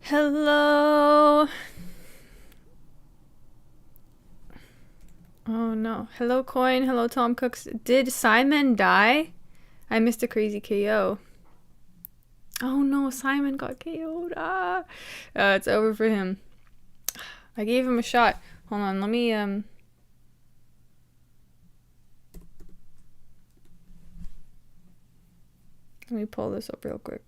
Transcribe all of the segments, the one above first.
Hello. Oh no. Hello, Coin. Hello, Tom Cooks. Did Simon die? I missed a crazy KO. Oh no, Simon got KO'd. It's over for him. I gave him a shot. Hold on, let me pull this up real quick.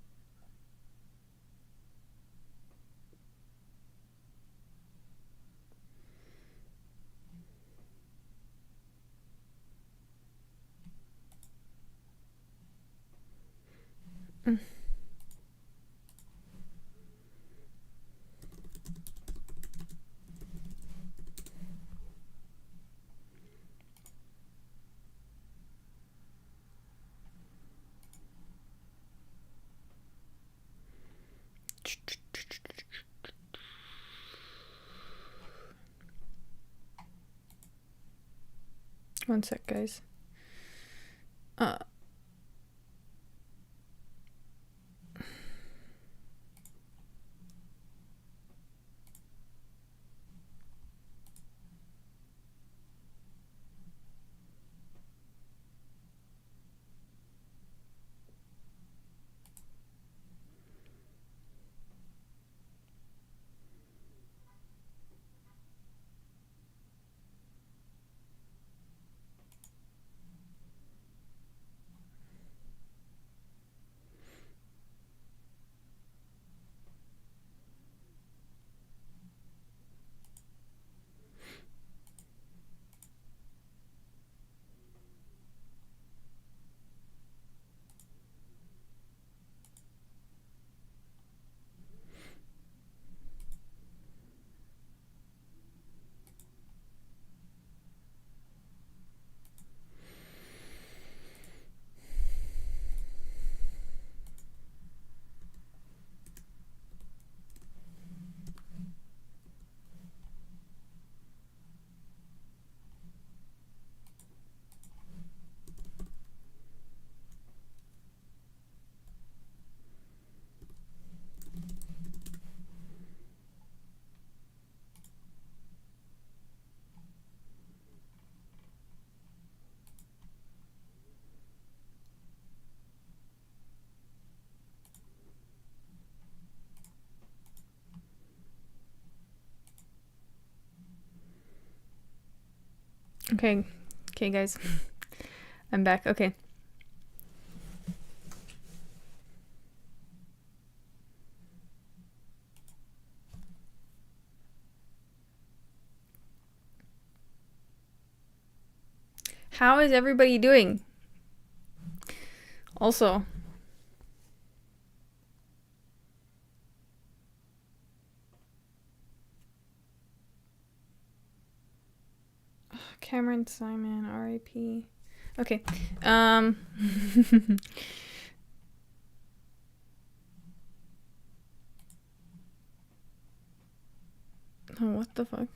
One sec, guys. Okay, guys. I'm back. Okay. How is everybody doing? Also, Cameron Simon, R.I.P. Okay. Oh, what the fuck?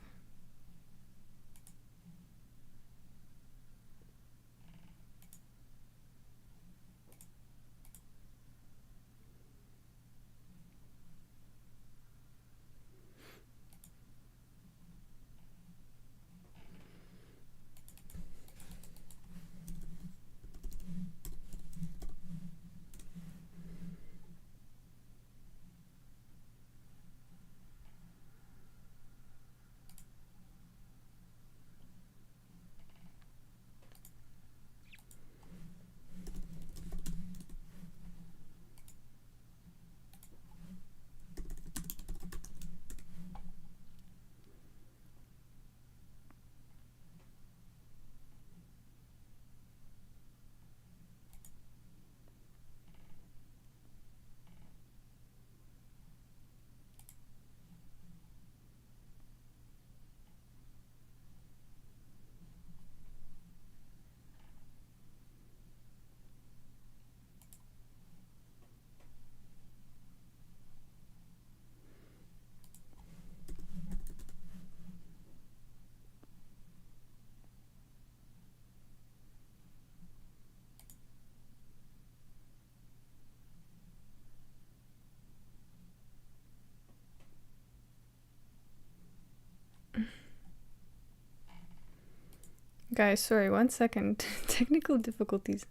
Guys, sorry, 1 second. Technical difficulties.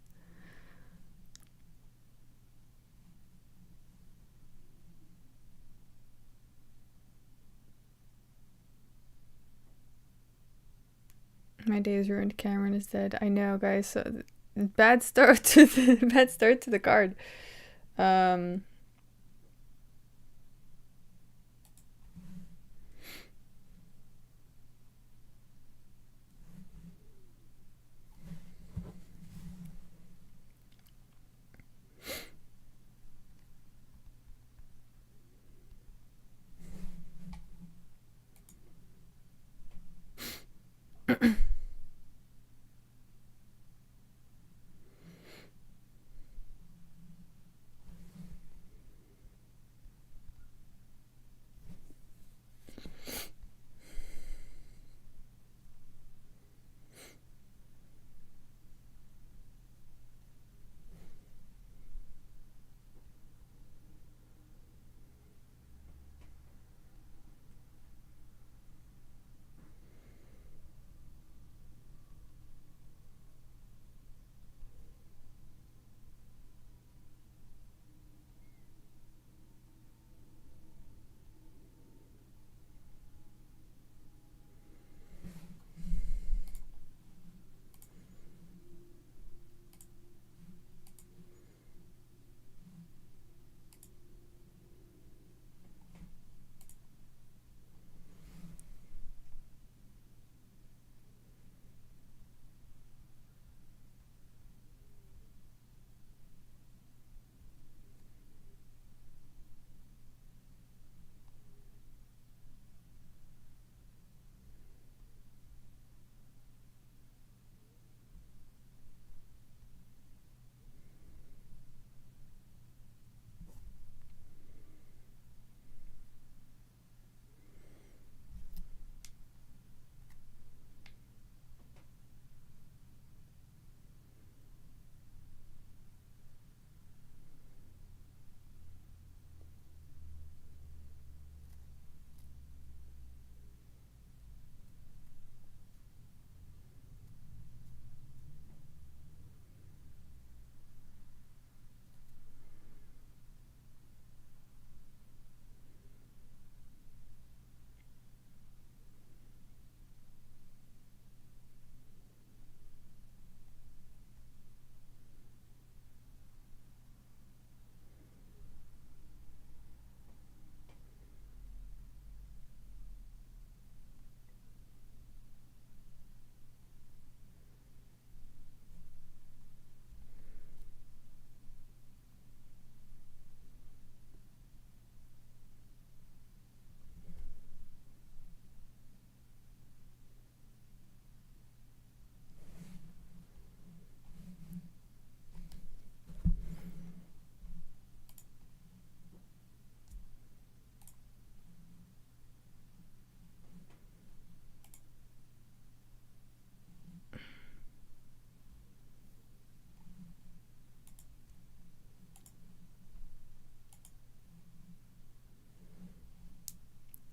My day is ruined. Cameron is dead. I know, guys. So bad start to the card.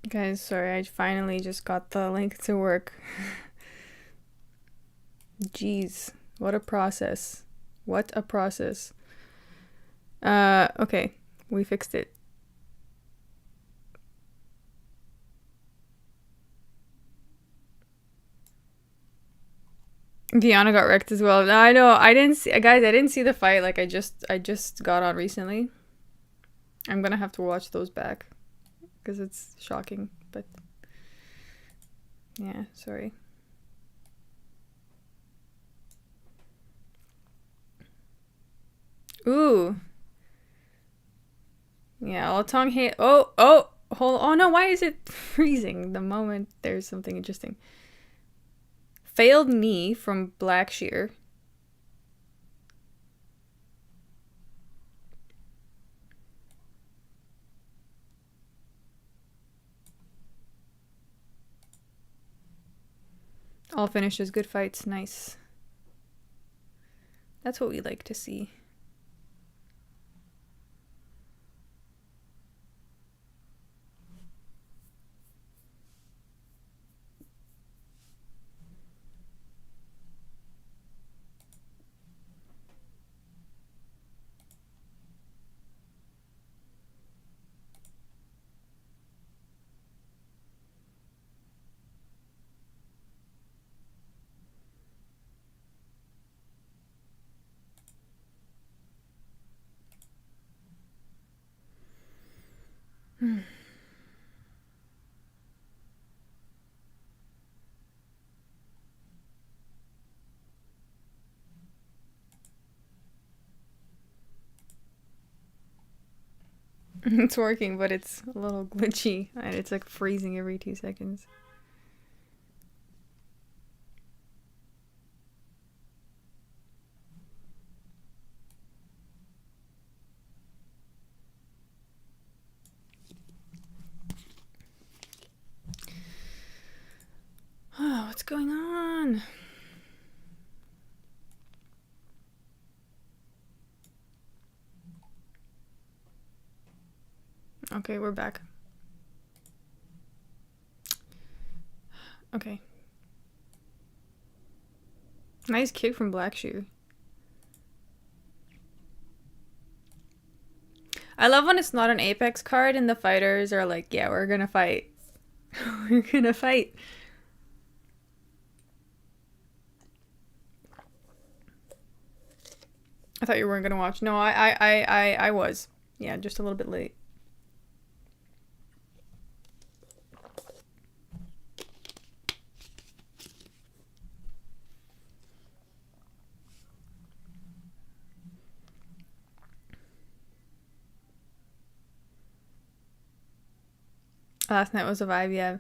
Guys, sorry, I finally just got the link to work. Jeez, what a process. What a process. Okay, we fixed it. Diana got wrecked as well. I know, I didn't see, guys, I didn't see the fight. Like, I just got on recently. I'm gonna have to watch those back because it's shocking, but yeah, sorry. Ooh. Yeah, all tongue hate. Oh, hold. Oh no, why is it freezing the moment there's something interesting? Failed knee from Blackshear. All finishes, good fights, nice. That's what we like to see. It's working, but it's a little glitchy. It's like freezing every 2 seconds. Oh, what's going on? Okay, we're back. Okay. Nice kick from Black Shoe. I love when it's not an Apex card and the fighters are like, yeah, we're gonna fight. We're gonna fight. I thought you weren't gonna watch. No, I was. Yeah, just a little bit late. Last night was a vibe, yeah.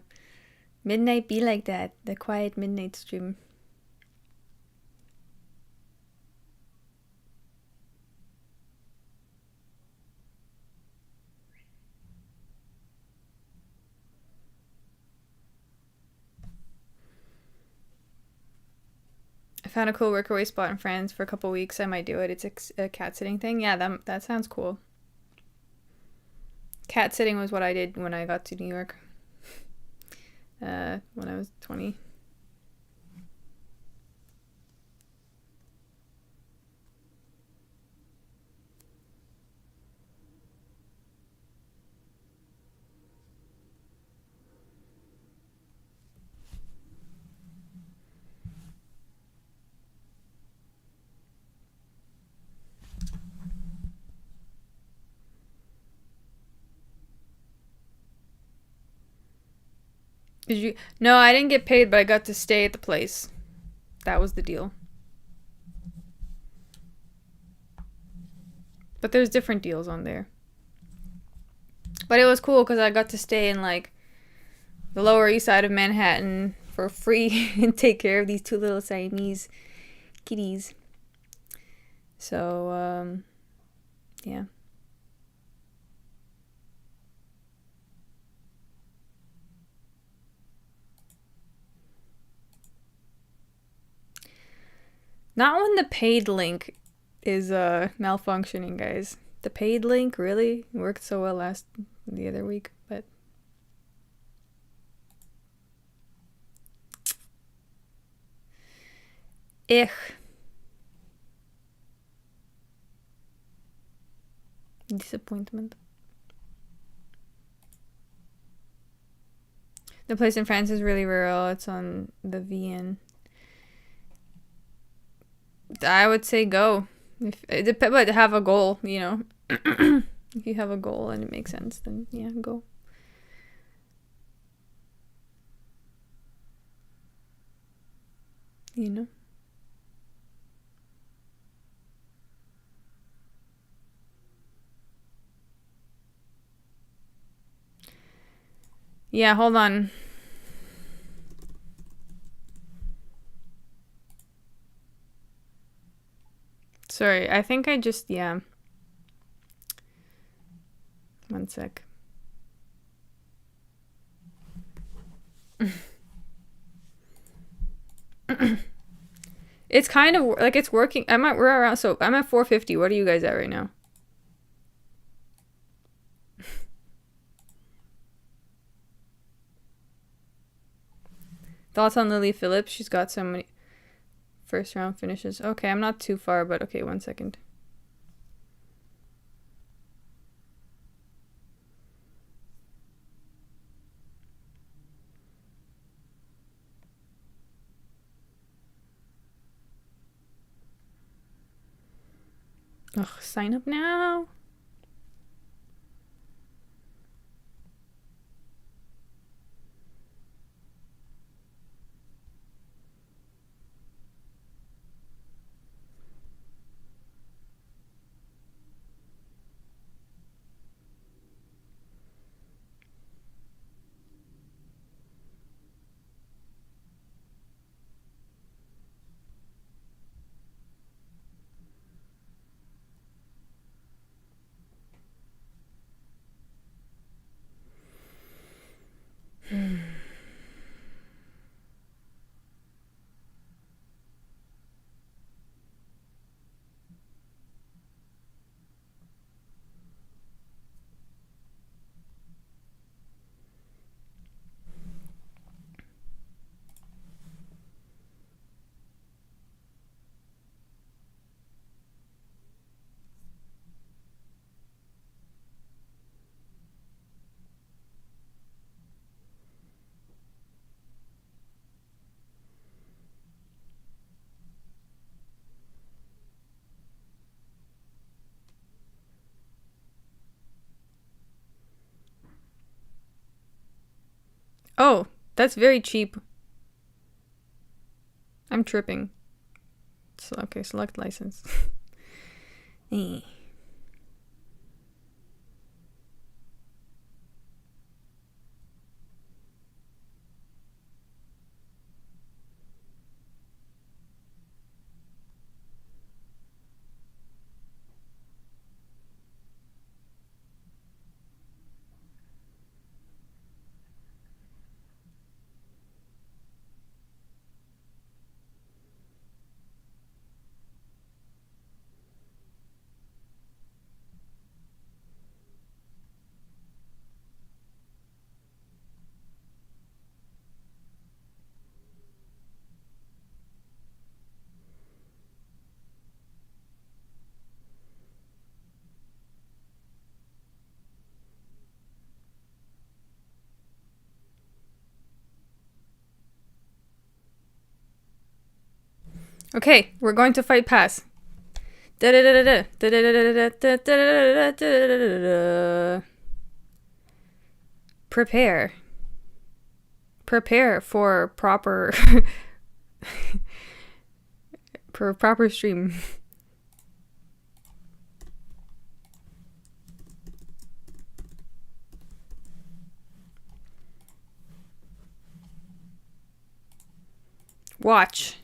Midnight be like that. The quiet midnight stream. I found a cool workaway spot in France for a couple weeks. I might do it. It's a cat sitting thing. Yeah, that sounds cool. Cat sitting was what I did when I got to New York. When I was 20. Did you? No, I didn't get paid, but I got to stay at the place. That was the deal. But there's different deals on there. But it was cool because I got to stay in like the Lower East Side of Manhattan for free and take care of these two little Siamese kitties. So, yeah. Not when the paid link is malfunctioning, guys. The paid link really worked so well the other week, but disappointment. The place in France is really rural. It's on the VN. I would say go. But have a goal, you know. If you have a goal and it makes sense, then yeah, go. You know. Yeah, hold on. Sorry, I think I just, yeah. One sec. It's kind of like it's working. We're around, so I'm at 450. What are you guys at right now? Thoughts on Lily Phillips? She's got so many first round finishes. Okay, I'm not too far, but okay, 1 second. Ugh, sign up now. Oh, that's very cheap. I'm tripping. So, okay, select license. Okay, we're going to fight pass. Prepare. Prepare for proper for proper stream. Watch.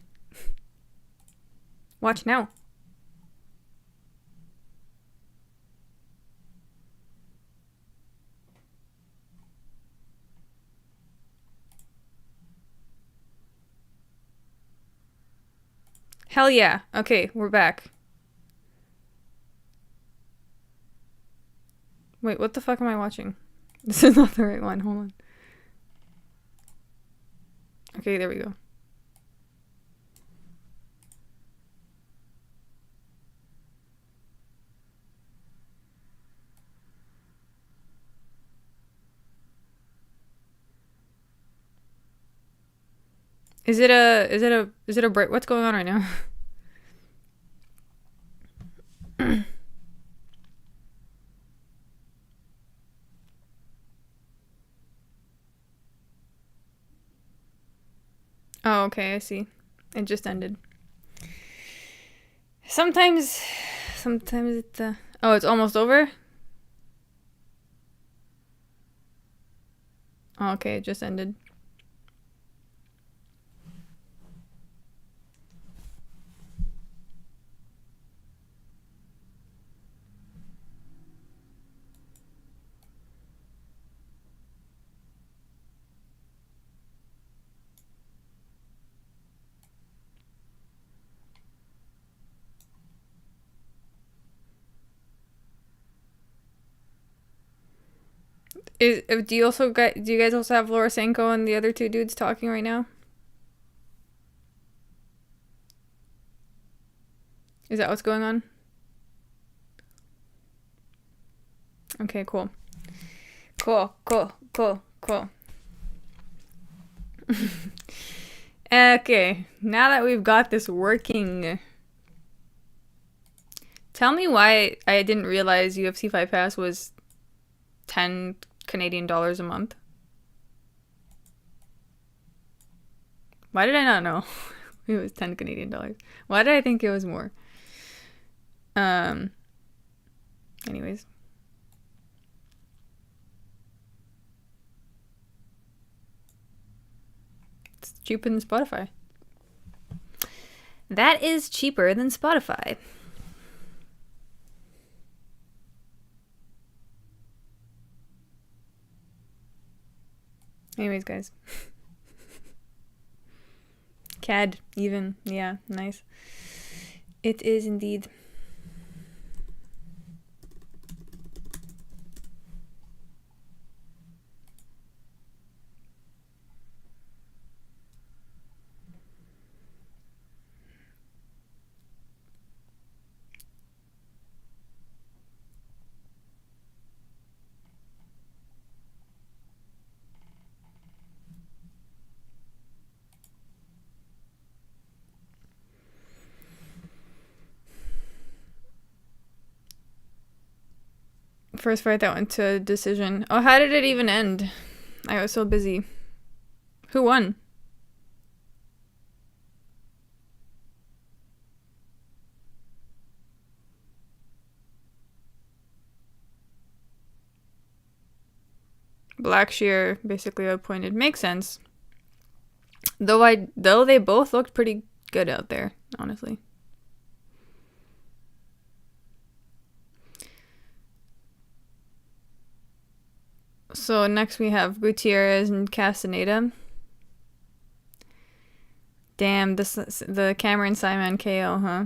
Watch now. Hell yeah. Okay, we're back. Wait, what the fuck am I watching? This is not the right one. Hold on. Okay, there we go. Is it a break? What's going on right now? Oh, okay, I see. It just ended. Sometimes it, oh, it's almost over? Oh, okay, it just ended. Do you guys also have Lorosenko and the other two dudes talking right now? Is that what's going on? Okay, cool. Cool. Okay, now that we've got this working, tell me why I didn't realize UFC Fight Pass was 10 Canadian dollars a month. Why did I not know it was 10 Canadian dollars? Why did I think it was more? Anyways. It's cheaper than Spotify. That is cheaper than Spotify. Anyways, guys. CAD, even. Yeah, nice. It is indeed. First fight that went to decision. Oh, how did it even end? I was so busy. Who won? Blackshear basically appointed. Makes sense. Though they both looked pretty good out there, honestly. So next we have Gutierrez and Castaneda. Damn, the Cameron Simon KO, huh?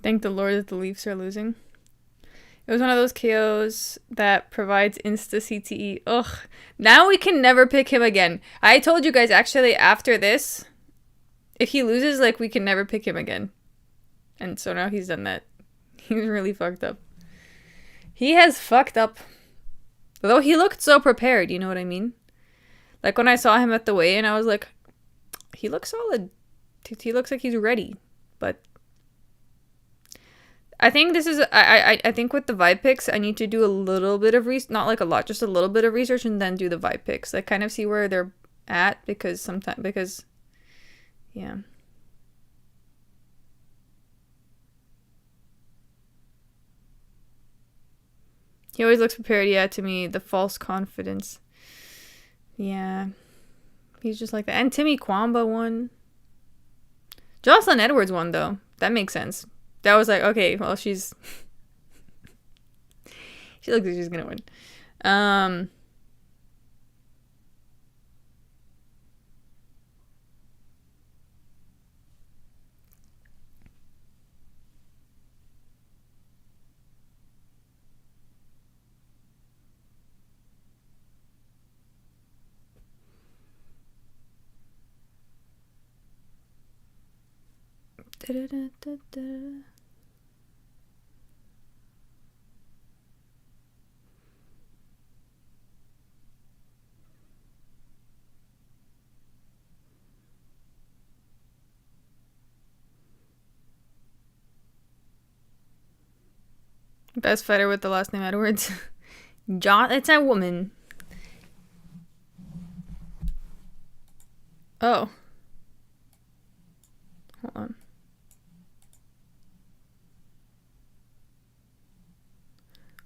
Thank the Lord that the Leafs are losing. It was one of those KOs that provides insta CTE. Ugh. Now we can never pick him again. I told you guys, actually, after this, if he loses, like, we can never pick him again. And so now he's done that. He's really fucked up. He has fucked up. Though he looked so prepared, you know what I mean? Like, when I saw him at the weigh-in, I was like, he looks solid. He looks like he's ready. But I think this is, I think with the vibe picks, I need to do a little bit of research, not like a lot, just a little bit of research, and then do the vibe picks. Like, kind of see where they're at, because yeah. He always looks prepared, yeah, to me. The false confidence. Yeah. He's just like that. And Timmy Kwamba won. Jocelyn Edwards won, though. That makes sense. That was like, okay, well, she looks like she's gonna win. Da-da-da-da-da. Best fighter with the last name Edwards. It's a woman. Oh. Hold on.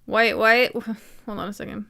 Why? Hold on a second.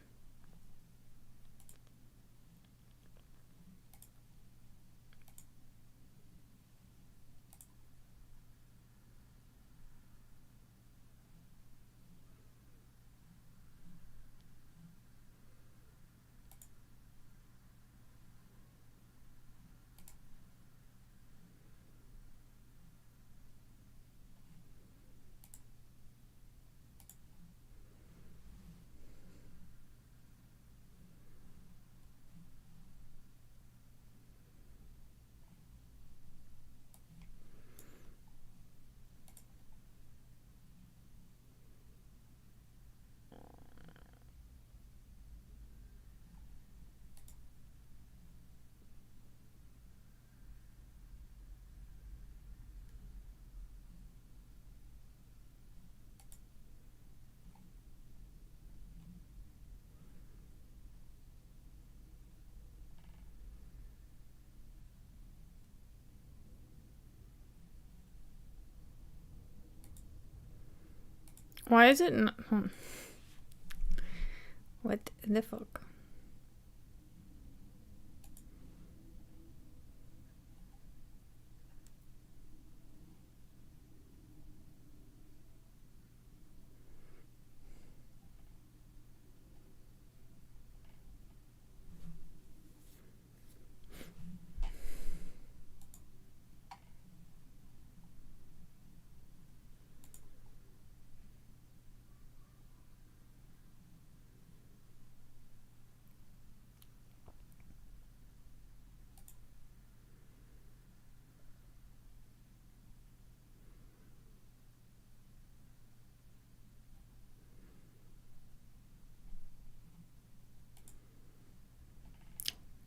Why is it not? What the fuck?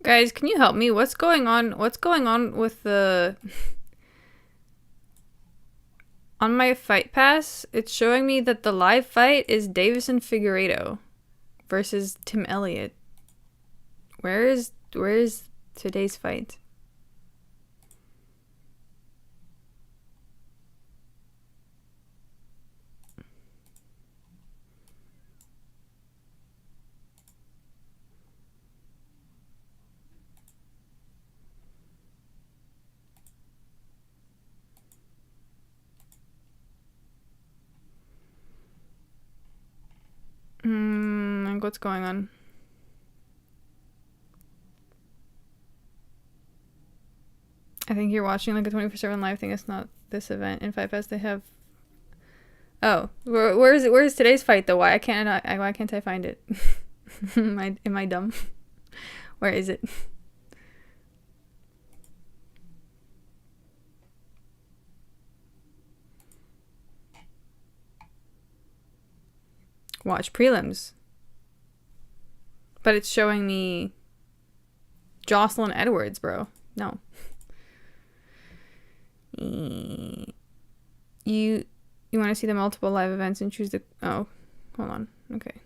Guys, can you help me? What's going on? What's going on with the... On my fight pass, it's showing me that the live fight is Davison Figueiredo versus Tim Elliott. Where is today's fight? Like what's going on? I think you're watching like a 24/7 live thing. It's not this event. In Fight Pass they have... Oh, where is it? Where is today's fight though? Why can't I find it? Am I dumb? Where is it? Watch prelims. But it's showing me Jocelyn Edwards, bro. No. You want to see the multiple live events and choose the... Oh, hold on. Okay.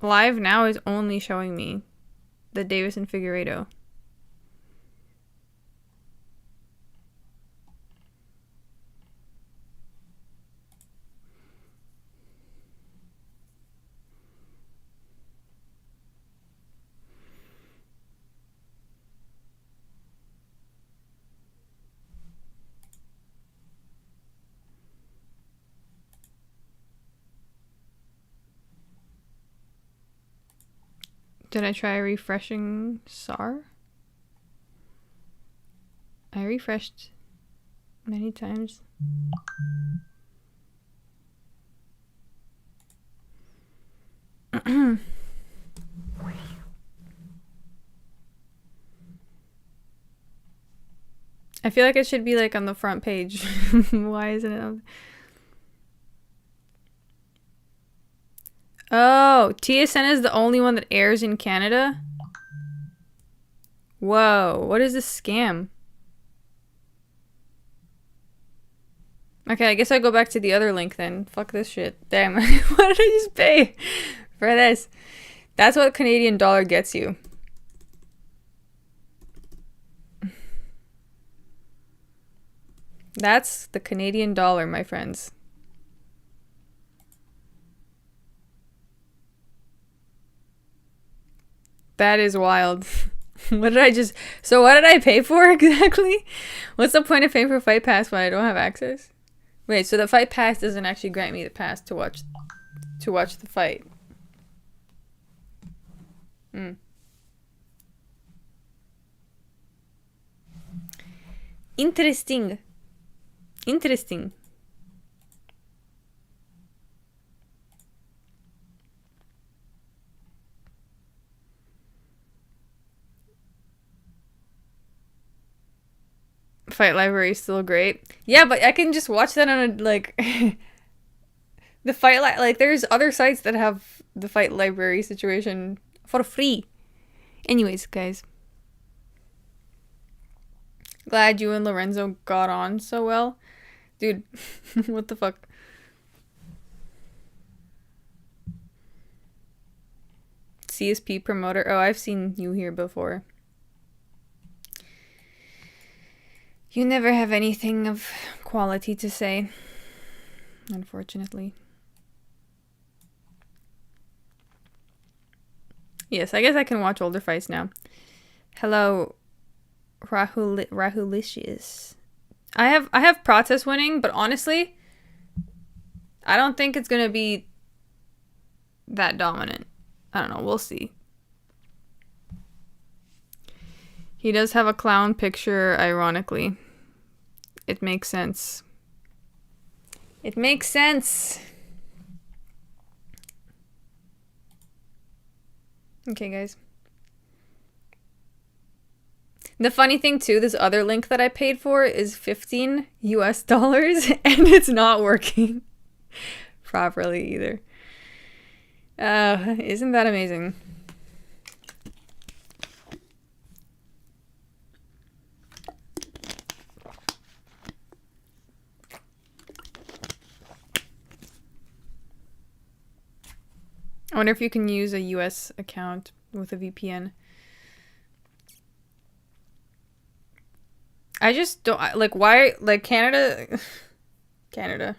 Live now is only showing me the Davison Figueiredo. Did I try refreshing SAR? I refreshed many times. I feel like it should be like on the front page. Why isn't it on? Oh, TSN is the only one that airs in Canada? Whoa, what is this scam? Okay, I guess I go back to the other link then. Fuck this shit. Damn, what did I just pay for this? That's what Canadian dollar gets you. That's the Canadian dollar, my friends. That is wild. What did I just... So what did I pay for exactly? What's the point of paying for Fight Pass when I don't have access? Wait, so the Fight Pass doesn't actually grant me the pass to watch the fight. Interesting. Interesting. Fight library is still great. Yeah, but I can just watch that on a, like... the fight... like, there's other sites that have the fight library situation for free. Anyways, guys. Glad you and Lorenzo got on so well. Dude, what the fuck? CSP promoter. Oh, I've seen you here before. You never have anything of quality to say, unfortunately. Yes, I guess I can watch older fights now. Hello, Rahulicious. I have Pratesa winning, but honestly, I don't think it's gonna be that dominant. I don't know. We'll see. He does have a clown picture, ironically. It makes sense. It makes sense. Okay, guys. The funny thing too, this other link that I paid for is $15 and it's not working properly either. Isn't that amazing? I wonder if you can use a US account with a VPN. I just don't like why like Canada Scamada.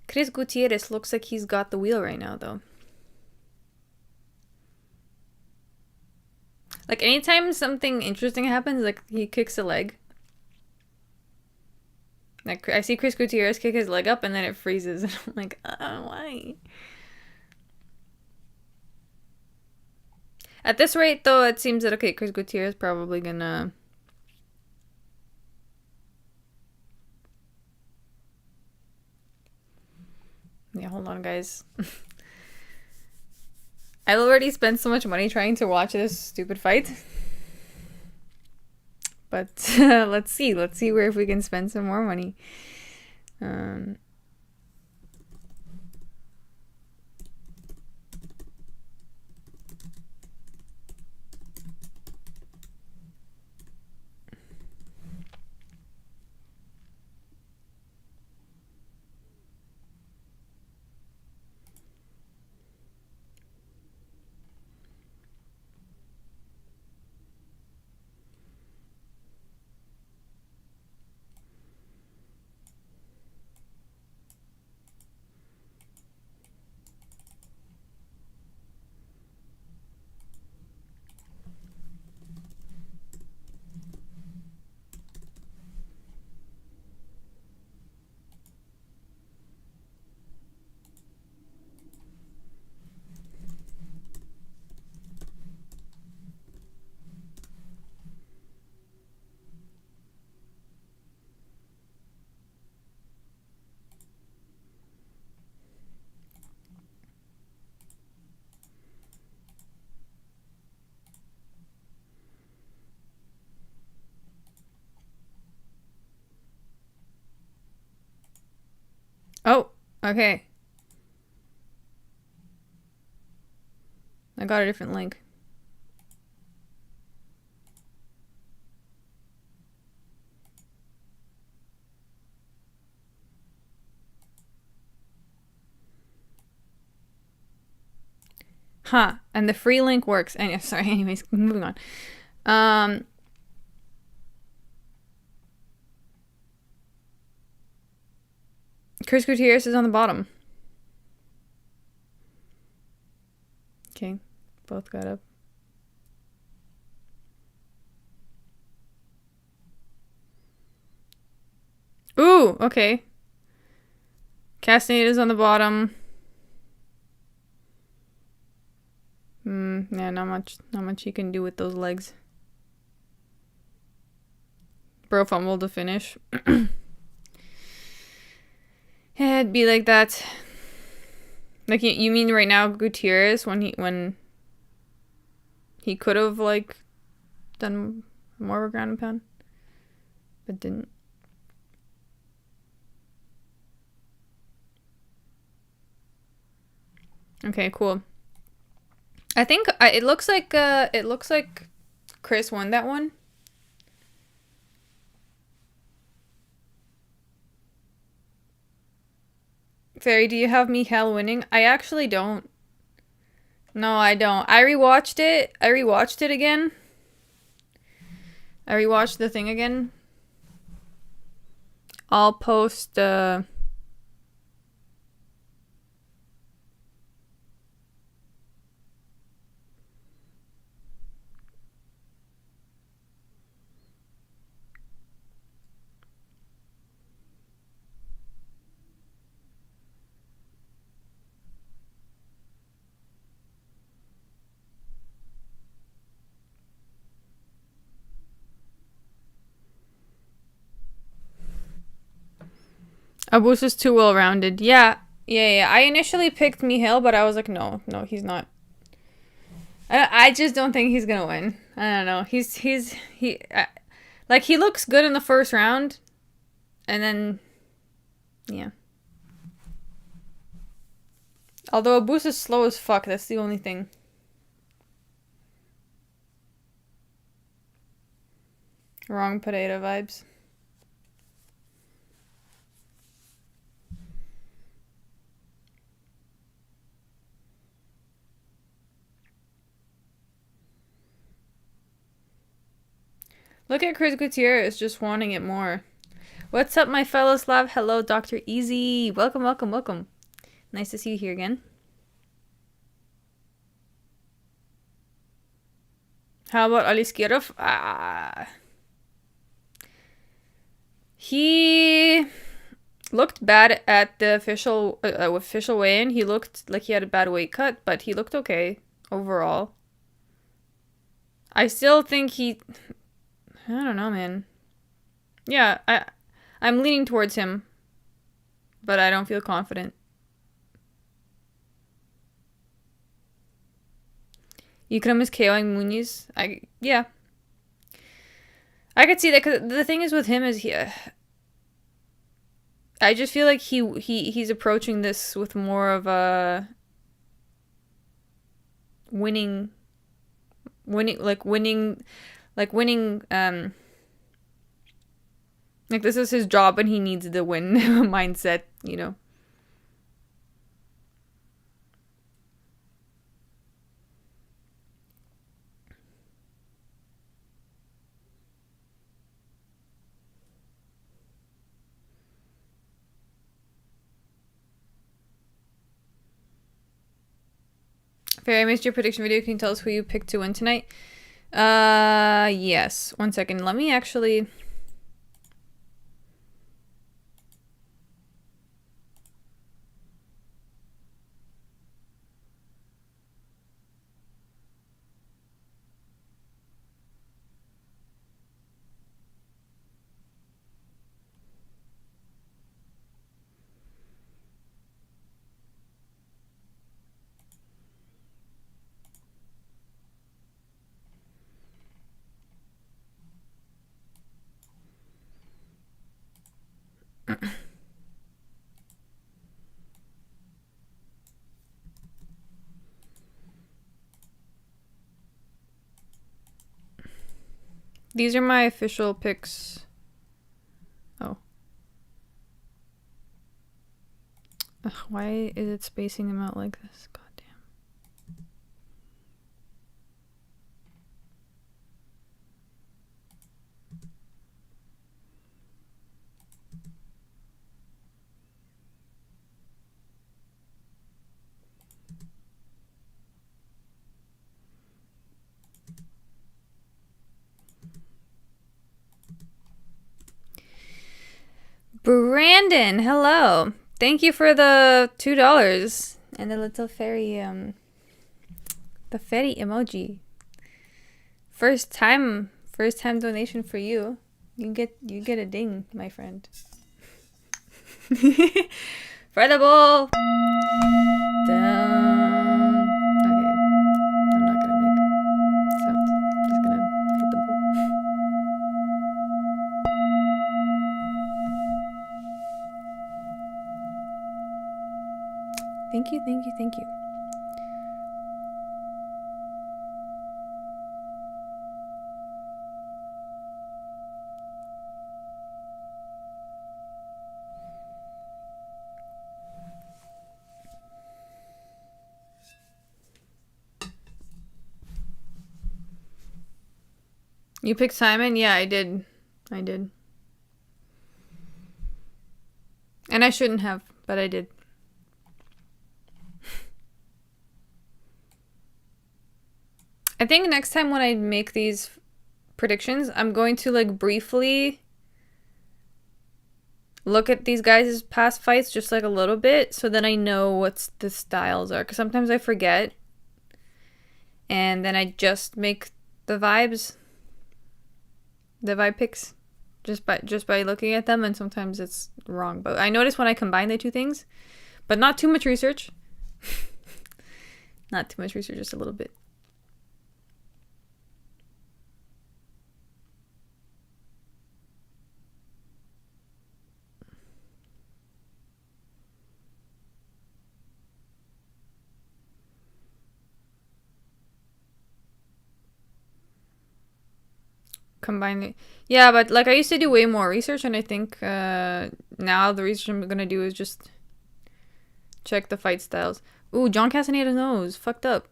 Chris Gutierrez looks like he's got the wheel right now, though. Like, anytime something interesting happens, like, he kicks a leg. Like, I see Chris Gutierrez kick his leg up, and then it freezes. And I'm like, why? At this rate, though, it seems that, okay, Chris Gutierrez is probably gonna... Yeah, hold on, guys. I already spent so much money trying to watch this stupid fight. But let's see where if we can spend some more money. Oh, okay. I got a different link. Huh, and the free link works. And sorry, anyways, moving on. Chris Gutierrez is on the bottom. Okay, both got up. Ooh, okay. Castaneda's on the bottom. Yeah, not much you can do with those legs. Bro fumbled to finish. Yeah, it'd be like that. Like, you mean right now Gutierrez when he could have like done more of a ground and pound, but didn't. Okay, cool. I think it looks like Chris won that one. Fairy, do you have Mikel winning? I actually don't. No, I don't. I rewatched it. I rewatched it again. I rewatched the thing again. I'll post Abusa's too well-rounded. Yeah. I initially picked Mihail, but I was like, no, he's not. I just don't think he's gonna win. I don't know. Like, he looks good in the first round, and then, yeah. Although Abusa's slow as fuck, that's the only thing. Wrong Pereira vibes. Look at Chris Gutierrez just wanting it more. What's up, my fellow Slav? Hello, Dr. Easy. Welcome. Nice to see you here again. How about Aliskirov? He looked bad at the official weigh-in. He looked like he had a bad weight cut, but he looked okay overall. I still think I don't know, man. Yeah, I'm leaning towards him, but I don't feel confident. Ikram is KOing Muniz. Yeah. I could see that, because the thing is with him is I just feel like he's approaching this with more of a winning like this is his job and he needs the win mindset, you know. Fair, I missed your prediction video. Can you tell us who you picked to win tonight? Yes. 1 second. Let me actually... These are my official picks. Oh. Ugh, why is it spacing them out like this? God damn. Brandon, hello. Thank you for the $2 and the little fairy the fairy emoji. First time donation for you. You get a ding, my friend. For the ball. Down. Okay. I'm not gonna make sounds. I'm just gonna hit the ball. Thank you. You picked Simon? Yeah, I did. And I shouldn't have, but I did. I think next time when I make these predictions, I'm going to like briefly look at these guys' past fights just like a little bit so that I know what the styles are. Because sometimes I forget. And then I just make the vibe picks just by looking at them, and sometimes it's wrong. But I notice when I combine the two things, but not too much research. Not too much research, just a little bit. Combine it. Yeah, but like I used to do way more research, and I think now the research I'm gonna do is just check the fight styles. Ooh, John Castaneda's nose. Fucked up.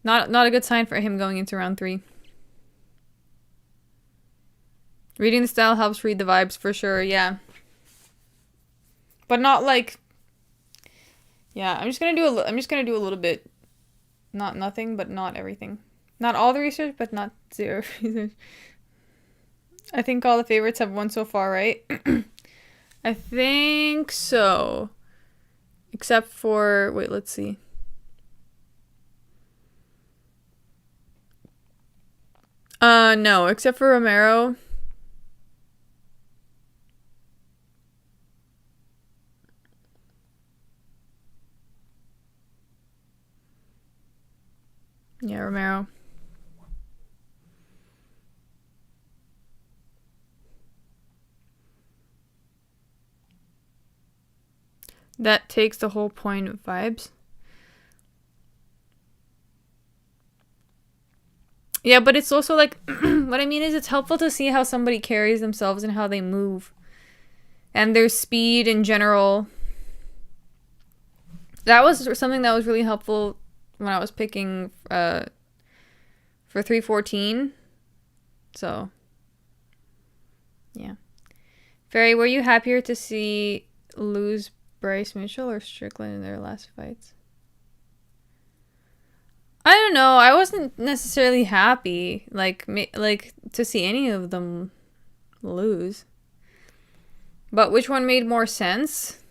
Not a good sign for him going into round 3. Reading the style helps read the vibes for sure, yeah. But not like, yeah, I'm just gonna do a little bit. Not nothing, but not everything. Not all the research, but not zero research. I think all the favorites have won so far, right? I think so. Except for, wait, let's see. No, except for Romero. Yeah, Romero. That takes the whole point of vibes. Yeah, but it's also like, what I mean is it's helpful to see how somebody carries themselves and how they move. And their speed in general. That was something that was really helpful when I was picking for 314. So, yeah. Ferry, were you happier to see lose Bryce Mitchell or Strickland in their last fights? I don't know. I wasn't necessarily happy, like to see any of them lose. But which one made more sense?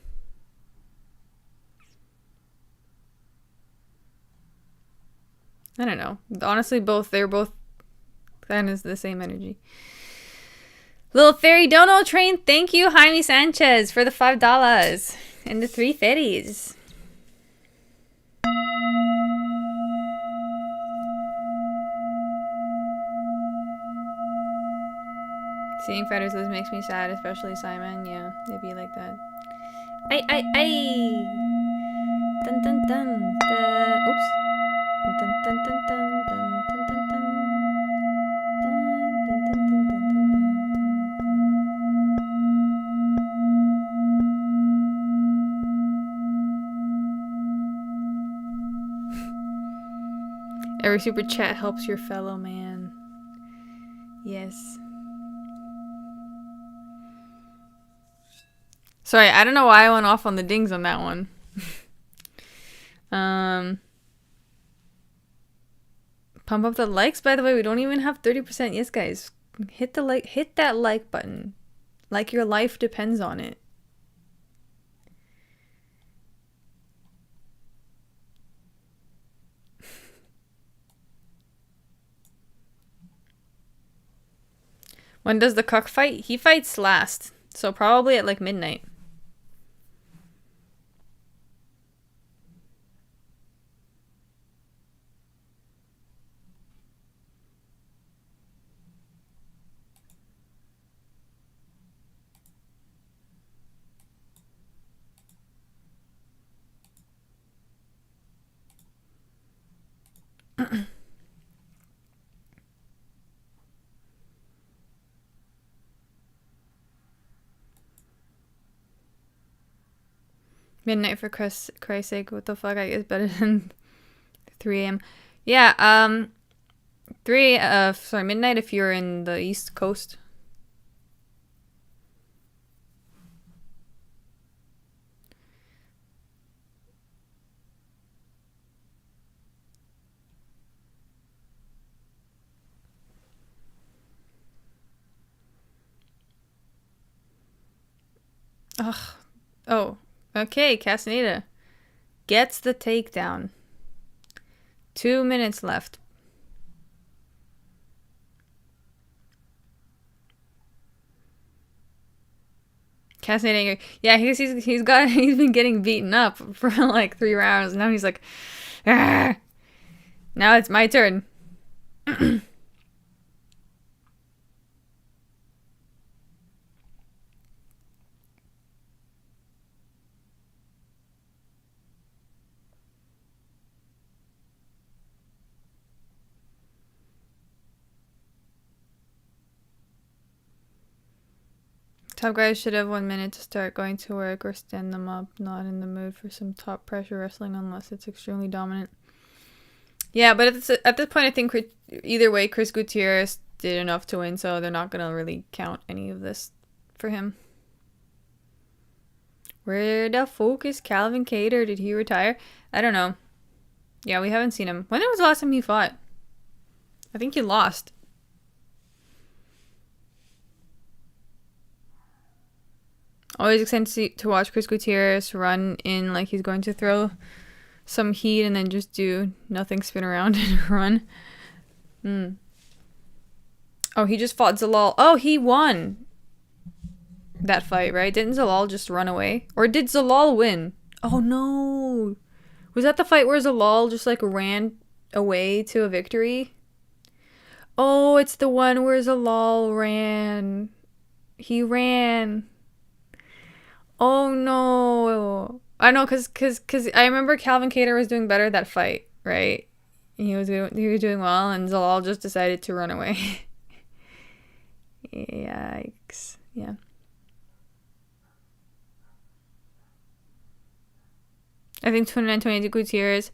I don't know. Honestly, they're both kind of the same energy. Little Fairy Dono Train, thank you, Jaime Sanchez, for the $5 and the 3 fairies. Seeing fighters lose makes me sad, especially Simon. Yeah, it'd be like that. Ay! Dun dun dun. Oops. Dun dun dun dun dun dun dun dun. Dun dun dun dun dun dun. Every super chat helps your fellow man. Yes. Sorry, I don't know why I went off on the dings on that one. Pump up the likes, by the way. We don't even have 30%. Yes, guys. Hit that like button. Like your life depends on it. When does the cuck fight? He fights last. So probably at like midnight. Midnight for Christ's sake. What the fuck? I guess better than 3 a.m. Yeah, midnight if you're in the East Coast. Ugh. Oh. Okay, Castaneda gets the takedown. 2 minutes left. Castanet, yeah, he's been getting beaten up for like 3 rounds. Now he's like, "Argh! Now it's my turn." Top guys should have 1 minute to start going to work or stand them up. Not in the mood for some top pressure wrestling unless it's extremely dominant. Yeah, but at this point, I think either way, Chris Gutierrez did enough to win, so they're not going to really count any of this for him. Where the fuck is Calvin Kattar? Did he retire? I don't know. Yeah, we haven't seen him. When was the last time he fought? I think he lost. Always excited to watch Chris Gutierrez run in like he's going to throw some heat and then just do nothing, spin around and run. Oh, he just fought Zalal. Oh, he won that fight, right? Didn't Zalal just run away? Or did Zalal win? Oh, no. Was that the fight where Zalal just like ran away to a victory? Oh, it's the one where Zalal ran. He ran. Oh no! I know, cause I remember Calvin Kattar was doing better that fight, right? He was doing well, and Zalal just decided to run away. Yikes! Yeah. I think 29-22 Gutierrez.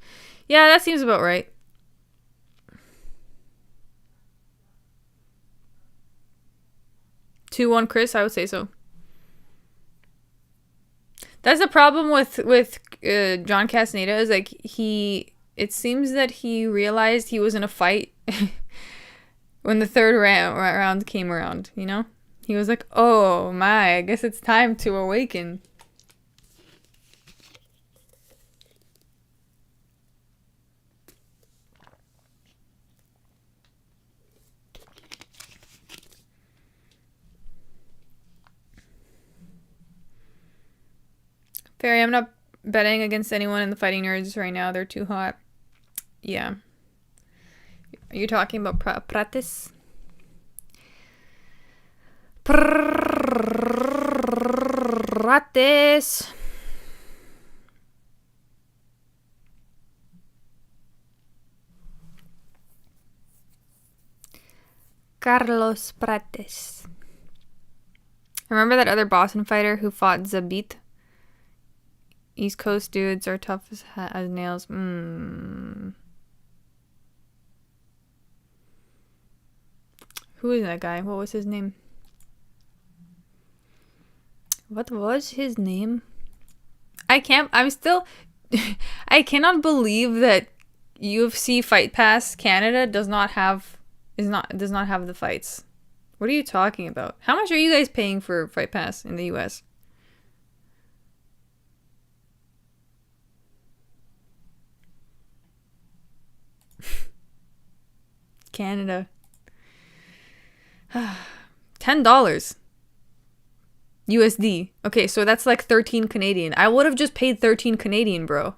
Yeah, that seems about right. Two 2-1 Chris, I would say so. That's the problem with John Castaneda is like it seems that he realized he was in a fight when the third round came around, you know? He was like, "Oh my, I guess it's time to awaken." Perry, I'm not betting against anyone in the Fighting Nerds right now. They're too hot. Yeah. Are you talking about Prates? Prates. Carlos Prates. Remember that other Boston fighter who fought Zabit? East Coast dudes are tough as nails. Who is that guy? What was his name? What was his name? I cannot believe that UFC Fight Pass Canada does not have the fights. What are you talking about? How much are you guys paying for Fight Pass in the US? Canada. $10 USD. Okay, so that's like 13 Canadian. I would have just paid 13 Canadian, bro.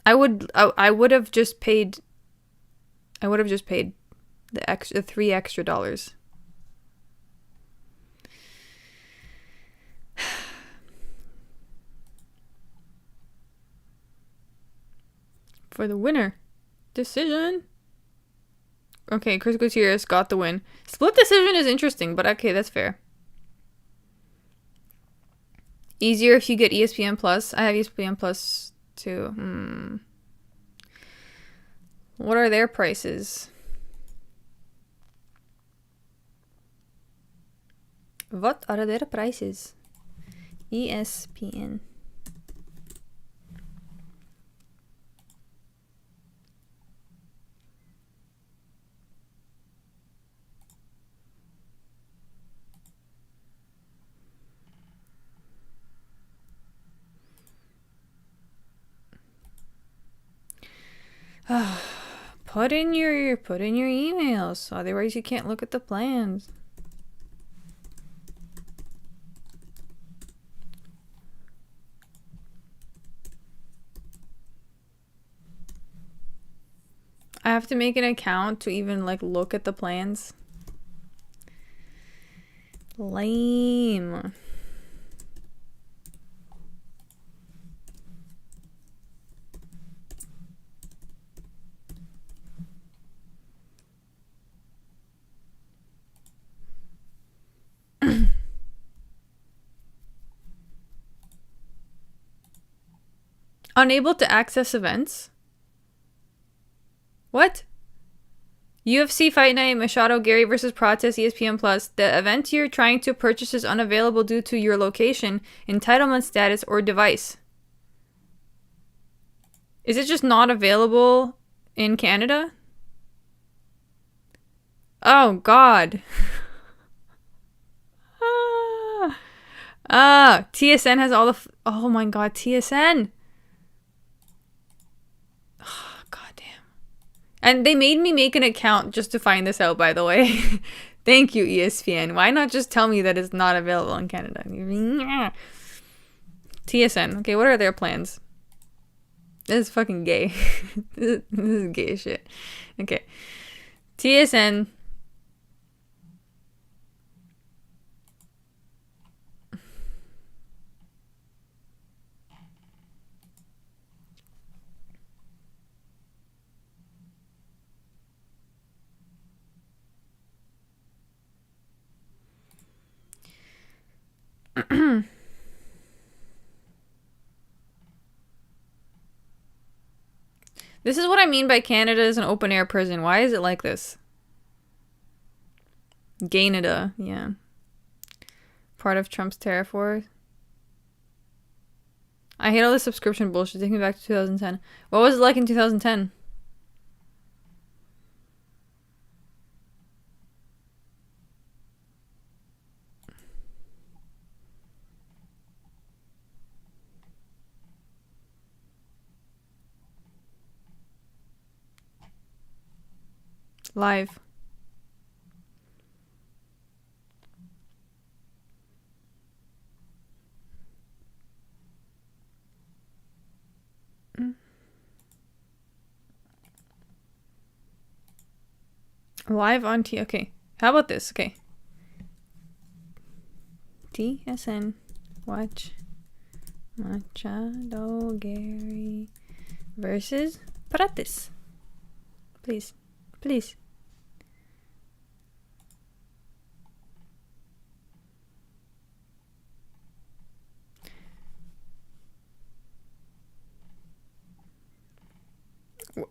I would have just paid the extra $3 extra. For the winner. Decision. Okay, Chris Gutierrez got the win. Split decision is interesting, but okay, that's fair. Easier if you get ESPN Plus. I have ESPN Plus too. What are their prices? What are their prices? ESPN. Put in your emails, otherwise you can't look at the plans. I have to make an account to even like look at the plans. Lame. Unable to access events? What? UFC Fight Night, Machado Garry versus Pratesa, ESPN Plus. The event you're trying to purchase is unavailable due to your location, entitlement status, or device. Is it just not available in Canada? Oh, God. TSN has all the... oh, my God, TSN. And they made me make an account just to find this out, by the way. Thank you, ESPN. Why not just tell me that it's not available in Canada? TSN. Okay, what are their plans? This is fucking gay. This is gay as shit. Okay. TSN. This is what I mean by Canada is an open air prison. Why is it like this? Canada, yeah. Part of Trump's tariff war. I hate all this subscription bullshit. Take me back to 2010. What was it like in 2010? Live. Live on T. Okay. How about this? Okay. TSN. Watch. Machado Garry versus Pratesa. Please. Please.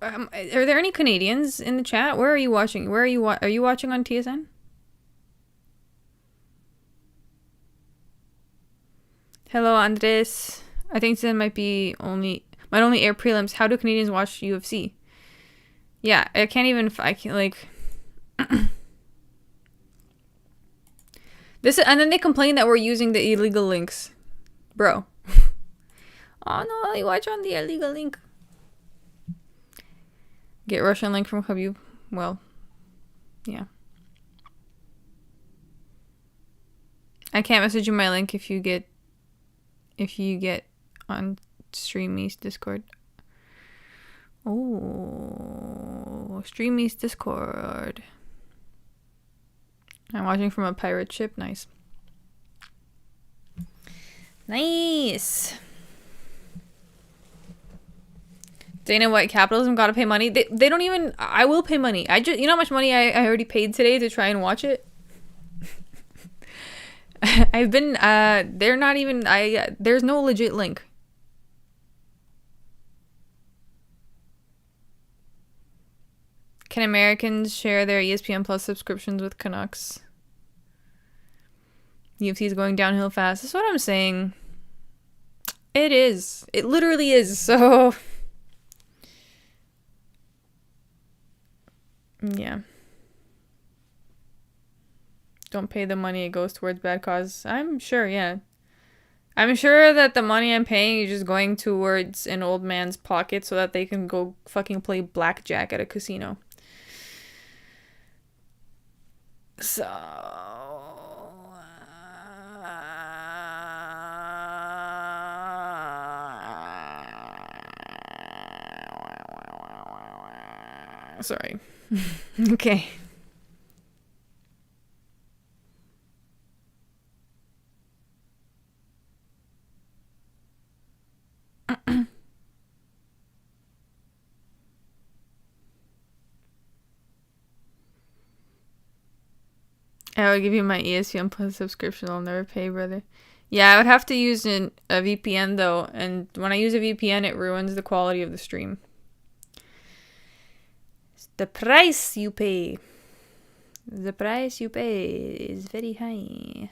Are there any Canadians in the chat? Where are you watching? Where are you are you watching on TSN? Hello, Andres. I think it might only air prelims. How do Canadians watch UFC? Yeah, I can't like this, and then they complain that we're using the illegal links. Bro. Oh no, you watch on the illegal link. Get Russian link from Khabib. Well, yeah. I can't message you my link if you get on StreamEast Discord. Oh, StreamEast Discord. I'm watching from a pirate ship. Nice. Nice. Dana White, capitalism, gotta pay money. They don't even... I will pay money. You know how much money I already paid today to try and watch it? I've been... they're not even... there's no legit link. Can Americans share their ESPN Plus subscriptions with Canucks? UFC is going downhill fast. That's what I'm saying. It is. It literally is. So... yeah. Don't pay the money, it goes towards bad cause. I'm sure, yeah. I'm sure that the money I'm paying is just going towards an old man's pocket so that they can go fucking play blackjack at a casino. So... Sorry. Okay. I would give you my ESPN Plus subscription. I'll never pay, brother. Yeah, I would have to use a VPN though, and when I use a VPN, it ruins the quality of the stream. The price you pay. The price you pay is very high.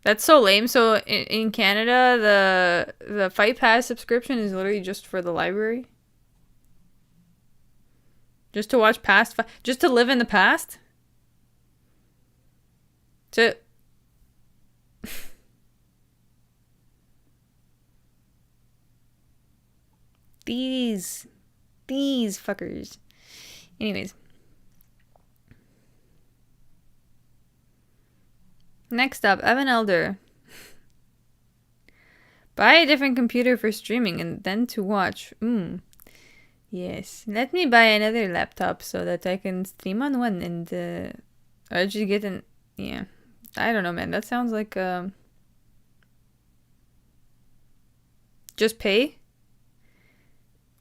That's so lame. So in Canada, the Fight Pass subscription is literally just for the library. Just to watch past, just to live in the past. To these fuckers. Anyways. Next up, Evan Elder. Buy a different computer for streaming and then to watch. Yes. Let me buy another laptop so that I can stream on one and or just get an yeah. I don't know, man. That sounds like just pay?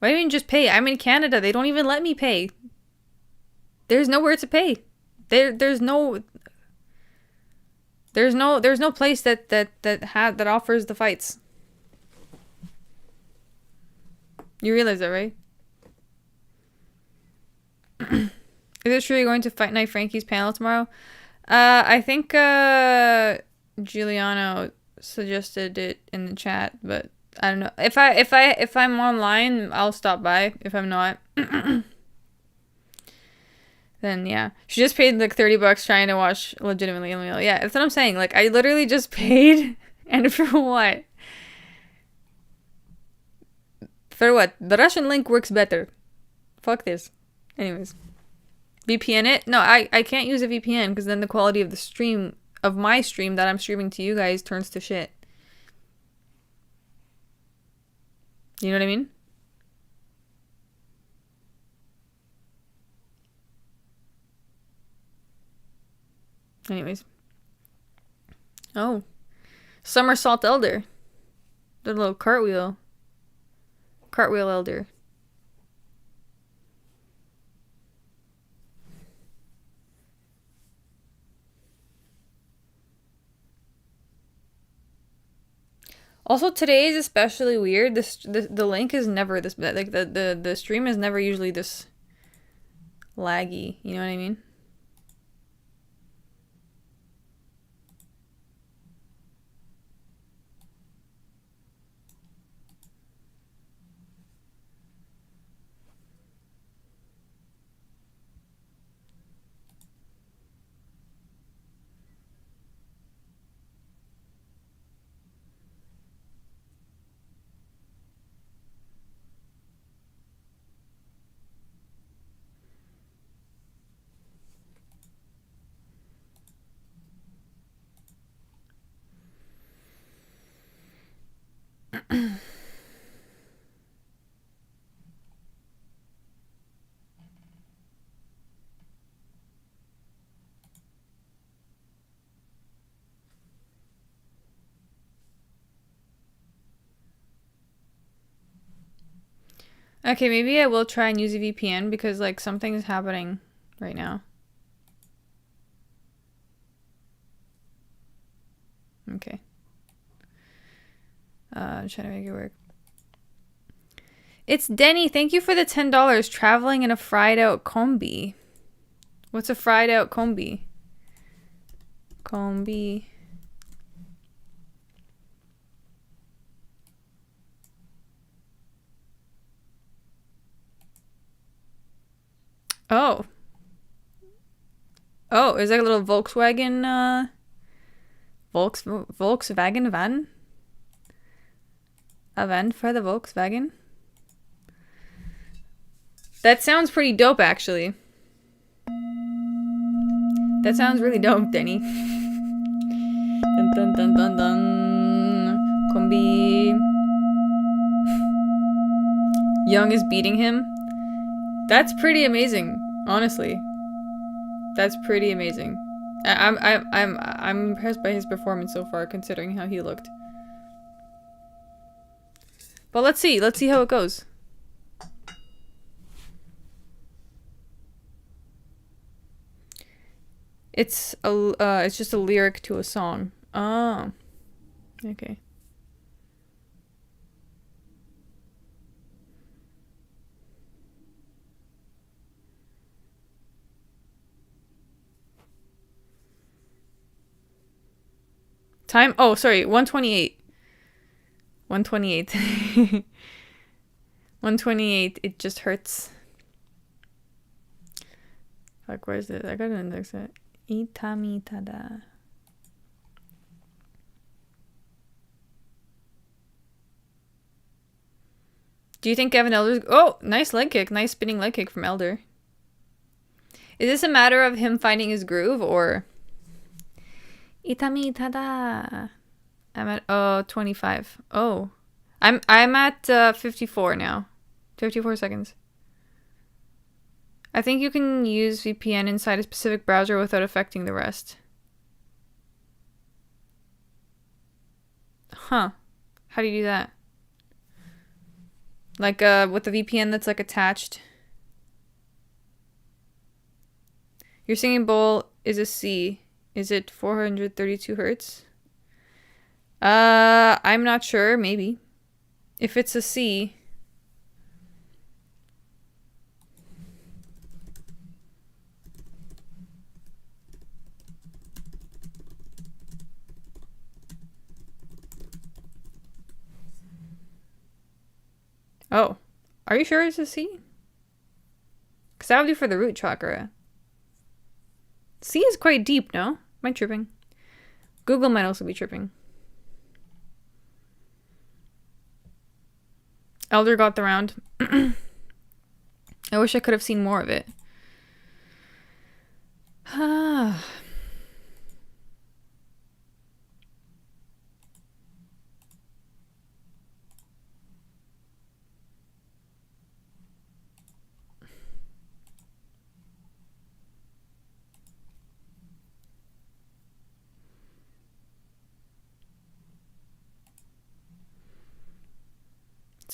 What do you mean just pay? I'm in Canada. They don't even let me pay. There's nowhere to pay. There's no place that offers the fights. You realize that, right? Is it true you're going to Fight Night Frankie's panel tomorrow? I think Giuliano suggested it in the chat, but I don't know. If I'm online, I'll stop by. If I'm not, then yeah. She just paid like $30 trying to watch legitimately. Yeah, that's what I'm saying. Like I literally just paid, and for what? For what? The Russian link works better. Fuck this. Anyways. VPN it? No, I can't use a VPN because then the quality of the stream, of my stream that I'm streaming to you guys turns to shit. You know what I mean? Anyways. Oh. Somersault Elder. The little cartwheel. Cartwheel Elder. Also, today is especially weird. The link is never this bad. Like the stream is never usually this laggy. You know what I mean? Okay, maybe I will try and use a VPN because like something is happening right now. Okay. I'm trying to make it work. It's Denny. Thank you for the $10. Traveling in a fried out combi. What's a fried out combi? Combi. Oh. Oh, is that a little Volkswagen, Volkswagen van? A van for the Volkswagen? That sounds pretty dope, actually. That sounds really dope, Denny. Dun dun dun dun dun. Combi. Young is beating him. That's pretty amazing, honestly. That's pretty amazing. I'm impressed by his performance so far, considering how he looked. But let's see how it goes. It's just a lyric to a song. Oh, okay. Time? Oh, sorry, 128. 128. 128. It just hurts. Like, where's it? I got an index it. Itamitada. Do you think Evan Elder's... Oh, nice leg kick. Nice spinning leg kick from Elder. Is this a matter of him finding his groove, or... Itamitada. I'm at 25. Oh. I'm at 54 now. 54 seconds. I think you can use VPN inside a specific browser without affecting the rest. Huh. How do you do that? Like with the VPN that's like attached. Your singing bowl is a C. Is it 432 hertz? I'm not sure. Maybe. If it's a C. Oh. Are you sure it's a C? Because that would be for the root chakra. C is quite deep, no? Am I tripping? Google might also be tripping. Elder got the round. I wish I could have seen more of it.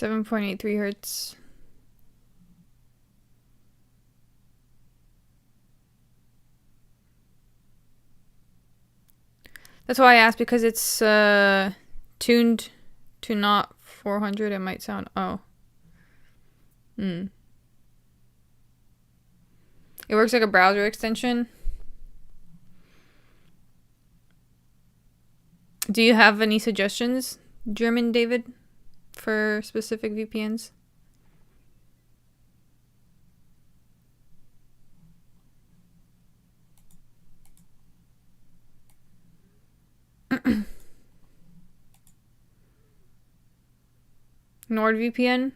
7.83 hertz. That's why I asked, because it's tuned to not 400. It might sound... Oh. It works like a browser extension. Do you have any suggestions, German David, for specific VPNs? NordVPN?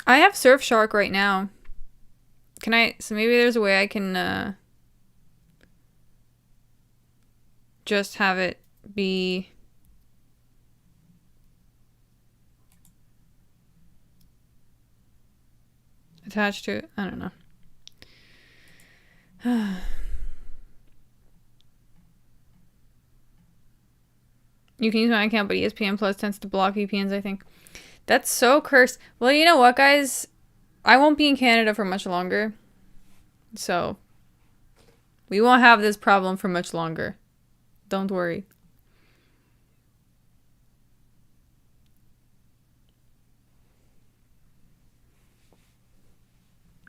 I have Surfshark right now. Can I... So maybe there's a way I can just have it be... attached to it? I don't know. You can use my account, but ESPN Plus tends to block VPNs, I think. That's so cursed. Well, you know what, guys? I won't be in Canada for much longer. So, we won't have this problem for much longer. Don't worry.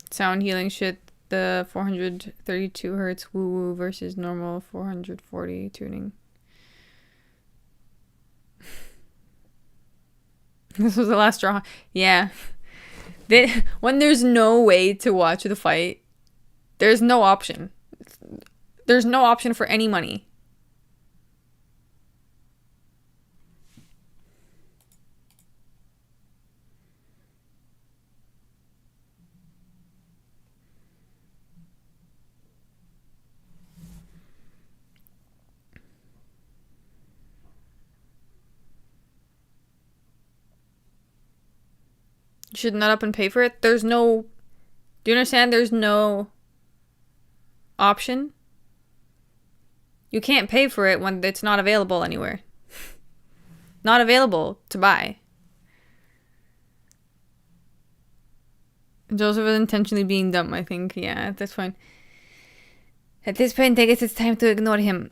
Sound healing shit. The 432 hertz woo-woo versus normal 440 tuning. This was the last draw. Yeah. When there's no way to watch the fight, there's no option. There's no option for any money. You should nut up and pay for it. There's no... Do you understand? There's no option. You can't pay for it when it's not available anywhere. Not available to buy. Joseph is intentionally being dumb, I think. Yeah, that's fine. At this point, I guess it's time to ignore him.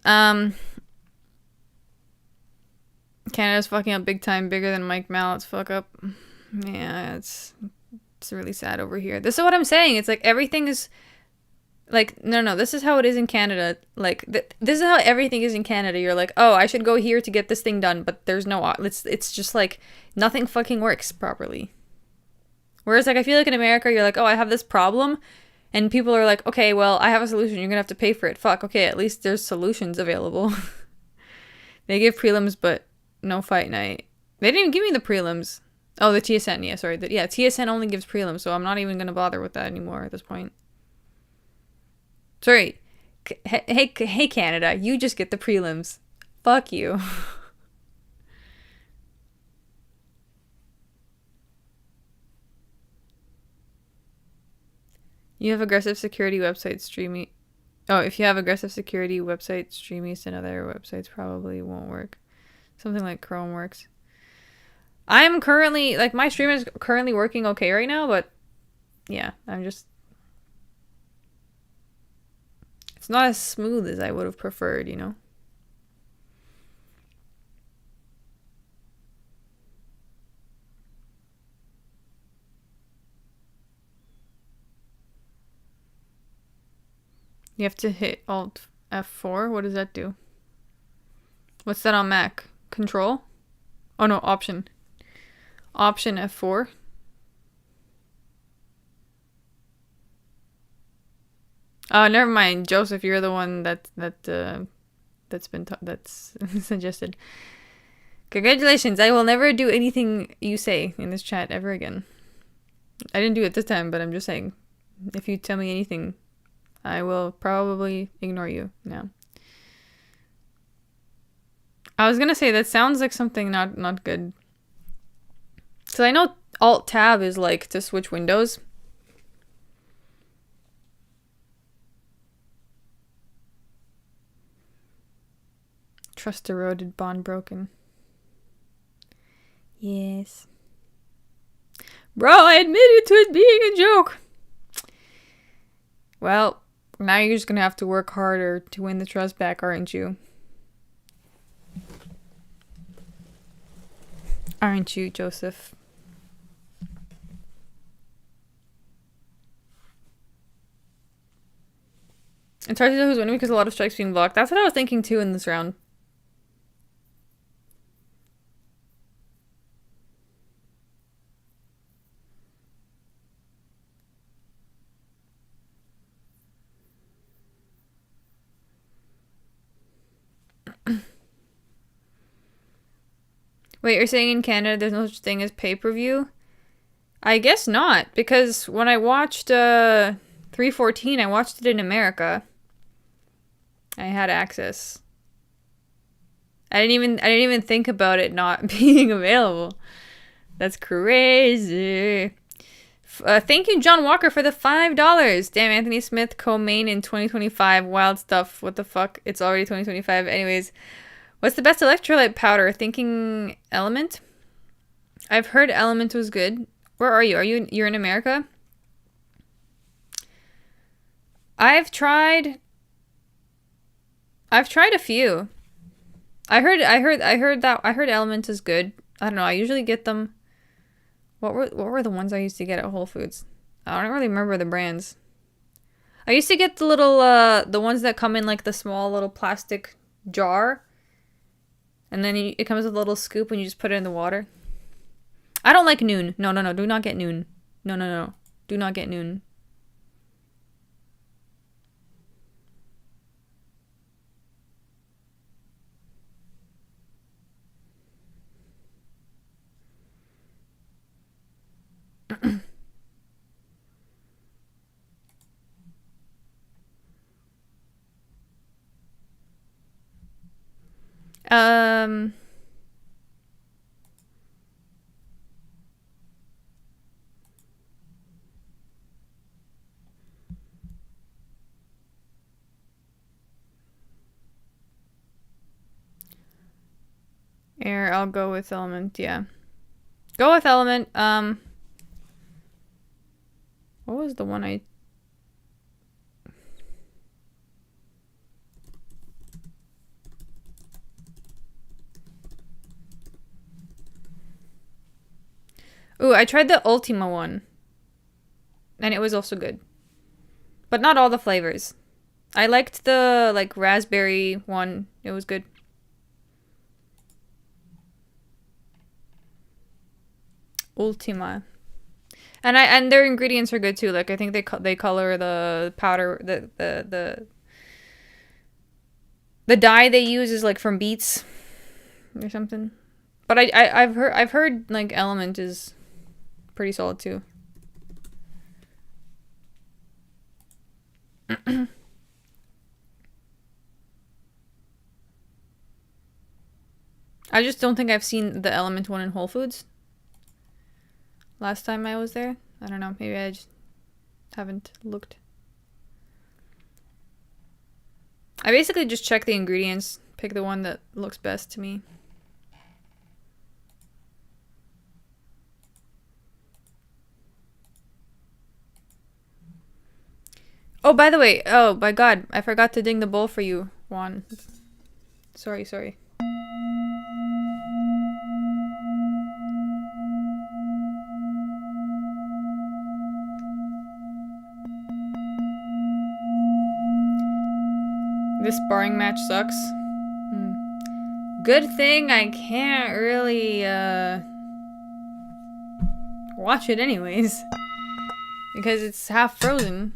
Canada's fucking up big time, bigger than Mike Mallett's fuck up. Yeah, it's really sad over here. This is what I'm saying. It's like everything is like, no, this is how it is in Canada. Like, this is how everything is in Canada. You're like, oh, I should go here to get this thing done, but there's no, it's just like nothing fucking works properly. Whereas, like, I feel like in America, you're like, oh, I have this problem, and people are like, okay, well, I have a solution. You're gonna have to pay for it. Fuck, okay, at least there's solutions available. They give prelims, but no fight night. They didn't even give me the prelims. Oh, the TSN, yeah, sorry. Yeah, TSN only gives prelims, so I'm not even gonna bother with that anymore at this point. Sorry. Hey, Canada, you just get the prelims. Fuck you. You have aggressive security website streaming. Oh, if you have aggressive security website streaming and other websites probably won't work. Something like Chrome works. I'm currently, like, my stream is currently working okay right now, but yeah, I'm just... It's not as smooth as I would have preferred, you know? You have to hit Alt F4. What does that do? What's that on Mac? Control? Oh no, Option. Option F4. Oh, never mind, Joseph. You're the one that's suggested. Congratulations! I will never do anything you say in this chat ever again. I didn't do it this time, but I'm just saying, if you tell me anything, I will probably ignore you now. I was gonna say that sounds like something not good. So I know Alt Tab is like to switch windows. Trust eroded, bond broken. Yes. Bro, I admitted to it being a joke. Well, now you're just gonna have to work harder to win the trust back, aren't you? Aren't you, Joseph? It's hard to know who's winning because a lot of strikes being blocked. That's what I was thinking too in this round. Wait, you're saying in Canada there's no such thing as pay-per-view? I guess not, because when I watched 314, I watched it in America. I had access. I didn't even think about it not being available. That's crazy. Thank you, John Walker, for the $5. Damn, Anthony Smith co-main in 2025. Wild stuff. What the fuck? It's already 2025. Anyways, what's the best electrolyte powder? Thinking Element? I've heard Element was good. Where are you? You're in America? I've tried a few. I heard Element is good. I don't know. I usually get them. What were the ones I used to get at Whole Foods? I don't really remember the brands. I used to get the little the ones that come in like the small little plastic jar. And then it comes with a little scoop and you just put it in the water. I don't like Noon. No. Do not get Noon. No. Do not get Noon. Air, I'll go with element, yeah. Go with element. What was the one I... Ooh, I tried the Ultima one. And it was also good. But not all the flavors. I liked the, like, raspberry one. It was good. Ultima. And their ingredients are good too. Like, I think they color the powder, the dye they use is like from beets or something. But I've heard like Element is pretty solid too. I just don't think I've seen the Element one in Whole Foods. Last time I was there. I don't know. Maybe I just haven't looked. I basically just check the ingredients. Pick the one that looks best to me. Oh, by the way. Oh, my God. I forgot to ding the bowl for you, Juan. Sorry. This sparring match sucks. Good thing I can't really watch it anyways. Because it's half frozen.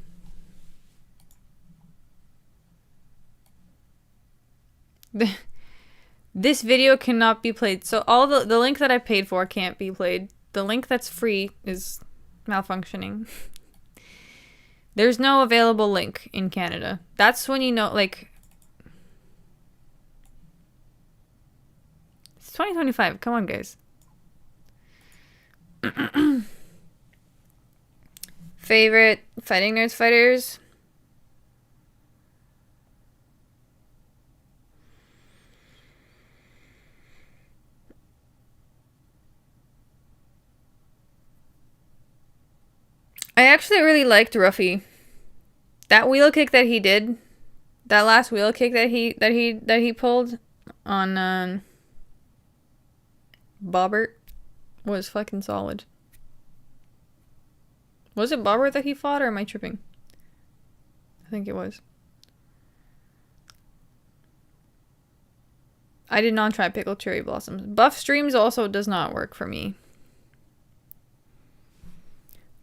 This video cannot be played. So all the link that I paid for can't be played. The link that's free is malfunctioning. There's no available link in Canada. That's when you know, like... It's 2025. Come on, guys. Favorite Fighting Nerds fighters? I actually really liked Ruffy. That wheel kick that he did, that last wheel kick that he pulled on Bobbert was fucking solid. Was it Bobbert that he fought, or am I tripping? I think it was. I did not try pickled cherry blossoms. Buff streams also does not work for me.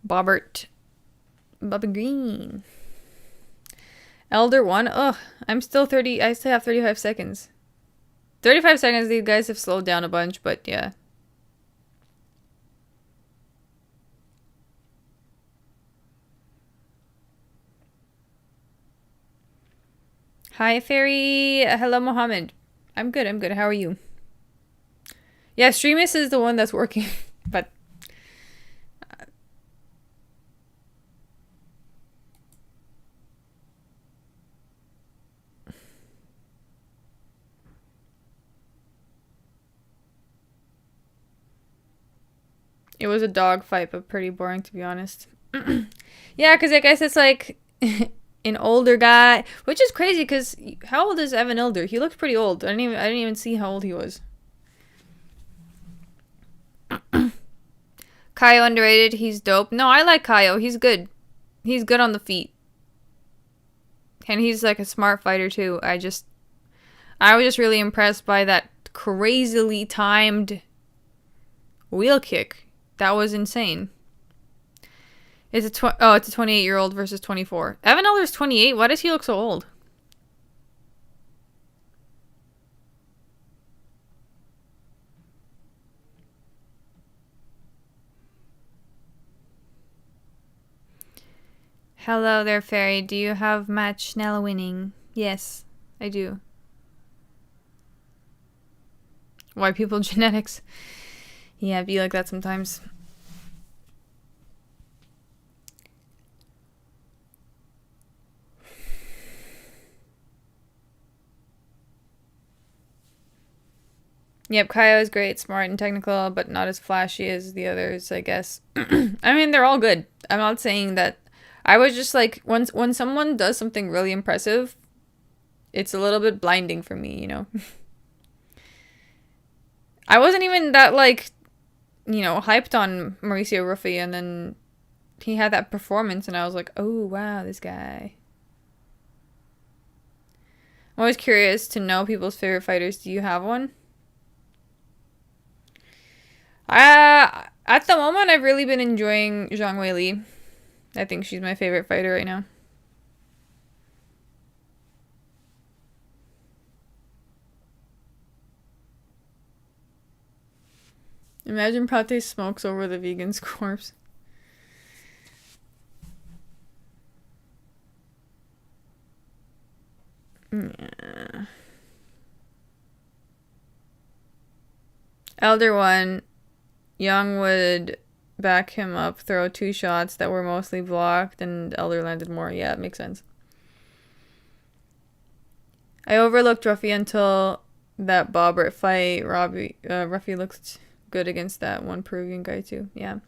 Bobbert. Bubba Green. Elder 1. Ugh. I'm still 30. I still have 35 seconds. 35 seconds. These guys have slowed down a bunch, but yeah. Hi, Fairy. Hello, Mohammed. I'm good. How are you? Yeah, Streamus is the one that's working, but... It was a dog fight, but pretty boring, to be honest. Yeah, because I guess it's like an older guy, which is crazy. Because how old is Evan Elder? He looked pretty old. I didn't even see how old he was. Kaio underrated. He's dope. No, I like Kaio. He's good. He's good on the feet, and he's like a smart fighter too. I was just really impressed by that crazily timed wheel kick. That was insane. It's a 28-year-old versus 24. Evan Elder's 28. Why does he look so old? Hello there, Fairy. Do you have match Nella winning? Yes, I do. White people genetics. Yeah, be like that sometimes. Yep, Kaya is great, smart and technical, but not as flashy as the others, I guess. I mean, they're all good. I'm not saying that. I was just like, when someone does something really impressive, it's a little bit blinding for me, you know? I wasn't even that, like, you know, hyped on Mauricio Ruffi, and then he had that performance, and I was like, oh, wow, this guy. I'm always curious to know people's favorite fighters. Do you have one? At the moment, I've really been enjoying Zhang Weili. I think she's my favorite fighter right now. Imagine Prates smokes over the vegan's corpse. Yeah. Elder One, Young would back him up, throw 2 shots that were mostly blocked, and Elder landed more. Yeah, it makes sense. I overlooked Ruffy until that Bobbert fight. Ruffy looked good against that one Peruvian guy too. Yeah.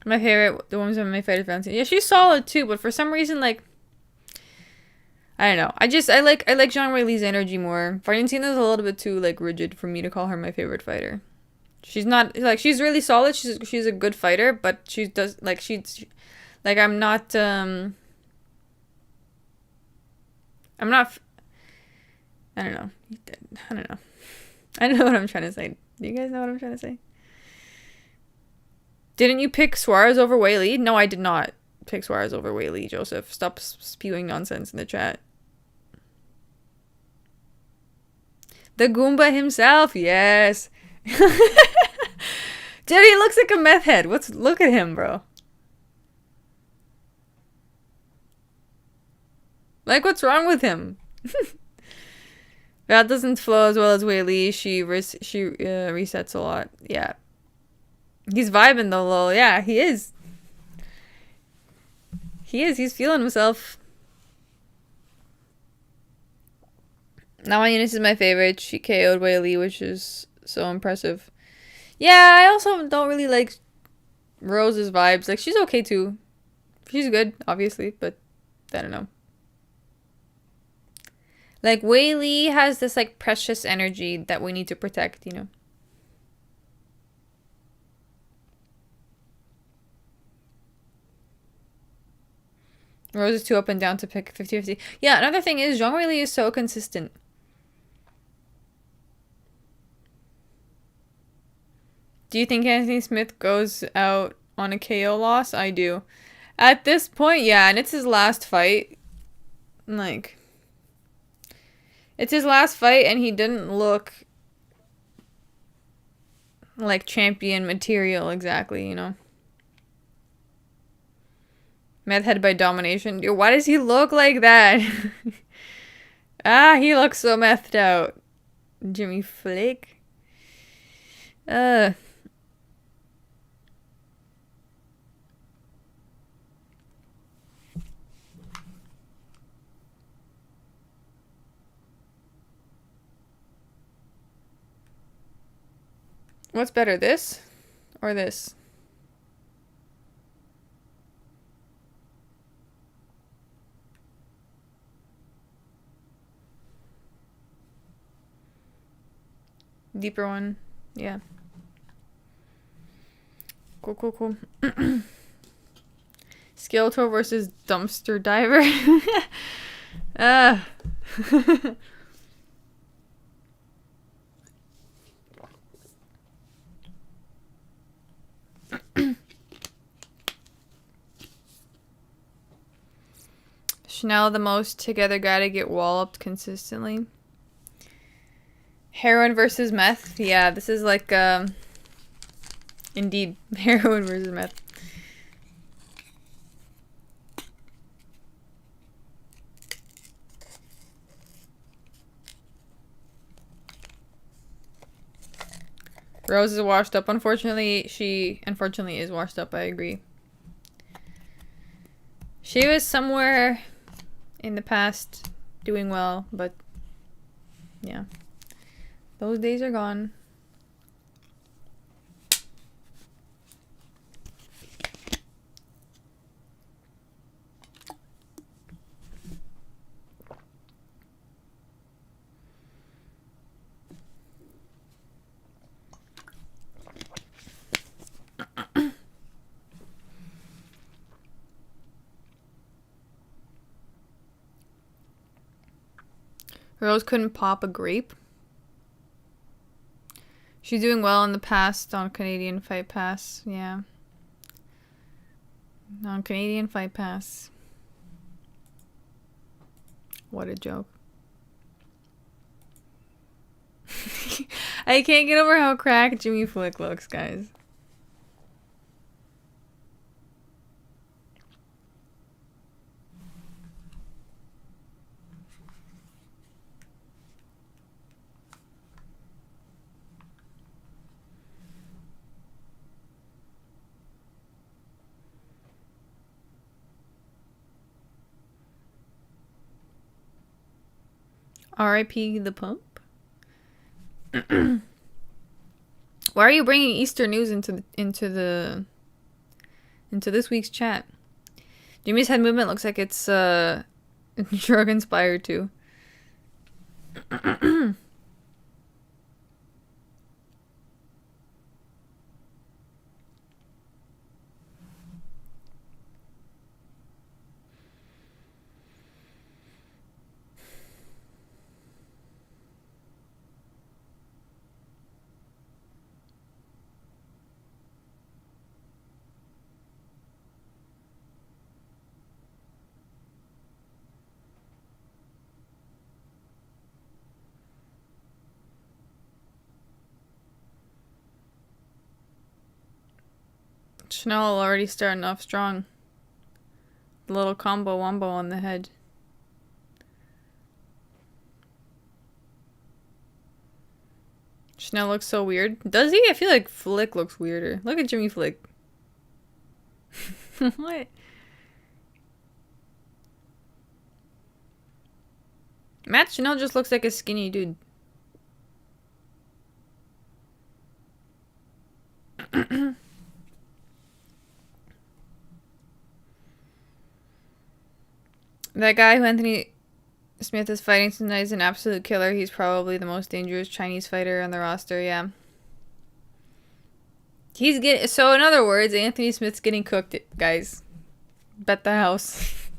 My favorite, the woman's my favorite fancy. Yeah, she's solid too, but for some reason, like, I don't know. I like Zhang Weili's energy more. Valentina's a little bit too, like, rigid for me to call her my favorite fighter. She's not, like, she's really solid. She's a good fighter, but she's I'm not, I don't know. I don't know. I don't know what I'm trying to say. Do you guys know what I'm trying to say? Didn't you pick Suarez over Weili? No, I did not pick Suarez over Weili, Joseph. Stop spewing nonsense in the chat. The Goomba himself, yes. Dude, he looks like a meth head. Look at him, bro. Like, what's wrong with him? That doesn't flow as well as Weili. She resets a lot. Yeah. He's vibing though, lol. Yeah, he is. He's feeling himself. Now Eunice is my favorite. She KO'd Weili, which is so impressive. Yeah, I also don't really like Rose's vibes. Like, she's okay too. She's good, obviously, but I don't know. Like, Weili has this, like, precious energy that we need to protect, you know? Rose is too up and down to pick 50-50. Yeah, another thing is, Zhang Weili is so consistent. Do you think Anthony Smith goes out on a KO loss? I do. At this point, yeah, and it's his last fight. Like, it's his last fight, and he didn't look like champion material exactly, you know? Meth head by domination. Dude, why does he look like that? He looks so methed out. Jimmy Flake. What's better, this or this? Deeper one. Yeah. Cool. Skeletor versus Dumpster Diver. Chanel the most together guy to get walloped consistently. Heroin versus meth. Yeah, this is like, indeed, heroin versus meth. Rose is washed up. Unfortunately, she is washed up. I agree. She was somewhere in the past doing well, but yeah. Those days are gone. Rose couldn't pop a grape. She's doing well in the past on Canadian Fight Pass. Yeah. On Canadian Fight Pass. What a joke. I can't get over how cracked Jimmy Flick looks, guys. R.I.P. the Pump. Why are you bringing Easter news into this week's chat? Jimmy's head movement looks like it's drug inspired too. Chanel already starting off strong. The little combo wombo on the head. Chanel looks so weird. Does he? I feel like Flick looks weirder. Look at Jimmy Flick. What? Matt Chanel just looks like a skinny dude. That guy who Anthony Smith is fighting tonight is an absolute killer. He's probably the most dangerous Chinese fighter on the roster, yeah. He's getting... So, in other words, Anthony Smith's getting cooked, guys. Bet the house.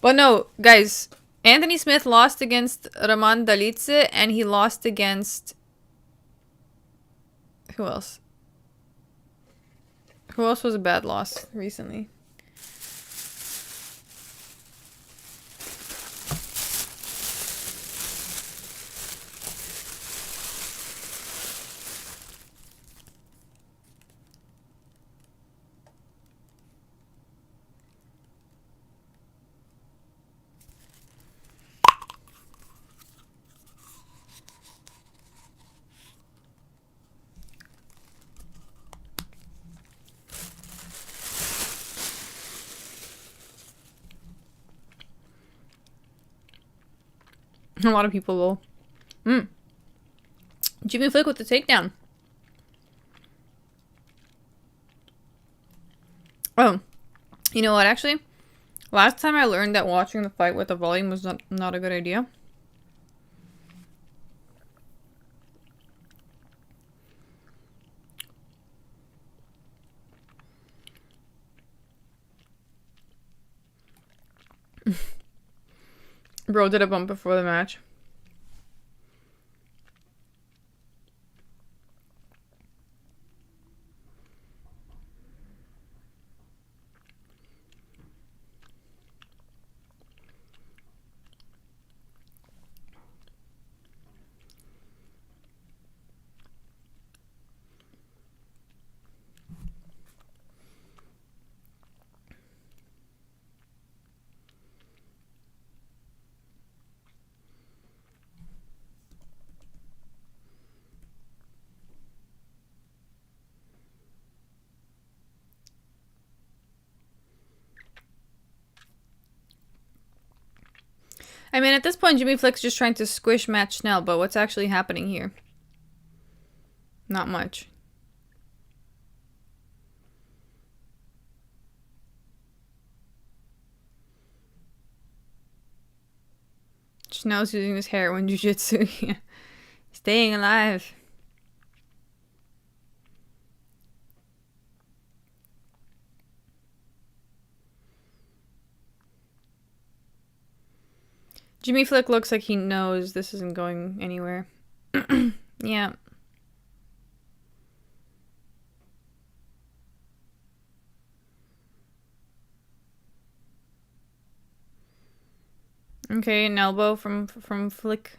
But no, guys. Anthony Smith lost against Roman Dalice, and he lost against... Who else? Who else was a bad loss recently? A lot of people will. Jimmy Flick with the takedown. Oh, you know what, actually? Last time I learned that watching the fight with the volume was not a good idea. Bro did a bump before the match. I mean, at this point, Jimmy Flick's just trying to squish Matt Schnell, but what's actually happening here? Not much. Schnell's using his heroin jiu-jitsu. Yeah. Staying alive. Jimmy Flick looks like he knows this isn't going anywhere. Yeah. Okay, an elbow from Flick.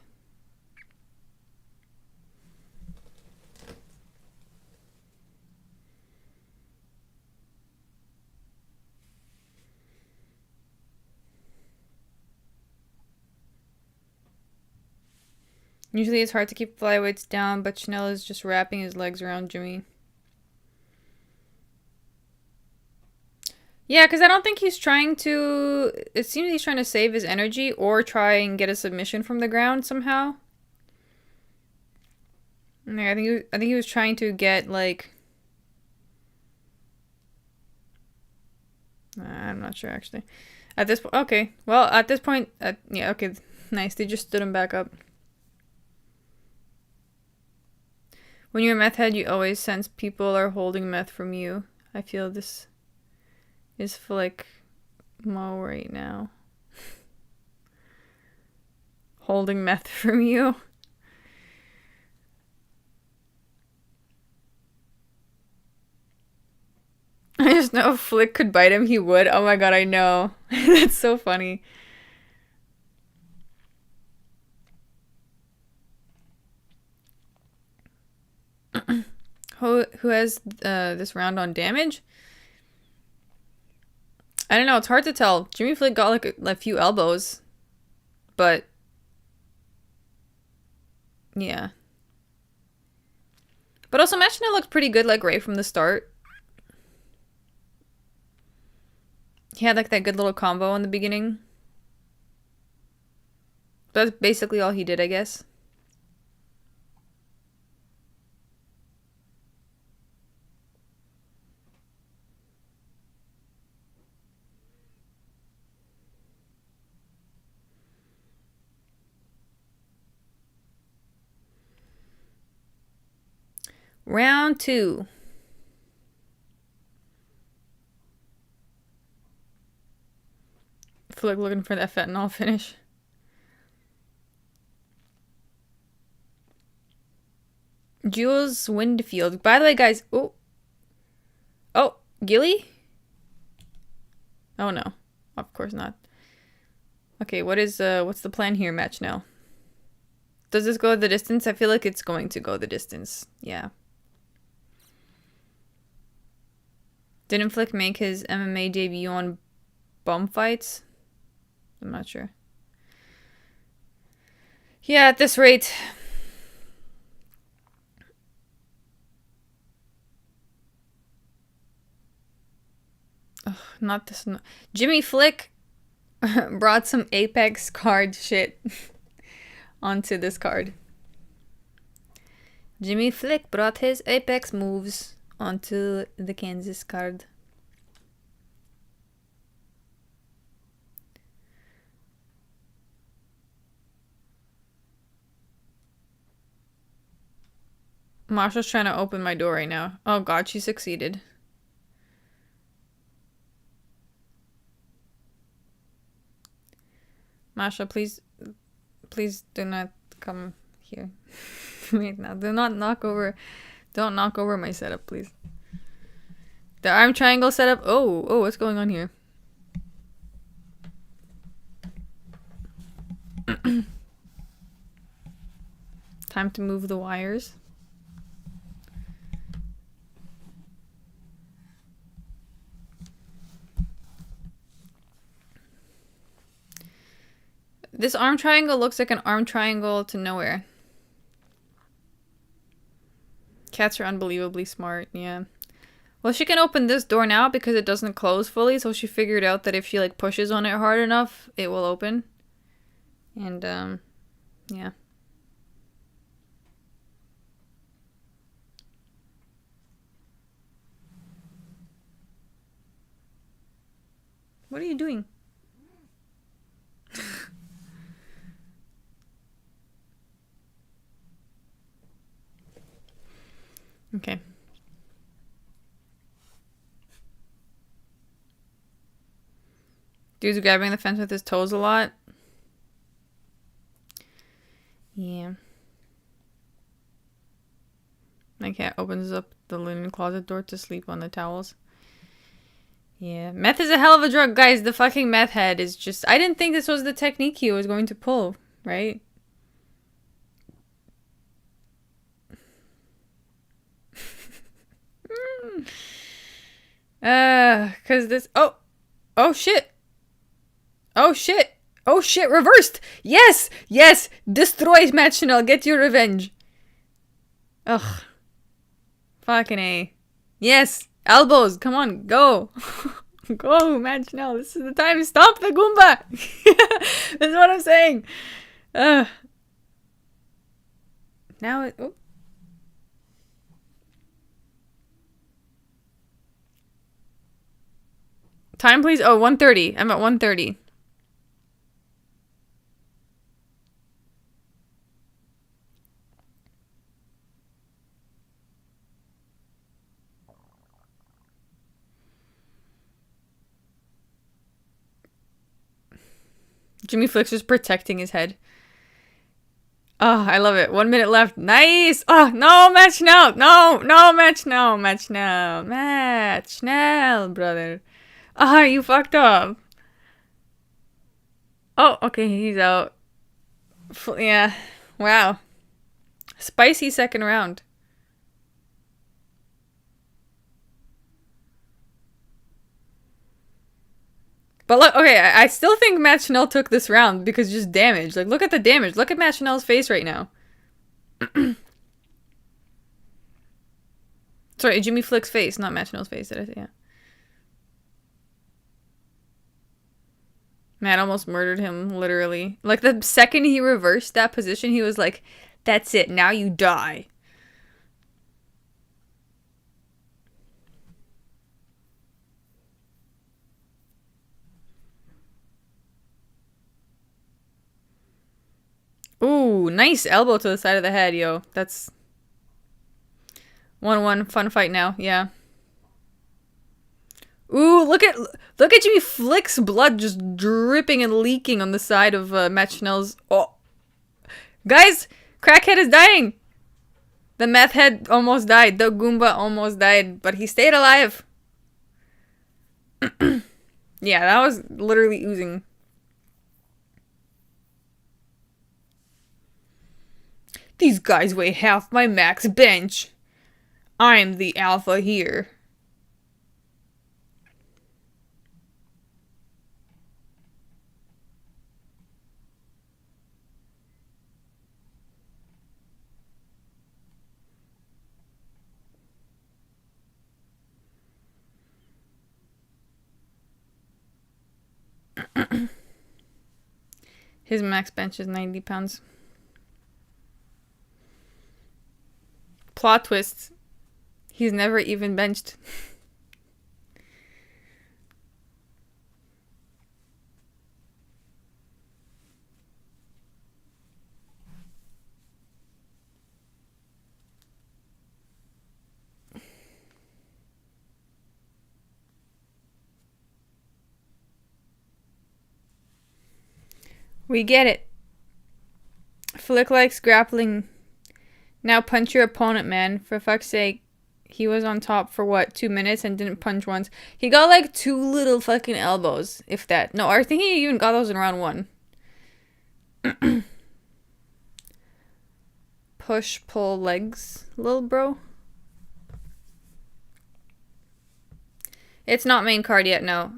Usually it's hard to keep flyweights down, but Schnell is just wrapping his legs around Jimmy. Yeah, because I don't think he's trying to... It seems he's trying to save his energy or try and get a submission from the ground somehow. Yeah, I think he was trying to get, like... I'm not sure, actually. At this point... Okay. Well, at this point... yeah, okay. Nice. They just stood him back up. When you're a meth head, you always sense people are holding meth from you. I feel this is Flick Mo right now. Holding meth from you. I just know if Flick could bite him, he would. Oh my god, I know. That's so funny. Who has this round on damage? I don't know. It's hard to tell. Jimmy Flick got like a few elbows, but yeah. But also, Machado looked pretty good, like right from the start. He had like that good little combo in the beginning. That's basically all he did, I guess. Round 2. Flick looking for that fentanyl finish. Jules Windfield. By the way, guys. Oh. Oh, Gilly? Oh no. Of course not. Okay, what's the plan here, match now? Does this go the distance? I feel like it's going to go the distance. Yeah. Didn't Flick make his MMA debut on Bum Fights? I'm not sure. Yeah, at this rate. Ugh, not this. No. Jimmy Flick brought some Apex card shit onto this card. Jimmy Flick brought his Apex moves onto the Kansas card. Masha's trying to open my door right now. Oh god, she succeeded. Masha, please do not come here. Wait, now do not knock over. Don't knock over my setup, please. The arm triangle setup. Oh, what's going on here? Time to move the wires. This arm triangle looks like an arm triangle to nowhere. Cats are unbelievably smart, yeah. Well, she can open this door now because it doesn't close fully, so she figured out that if she like pushes on it hard enough, it will open. And, yeah. What are you doing? Okay. Dude's grabbing the fence with his toes a lot. Yeah. My cat opens up the linen closet door to sleep on the towels. Yeah. Meth is a hell of a drug, guys. The fucking meth head is just... I didn't think this was the technique he was going to pull, right? Cause this... Oh! Oh, shit! Oh, shit! Oh, shit! Reversed! Yes! Yes! Destroy Machado! Get your revenge! Ugh. Fucking A. Yes! Elbows! Come on, go! Go, Machado! This is the time to stop the Goomba! That's what I'm saying! Now it... Oh. Time, please? Oh, 1:30. I'm at 1:30. Jimmy Flicks is protecting his head. Oh, I love it. 1 minute left. Nice! Oh, no, match now! No, no, match now! Match now! Match now, brother. Ah, you fucked up. Oh, okay, he's out. Yeah. Wow. Spicy second round. But look, okay, I still think Matt Chanel took this round because just damage. Like, look at the damage. Look at Matt Chanel's face right now. Sorry, Jimmy Flick's face, not Matt Chanel's face. Did I say? Yeah. Matt almost murdered him, literally. Like, the second he reversed that position, he was like, that's it, now you die. Ooh, nice elbow to the side of the head, yo. That's 1-1, fun fight now, yeah. Ooh, look at Jimmy Flick's blood just dripping and leaking on the side of Matt Chanel's. Oh, guys, crackhead is dying. The meth head almost died. The Goomba almost died, but he stayed alive. Yeah, that was literally oozing. These guys weigh half my max bench. I'm the alpha here. His max bench is 90 pounds. Plot twist. He's never even benched. We get it. Flick likes grappling. Now punch your opponent, man. For fuck's sake. He was on top for what, 2 minutes and didn't punch once. He got like 2 little fucking elbows, if that. No, I think he even got those in round 1. Push, pull legs, little bro. It's not main card yet, no.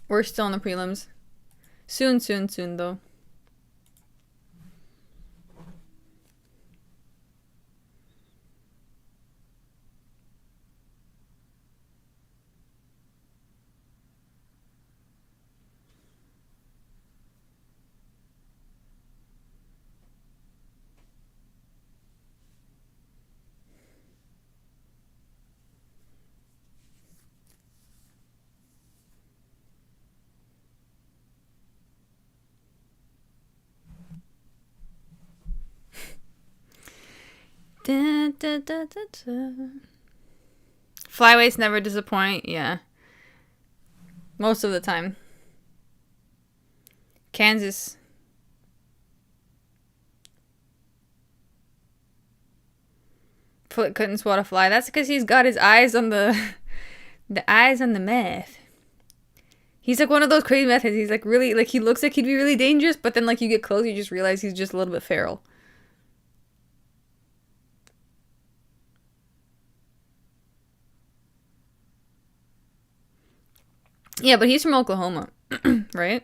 We're still in the prelims. Soon, soon, soon, though. Da, da, da, da, da. Flyweights never disappoint. Yeah. Most of the time. Kansas. Flick couldn't swat a fly. That's because he's got his eyes on the eyes on the meth. He's like one of those crazy methods. He's like really, like he looks like he'd be really dangerous, but then like you get close, you just realize he's just a little bit feral. Yeah, but he's from Oklahoma, right?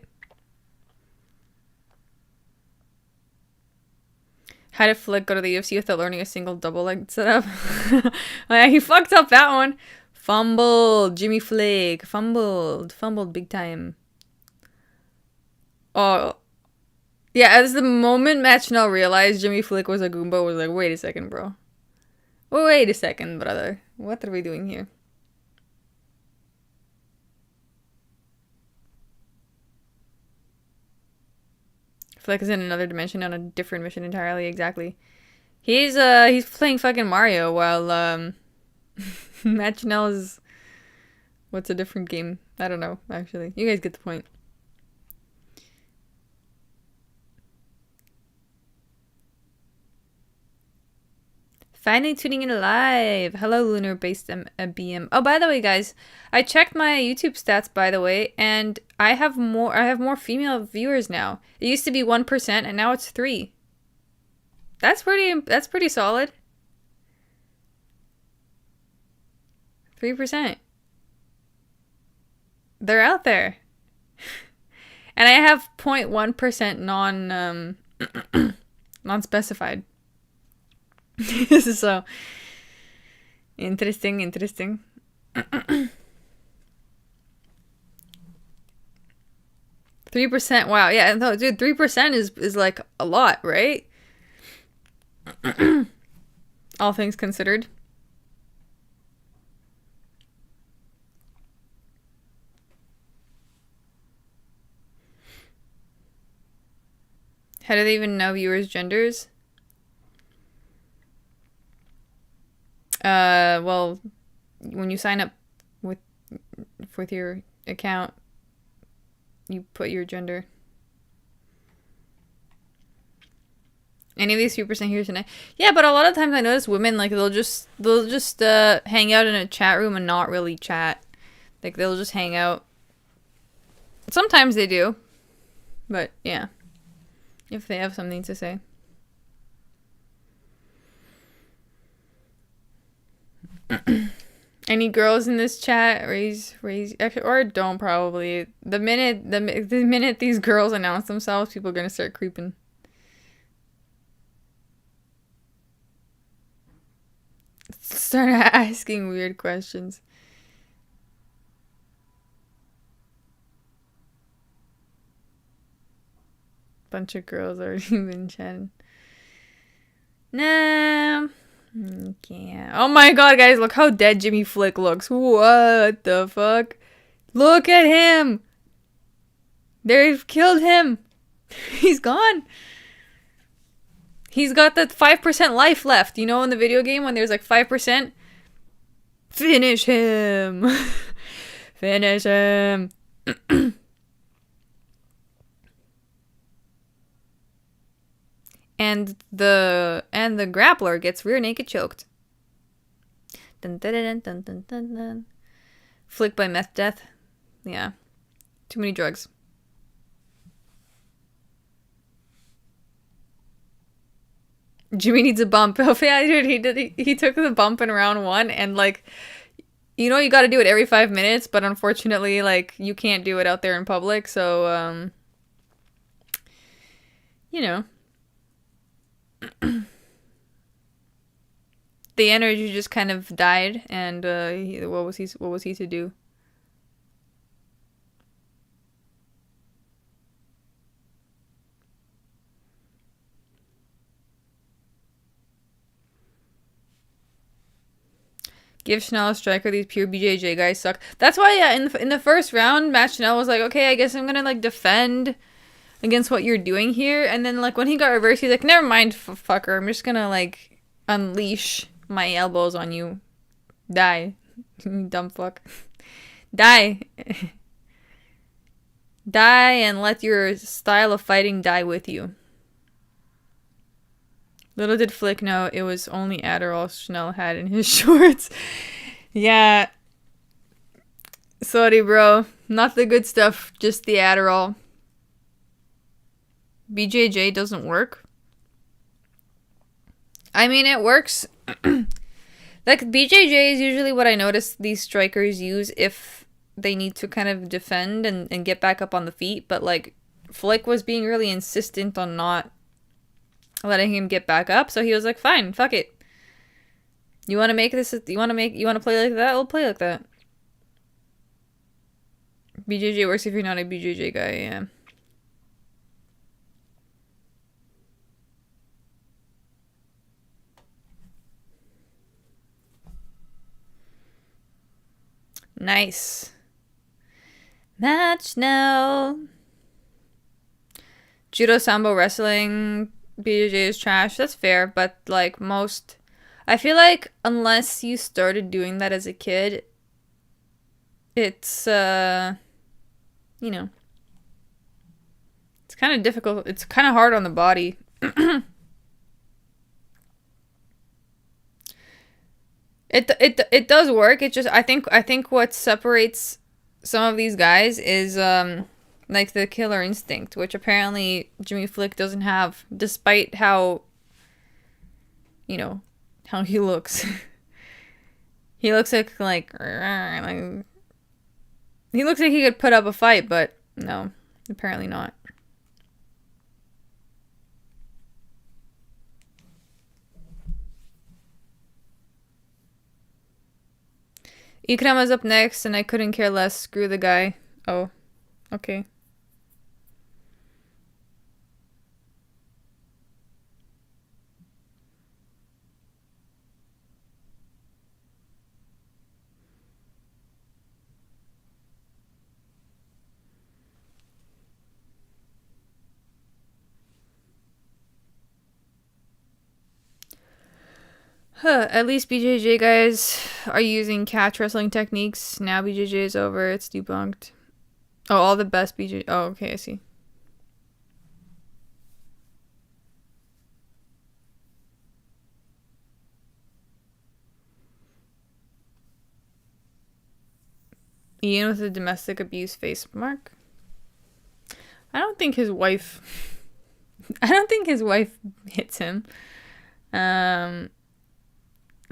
How did Flick go to the UFC without learning a single double leg setup? Oh, yeah, he fucked up that one. Fumbled. Jimmy Flick. Fumbled big time. Oh. Yeah, as the moment Machado realized Jimmy Flick was a Goomba, was like, wait a second, bro. Wait a second, brother. What are we doing here? Flick is in another dimension on a different mission entirely. Exactly. He's playing fucking Mario while Machado is... What's a different game? I don't know, actually. You guys get the point. Finally tuning in live. Hello, Lunar Based BM. Oh, by the way, guys, I checked my YouTube stats, by the way, and I have more female viewers now. It used to be 1%, and now it's 3%. That's pretty solid. 3%. They're out there. And I have 0.1% non-specified. So interesting. 3%. Wow. Yeah, no, dude, 3% is like a lot, right? All things considered. How do they even know viewers' genders? Well, when you sign up with your account, you put your gender. Any of these 3% here tonight? Yeah, but a lot of times I notice women, like, they'll just hang out in a chat room and not really chat. Like, they'll just hang out. Sometimes they do, but yeah, if they have something to say. Any girls in this chat? Raise, or don't probably. The minute these girls announce themselves, people are gonna start creeping. Start asking weird questions. Bunch of girls already been chatting. Nah. Okay. Oh my god, guys, look how dead Jimmy Flick looks. What the fuck? Look at him! They've killed him! He's gone! He's got the 5% life left. You know in the video game when there's like 5%? Finish him! Finish him! And the grappler gets rear naked choked. Dun, dun, dun, dun, dun, dun, dun. Flick by meth death. Yeah. Too many drugs. Jimmy needs a bump. Oh yeah, dude, he took the bump in round 1 and like, you know, you got to do it every 5 minutes, but unfortunately, like, you can't do it out there in public, so you know. The energy just kind of died, and what was he to do? Give Chanel a striker. These pure BJJ guys suck. That's why, yeah, in the first round, Matt Chanel was like, okay, I guess I'm gonna like defend against what you're doing here. And then like when he got reversed, he's like, never mind, fucker. I'm just gonna like unleash my elbows on you. Die. Dumb fuck. Die. Die and let your style of fighting die with you. Little did Flick know it was only Adderall Schnell had in his shorts. Yeah. Sorry, bro. Not the good stuff, just the Adderall. BJJ doesn't work. I mean, it works. Like, BJJ is usually what I notice these strikers use if they need to kind of defend and get back up on the feet. But, like, Flick was being really insistent on not letting him get back up. So he was like, fine, fuck it. You want to make this, you want to play like that? We'll play like that. BJJ works if you're not a BJJ guy, yeah. Nice. Match now. Judo, sambo, wrestling, BJJ is trash. That's fair, but like most, I feel like unless you started doing that as a kid, it's you know, it's kind of difficult. It's kind of hard on the body. It does work. It just I think what separates some of these guys is like the killer instinct, which apparently Jimmy Flick doesn't have, despite how, you know, how he looks. He looks like he looks like he could put up a fight, but no, apparently not. Ikram is up next, and I couldn't care less. Screw the guy. Oh, okay. At least BJJ guys are using catch wrestling techniques. Now BJJ is over. It's debunked. Oh, all the best BJJ. Oh, okay, I see. Ian with a domestic abuse face mark. I don't think his wife hits him.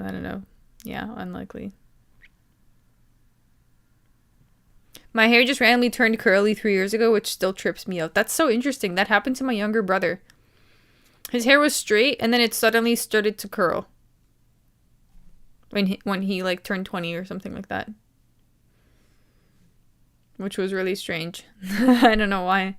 I don't know. Yeah, unlikely. My hair just randomly turned curly 3 years ago, which still trips me out. That's so interesting. That happened to my younger brother. His hair was straight, and then it suddenly started to curl. When he like turned 20 or something like that. Which was really strange. I don't know why.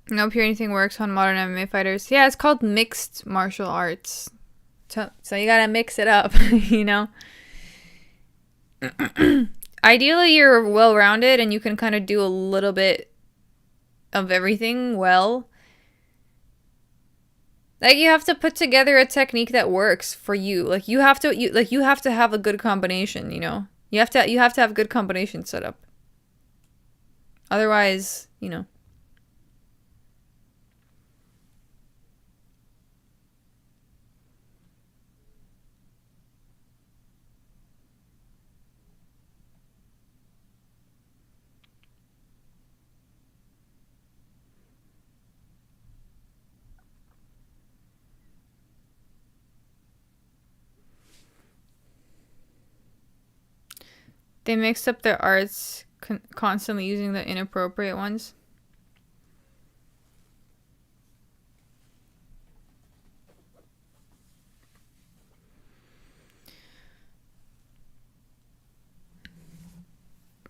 Nope, here anything works on modern MMA fighters. Yeah, it's called mixed martial arts. So you gotta mix it up, you know? Ideally, you're well-rounded and you can kind of do a little bit of everything well. Like, you have to put together a technique that works for you. Like, you have to have a good combination, you know? You have to have good combination set up. Otherwise, you know. They mixed up their arts constantly using the inappropriate ones.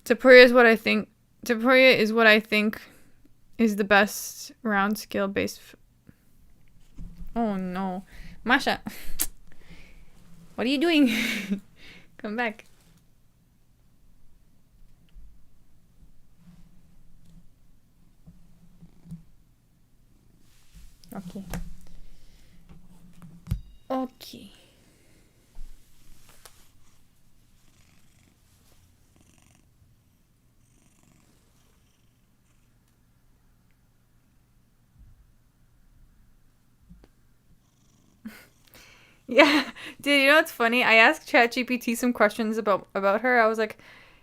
Tapuria is what I think. Tapuria is what I think is the best round skill based. Oh no, Masha, what are you doing? Come back. Okay. Okay. Yeah, dude, you know what's funny? I asked ChatGPT some questions about her. I was like,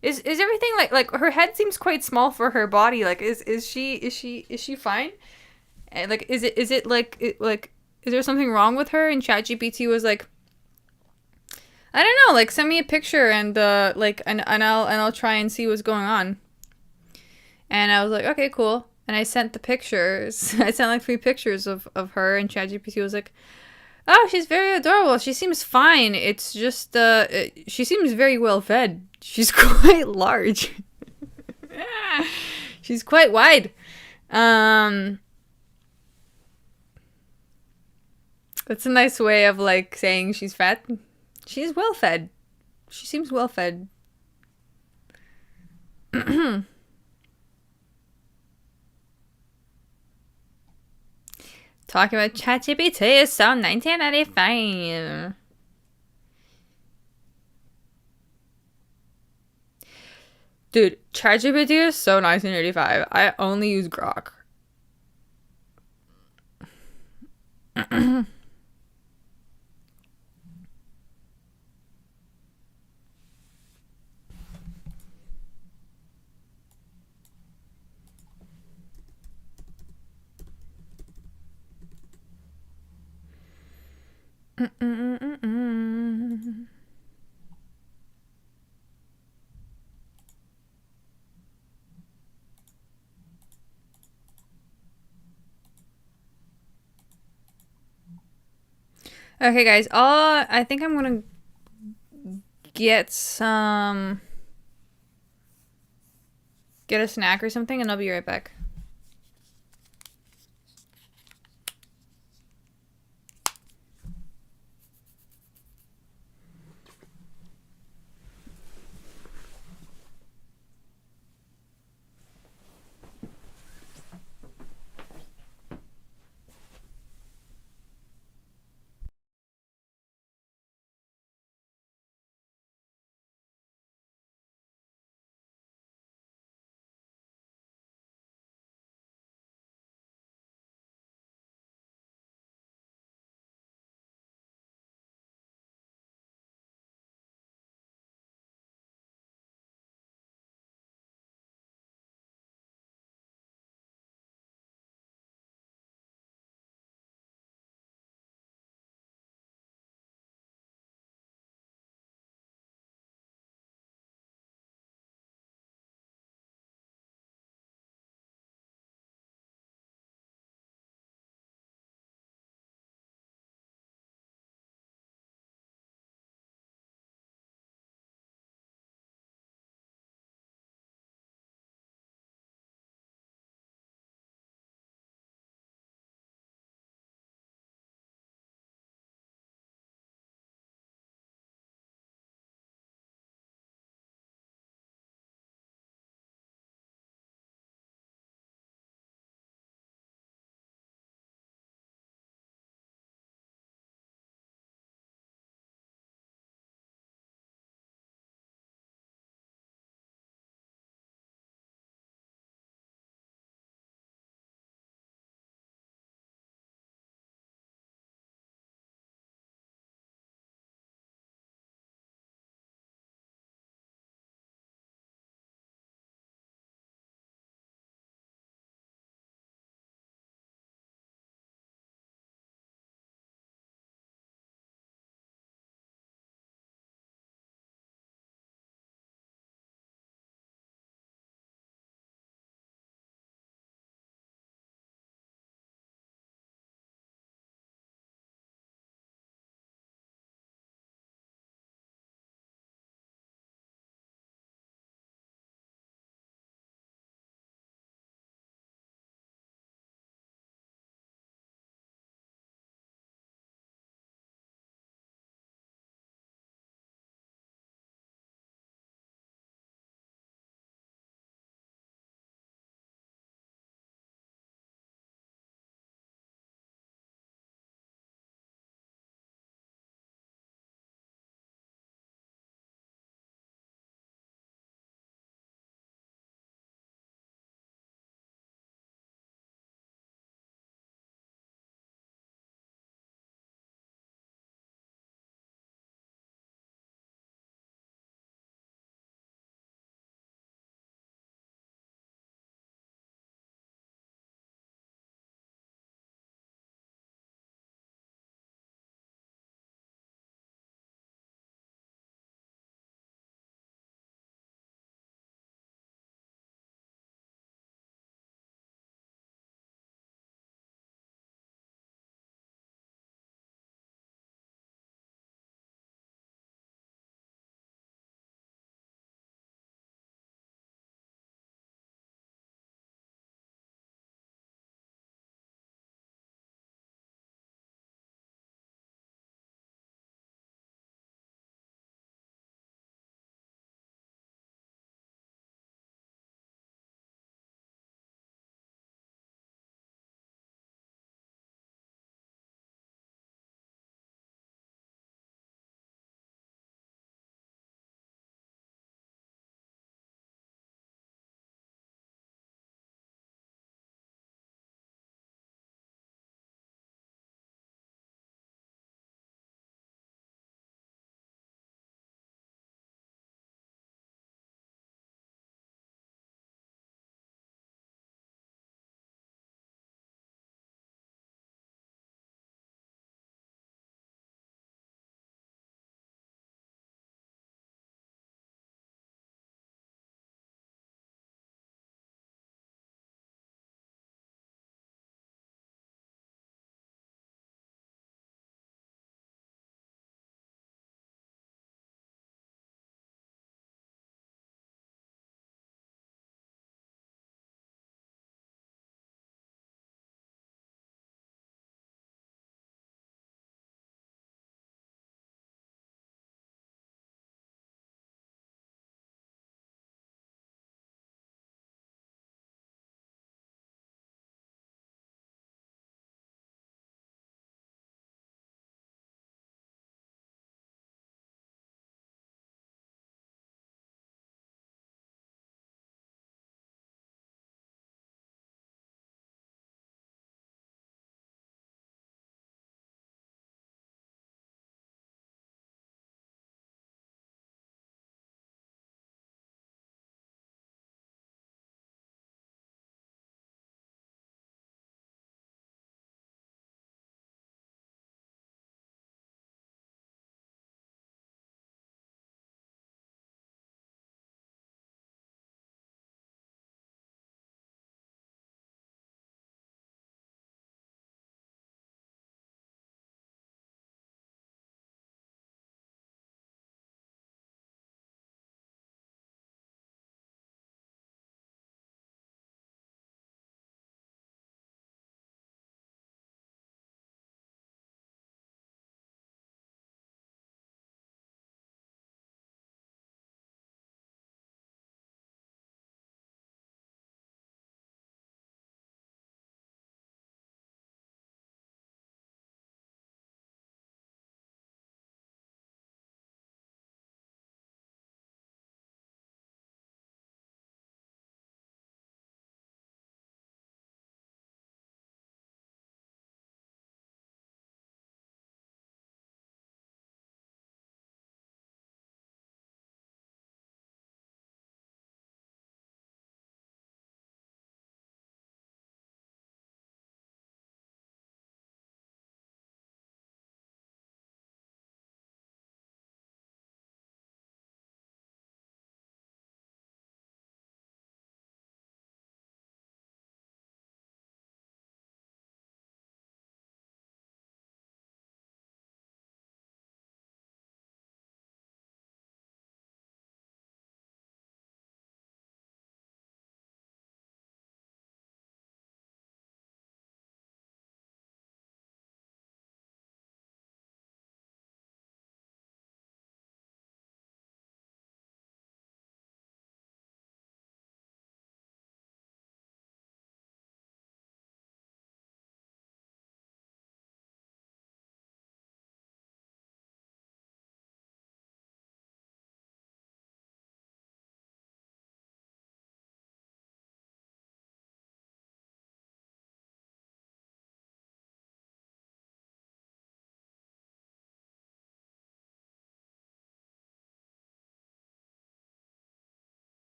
is everything like her head seems quite small for her body? Like, is she fine? And like, is it like is there something wrong with her? And ChatGPT was like, I don't know, like send me a picture and like and I'll try and see what's going on. And I was like, okay, cool. And I sent the pictures. I sent like 3 pictures of her, and ChatGPT was like, oh, she's very adorable. She seems fine. It's just, she seems very well fed. She's quite large. She's quite wide. That's a nice way of, like, saying she's fat. She's well fed. She seems well fed. Talking about ChatGPT is so 1995. Dude, ChatGPT is so 1985. I only use Grok. Okay, guys. I think I'm gonna get a snack or something, and I'll be right back.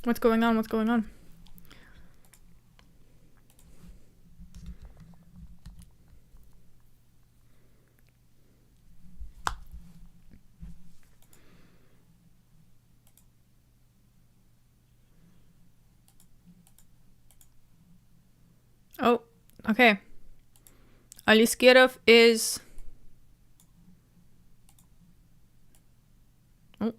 What's going on? What's going on? Oh, okay. Aliskerov is... Oh.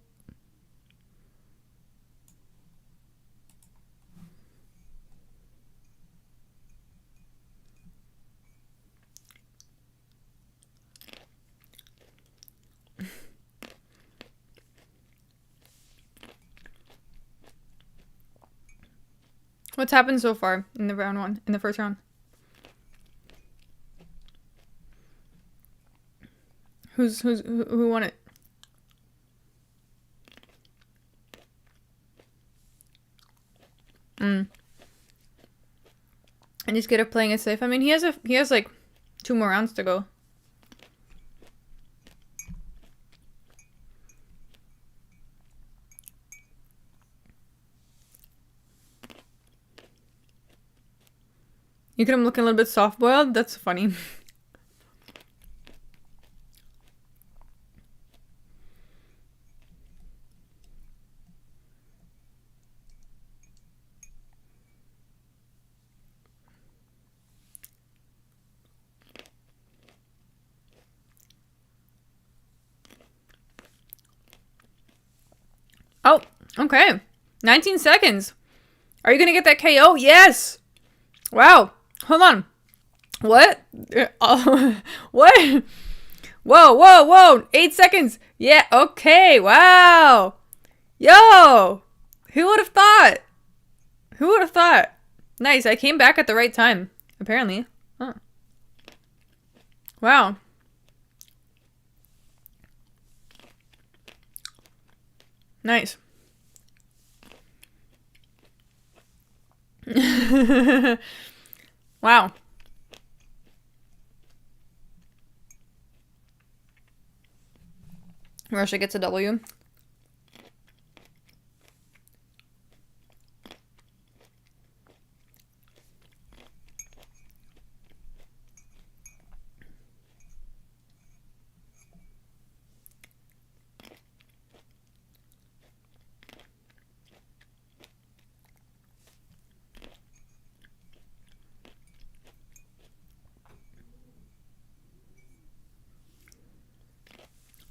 What's happened so far in the round one, in the first round? Who won it? And he's good at playing it safe. I mean, he has like 2 more rounds to go. You get him looking a little bit soft-boiled? That's funny. Oh, okay. 19 seconds. Are you gonna get that KO? Yes! Wow. Hold on. What? What? Whoa, whoa, whoa. 8 seconds. Yeah, okay. Wow. Yo. Who would have thought? Who would have thought? Nice. I came back at the right time, apparently. Huh. Wow. Nice. Wow. Russia gets a W.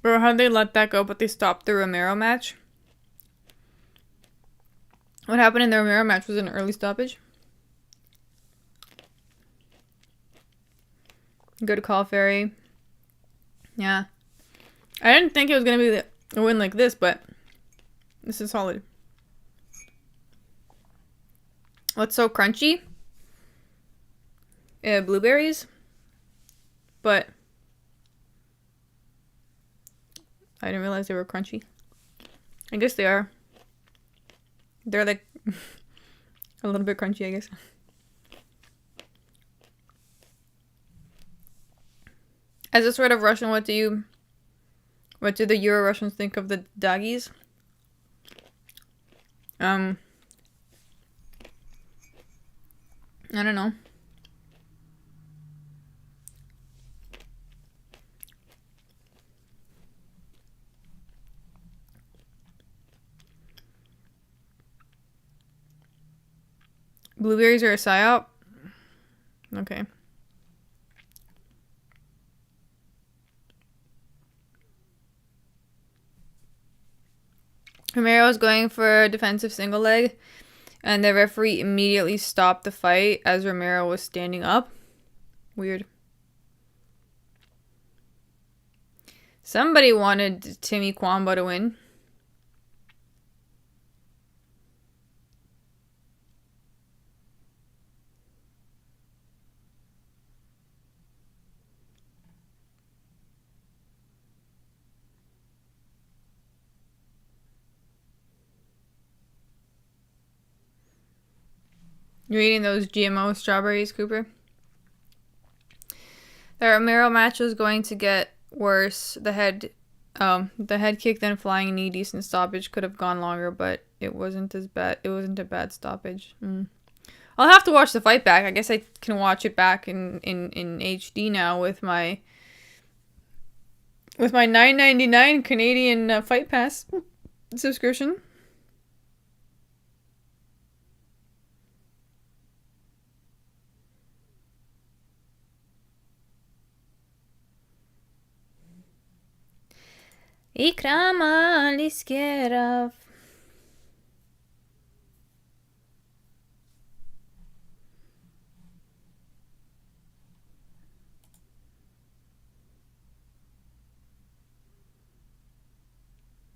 Bro, how'd they let that go, but they stopped the Romero match? What happened in the Romero match was an early stoppage. Good call, Fairy. Yeah. I didn't think it was going to be a win like this, but this is solid. What's so crunchy? Blueberries. But I didn't realize they were crunchy. I guess they are. They're like a little bit crunchy, I guess. As a sort of Russian, what do the Euro-Russians think of the doggies? I don't know. Blueberries are a psyop? Okay. Romero was going for a defensive single leg, and the referee immediately stopped the fight as Romero was standing up. Weird. Somebody wanted Timmy Kwamba to win. You're eating those GMO strawberries, Cooper? The Romero match was going to get worse. The head The head kick, then flying knee, decent stoppage. Could have gone longer, but it wasn't as bad. It wasn't a bad stoppage. I'll have to watch the fight back. I guess I can watch it back in HD now with my $9.99 Canadian Fight Pass subscription. Ikram al-Iskeraf.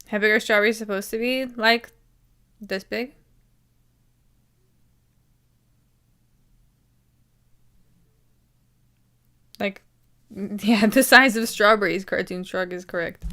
How big are strawberries supposed to be? Like this big? Like, yeah, the size of strawberries. Cartoon Shrug is correct.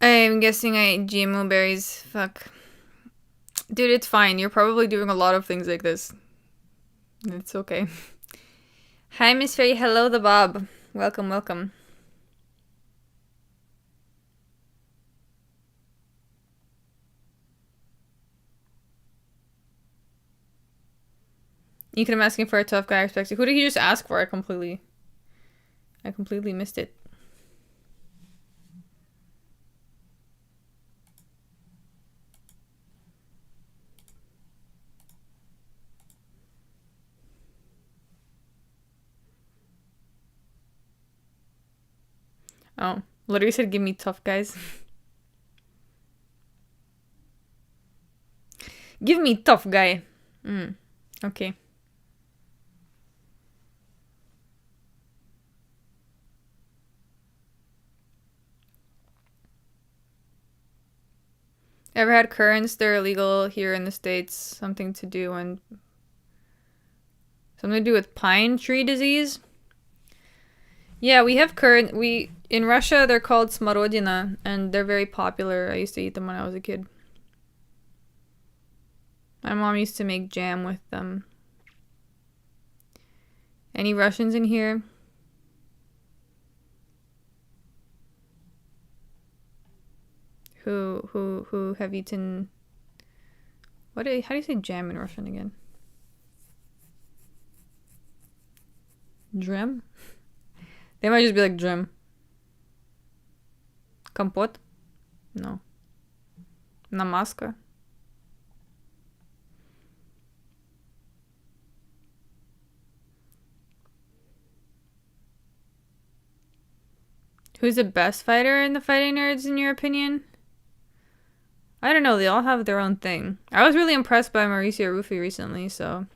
I'm guessing I ate GMO berries. Fuck. Dude, it's fine. You're probably doing a lot of things like this. It's okay. Hi, Miss Fairy. Hello, the Bob. Welcome, welcome. You could have asking for a tough guy. I respect you. Who did he just ask for? I completely missed it. Oh, literally said, give me tough guys. Give me tough guy. Okay. Ever had currants? They're illegal here in the States. Something to do with pine tree disease. Yeah, we have currant. In Russia they're called smorodina, and they're very popular. I used to eat them when I was a kid. My mom used to make jam with them. Any Russians in here? Who have eaten? How do you say jam in Russian again? Dram? They might just be like dram. Компот? No. Namaska? Who's the best fighter in the Fighting Nerds in your opinion? I don't know, they all have their own thing. I was really impressed by Mauricio Ruffi recently, so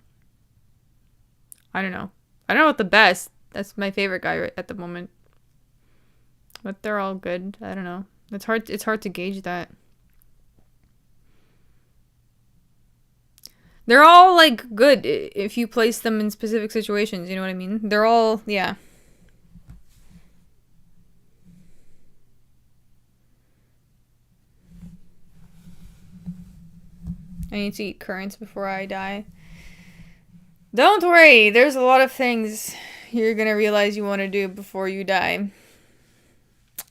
I don't know. I don't know what the best. That's my favorite guy at the moment. But they're all good. I don't know. It's hard to gauge that. They're all like good if you place them in specific situations, you know what I mean? They're all, yeah. I need to eat currants before I die. Don't worry, there's a lot of things you're gonna realize you want to do before you die.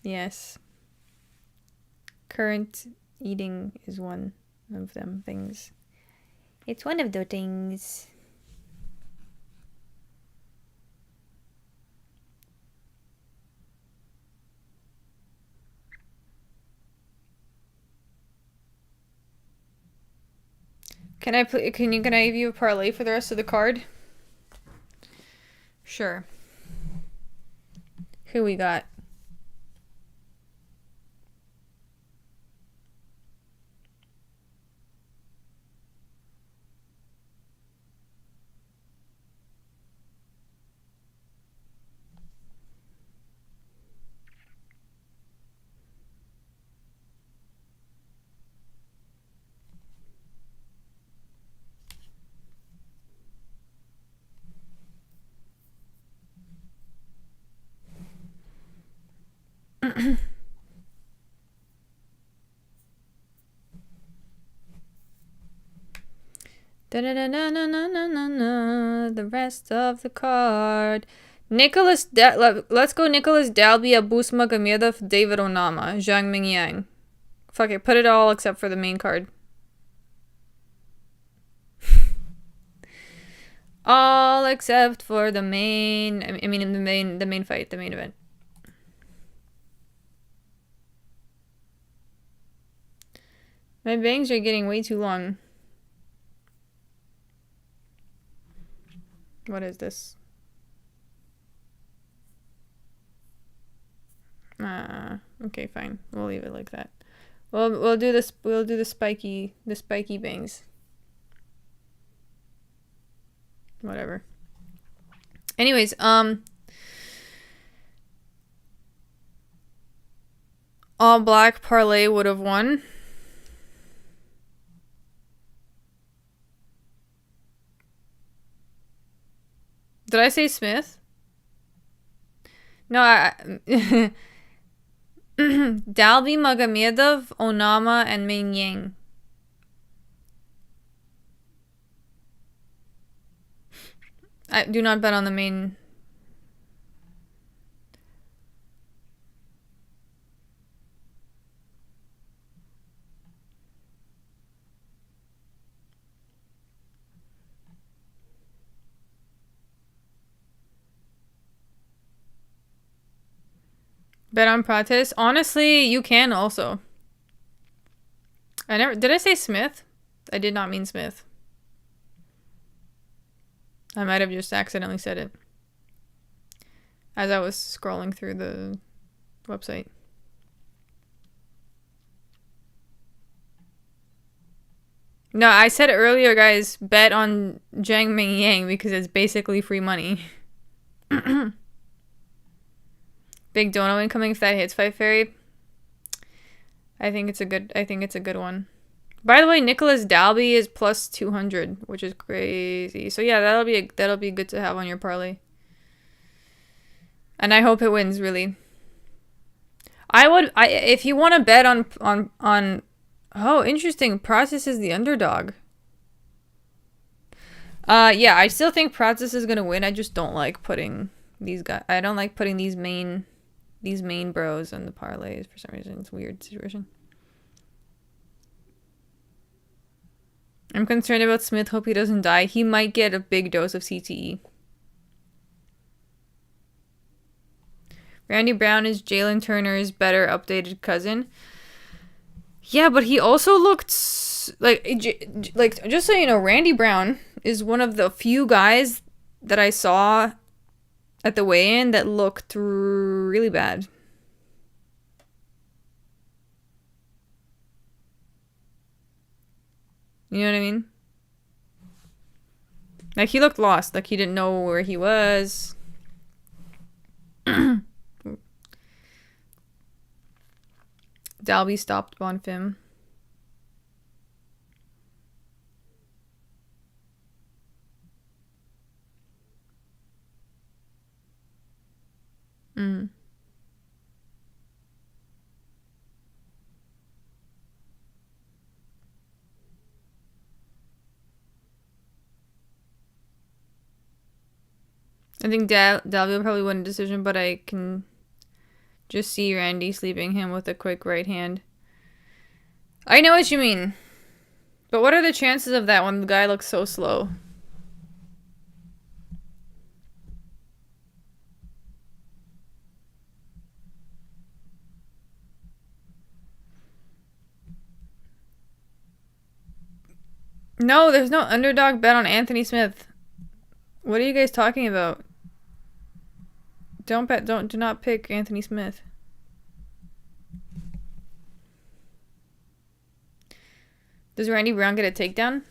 Yes. Currant eating is one of them things. It's one of the things. Can I give you a parlay for the rest of the card? Sure. Who we got? The rest of the card. Let's go Nicholas Dalby, Abus Magomedov, David Onama, Zhang Mingyang. Fuck it, put it all except for the main card. All except for the main. I mean, the main fight, the main event. My bangs are getting way too long. What is this? Okay, fine. We'll leave it like that. We'll do this. We'll do the spiky bangs. Whatever. Anyways, all black parlay would have won. Did I say Smith? No, Dalby, Magomedov, Onama, and Mingyang. I do not bet on the main. Bet on Pratesa. Honestly, you can also. Did I say Smith? I did not mean Smith. I might have just accidentally said it as I was scrolling through the website. No, I said earlier, guys, bet on Zhang Mingyang because it's basically free money. Big dono incoming if that hits Fight Fairy. I think it's a good one. By the way, Nicholas Dalby is plus 200, which is crazy. So yeah, that'll be good to have on your parlay. And I hope it wins, really. If you want to bet on oh, interesting. Pratesa is the underdog. Yeah, I still think Pratesa is gonna win. I just don't like putting these guys. I don't like putting these main bros in the parlays for some reason. It's a weird situation. I'm concerned about Smith. Hope he doesn't die. He might get a big dose of CTE. Randy Brown is Jalen Turner's better updated cousin. Yeah, but he also looked like just so you know, Randy Brown is one of the few guys that I saw at the weigh-in that looked really bad. You know what I mean? Like, he looked lost. Like, he didn't know where he was. Dalby stopped Bonfim. I think Dalby will probably win a decision, but I can just see Randy sleeping him with a quick right hand. I know what you mean. But what are the chances of that when the guy looks so slow? No, there's no underdog bet on Anthony Smith. What are you guys talking about? Do not pick Anthony Smith. Does Randy Brown get a takedown?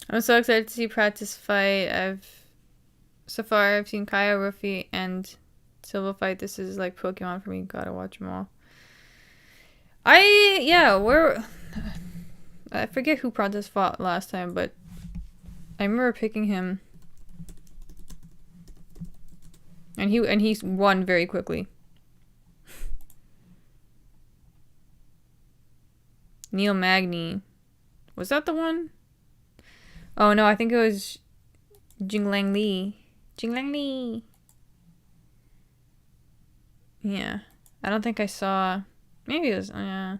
I'm so excited to see Pratesa fight. So far I've seen Kaya, Rufi, and Silva fight. This is like Pokemon for me. Gotta watch them all. I forget who Pratesa fought last time, but I remember picking him. And he won very quickly. Neil Magny. Was that the one? Oh no, I think it was Jinglang Li. Jinglang Li. Yeah. I don't think I saw. Maybe it was. Yeah.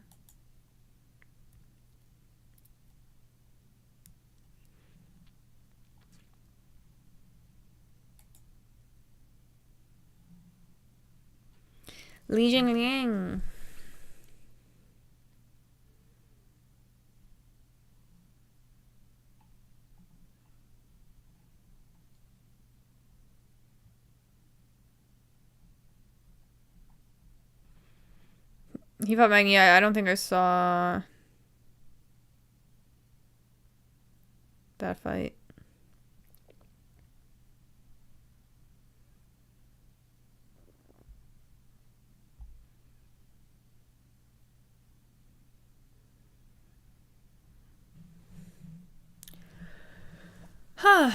Li Jingliang. He fought Maggie. I don't think I saw that fight. Huh.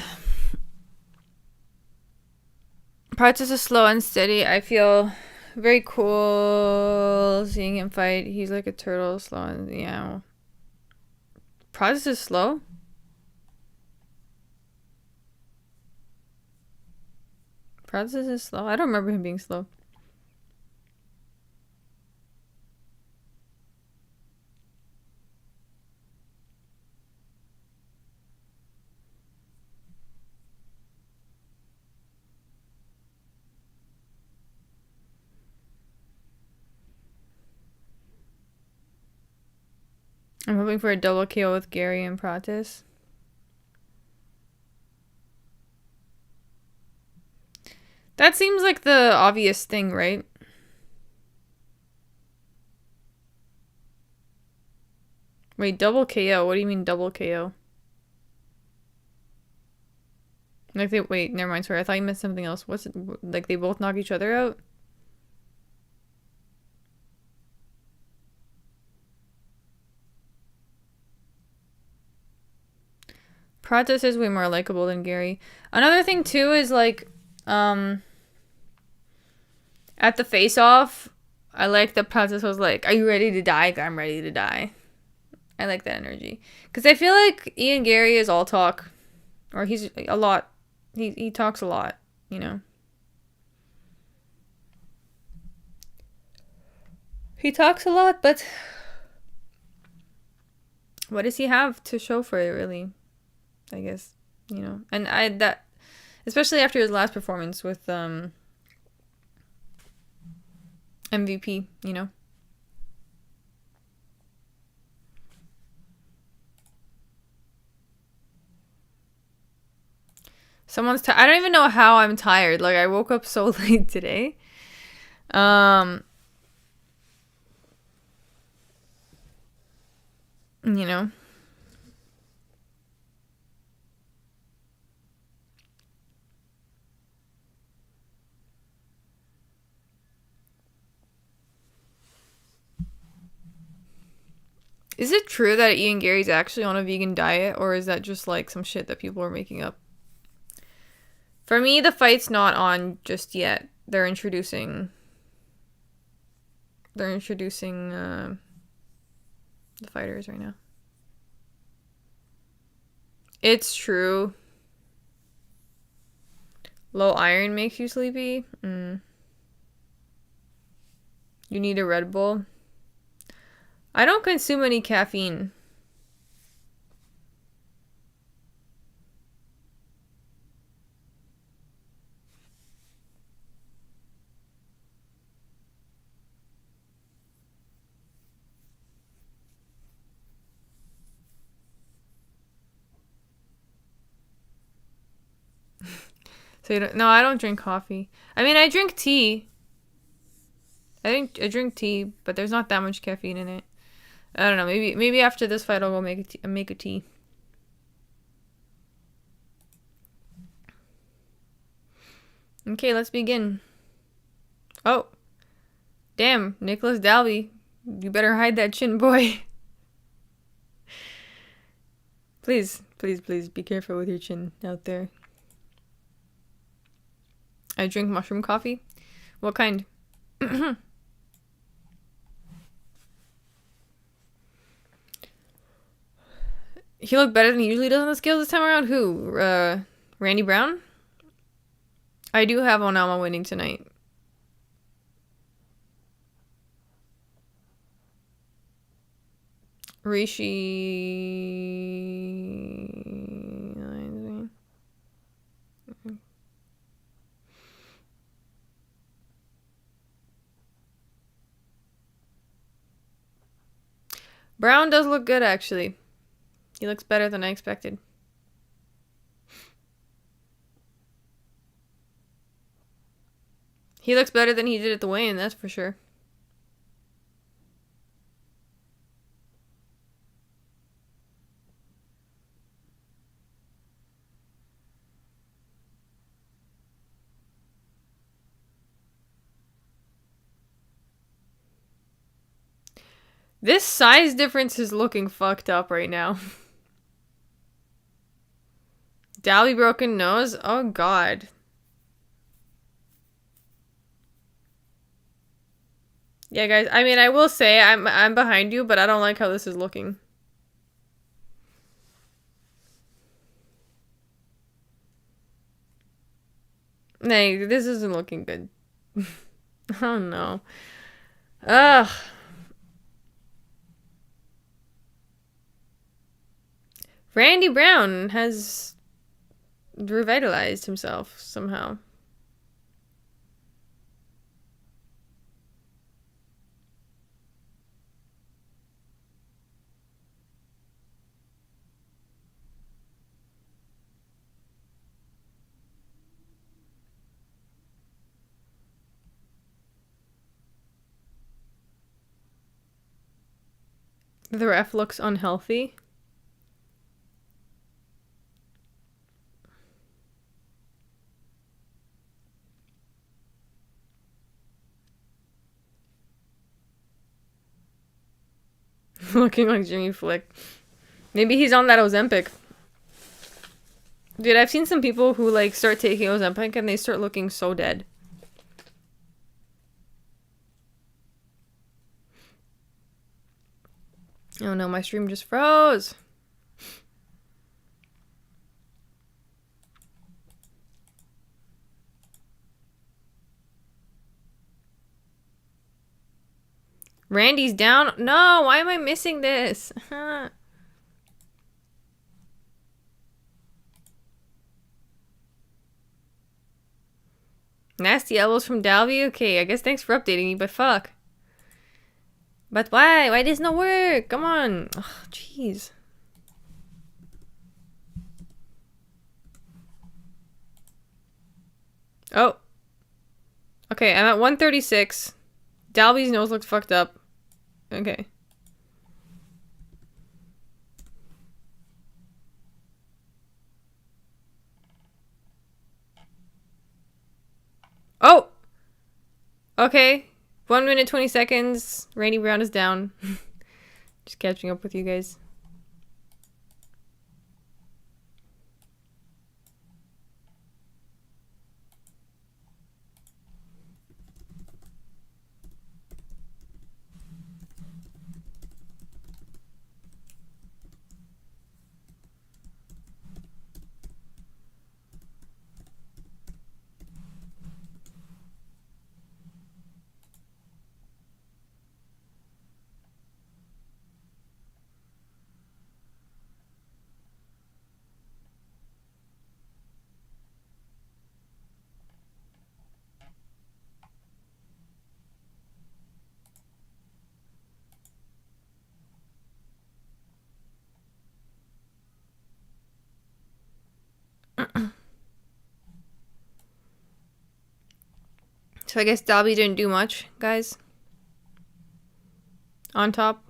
Prates is slow and steady. I feel very cool seeing him fight. He's like a turtle, slow and yeah. Prates is slow. Prates is slow. I don't remember him being slow. I'm hoping for a double KO with Garry and Pratesa. That seems like the obvious thing, right? Wait, double KO? What do you mean double KO? Like wait, never mind, sorry. I thought you meant something else. What's it, like they both knock each other out? Pratesa is way more likable than Garry. Another thing too is like, at the face-off, I like that Pratesa was like, "Are you ready to die? I'm ready to die." I like that energy because I feel like Ian Garry is all talk, or he's a lot. He talks a lot, you know. He talks a lot, but what does he have to show for it, really? I guess, you know. And that especially after his last performance with MVP, you know. I don't even know how I'm tired. Like I woke up so late today. You know. Is it true that Ian Garry's actually on a vegan diet, or is that just like some shit that people are making up? For me, the fight's not on just yet. They're introducing the fighters right now. It's true. Low iron makes you sleepy? You need a Red Bull? I don't consume any caffeine. So no, I don't drink coffee. I mean, I drink tea. I drink tea, but there's not that much caffeine in it. I don't know. Maybe after this fight, I'll go make a tea. Okay, let's begin. Oh. Damn, Nicholas Dalby. You better hide that chin, boy. Please, please, please be careful with your chin out there. I drink mushroom coffee. What kind? He looked better than he usually does on the scales this time around. Who? Randy Brown? I do have Onama winning tonight. Rishi... Brown does look good, actually. He looks better than I expected. He looks better than he did at the weigh-in, that's for sure. This size difference is looking fucked up right now. Dalby broken nose? Oh god. Yeah, guys, I mean, I will say I'm behind you, but I don't like how this is looking. Nah, this isn't looking good. Oh no. Ugh. Randy Brown has revitalized himself somehow. The ref looks unhealthy. Looking like Jimmy Flick. Maybe he's on that Ozempic. Dude, I've seen some people who like start taking Ozempic and they start looking so dead. Oh no, my stream just froze. Randy's down. No, why am I missing this? Nasty elbows from Dalby? Okay, I guess thanks for updating me, but fuck. But why? Why does not work? Come on. Ugh, jeez. Oh. Okay, I'm at 136. Dalby's nose looks fucked up. Okay. Oh! Okay. 1 minute, 20 seconds. Randy Brown is down. Just catching up with you guys. So I guess Dalby didn't do much, guys. On top.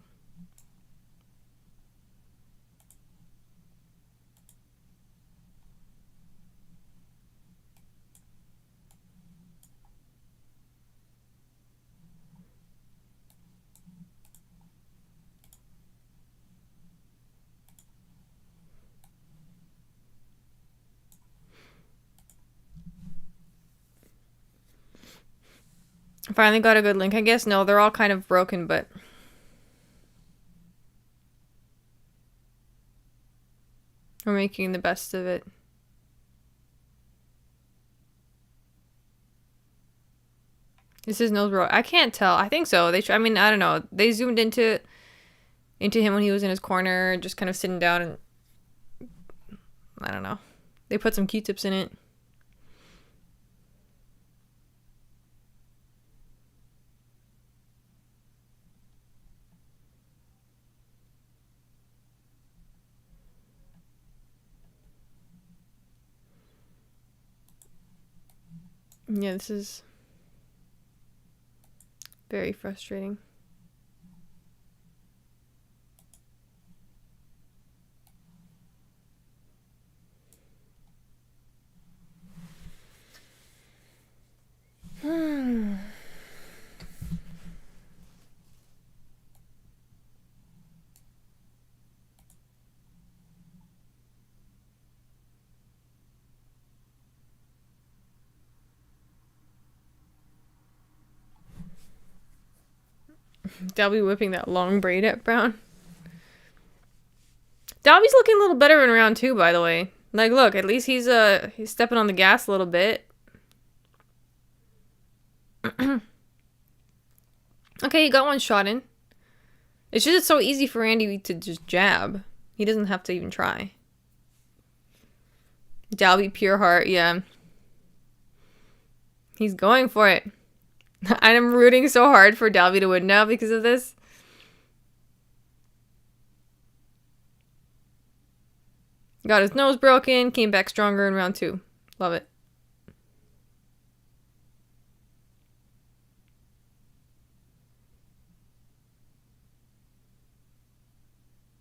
Finally got a good link, I guess. No, they're all kind of broken, but we're making the best of it. This is Nilsbro. I can't tell. I think so. I mean, I don't know. They zoomed into him when he was in his corner, just kind of sitting down, and I don't know. They put some Q-tips in it. Yeah, this is very frustrating. Dalby whipping that long braid at Brown. Dalby's looking a little better in round 2, by the way. Like, look, at least he's stepping on the gas a little bit. Okay, he got one shot in. It's just so easy for Randy to just jab. He doesn't have to even try. Dalby, pure heart, yeah. He's going for it. I'm rooting so hard for Dalby to win now because of this. Got his nose broken, came back stronger in round 2. Love it.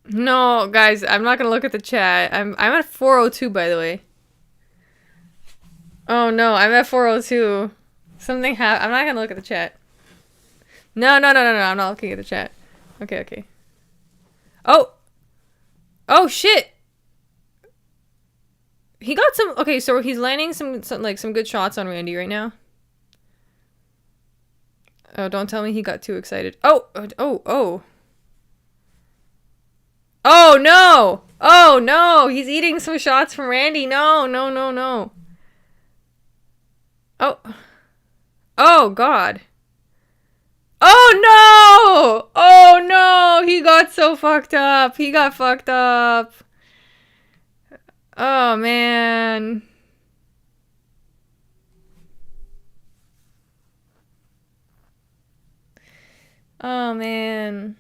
No, guys, I'm not gonna look at the chat. I'm at 402, by the way. Oh no, I'm at 402. Something happened. I'm not gonna look at the chat. No, I'm not looking at the chat. Okay. Oh! Oh, shit! He got some... Okay, so he's landing some good shots on Randy right now. Oh, don't tell me he got too excited. Oh! Oh, no! Oh, no! He's eating some shots from Randy. No. Oh. Oh, God. Oh, no! Oh, no! He got so fucked up. He got fucked up. Oh, man. Oh, man.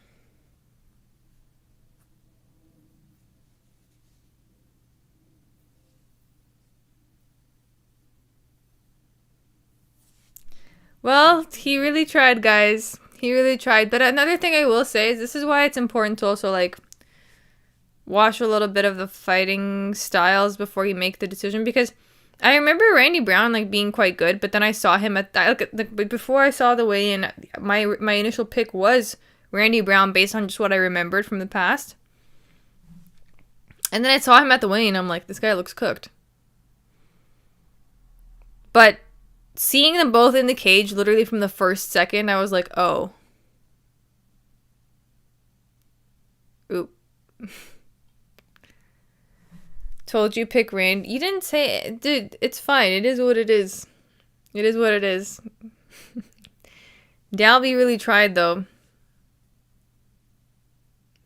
Well, he really tried, guys. He really tried. But another thing I will say is this is why it's important to also, like, watch a little bit of the fighting styles before you make the decision. Because I remember Randy Brown, like, being quite good. But then I saw him but before I saw the weigh-in, my initial pick was Randy Brown based on just what I remembered from the past. And then I saw him at the weigh-in. I'm like, this guy looks cooked. But seeing them both in the cage literally from the first second, I was like, oh. Oop. Told you pick Randy. You didn't say it. Dude, it's fine. It is what it is. It is what it is. Dalby really tried, though.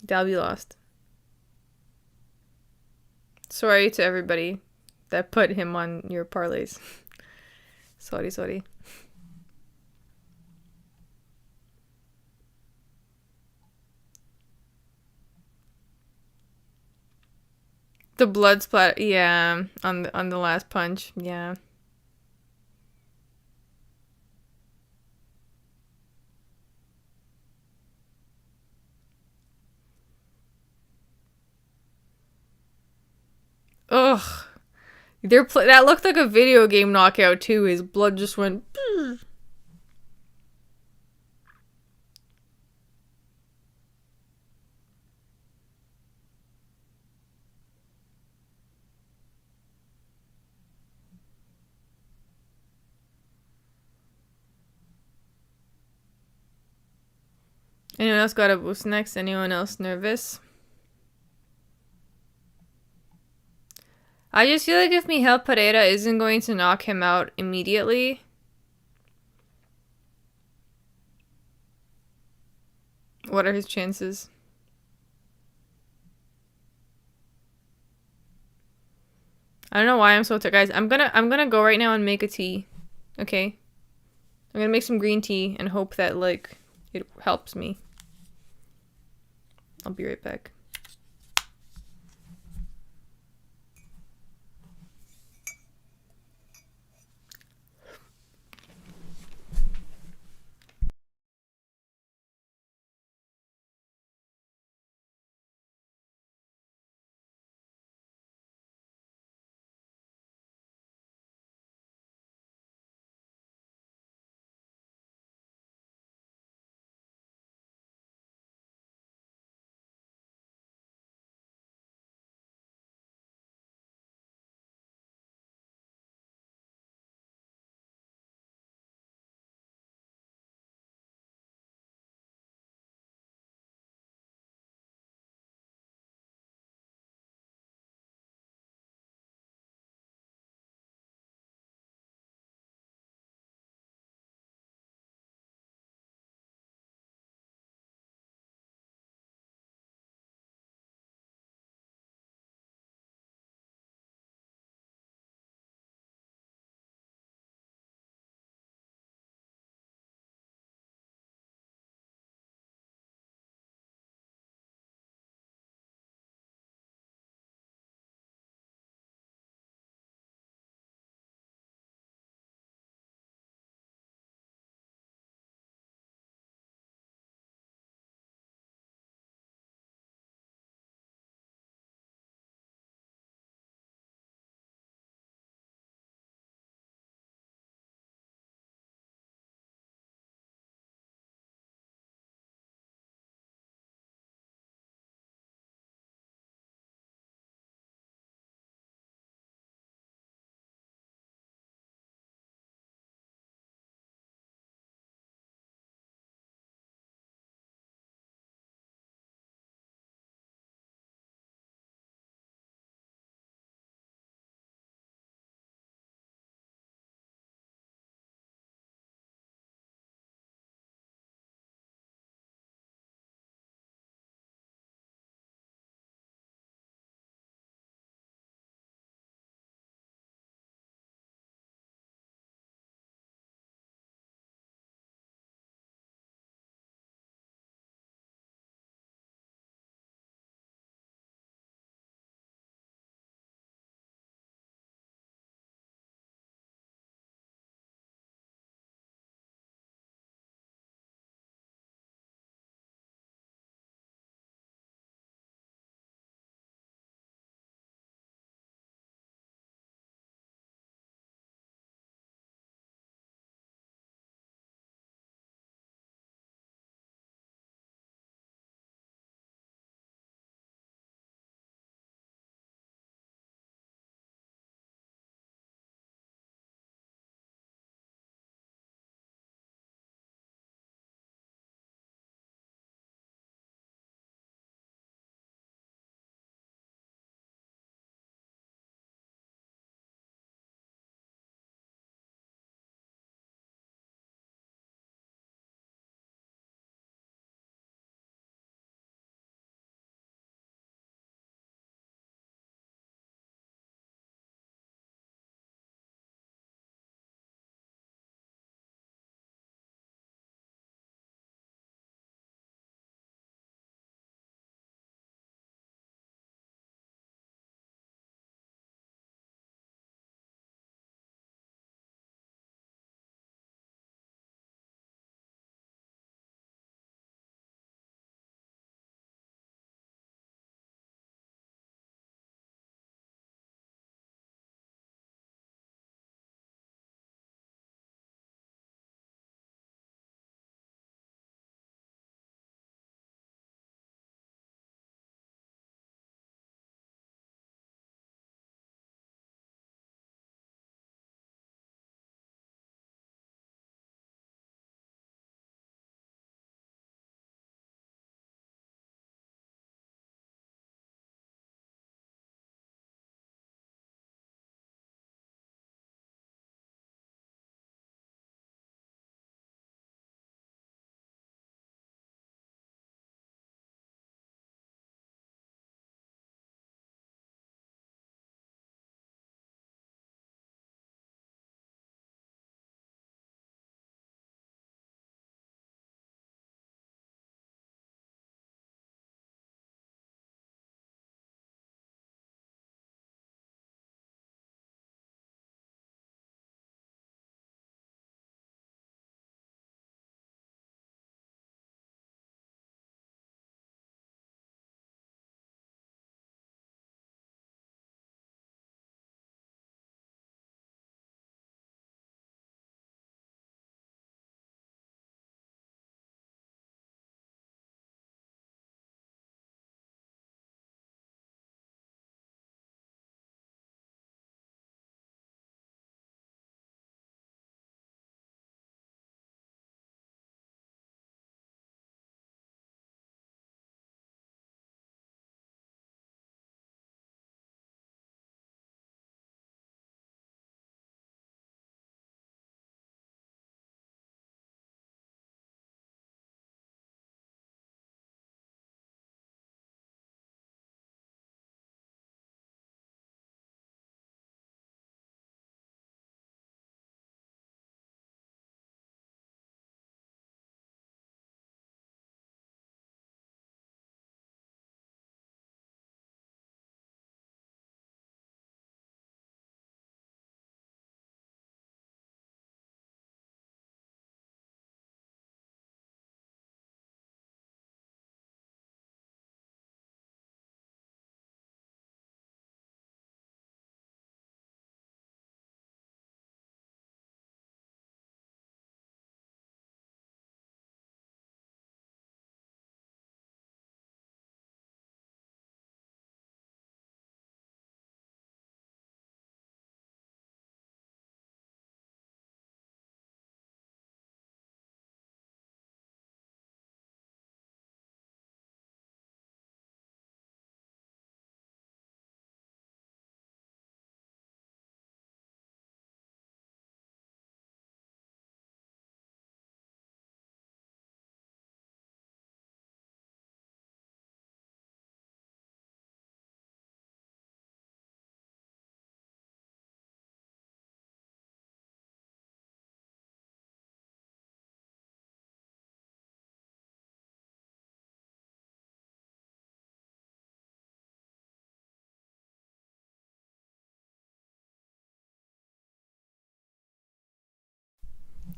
Dalby lost. Sorry to everybody that put him on your parlays. Sorry. The blood splat, yeah, on the last punch, yeah. Ugh. That looked like a video game knockout too. His blood just went. Anyone else got a boost next? Anyone else nervous? I just feel like if Miguel Pereira isn't going to knock him out immediately, what are his chances? I don't know why I'm so tired, guys. I'm gonna go right now and make a tea. Okay? I'm gonna make some green tea and hope that like it helps me. I'll be right back.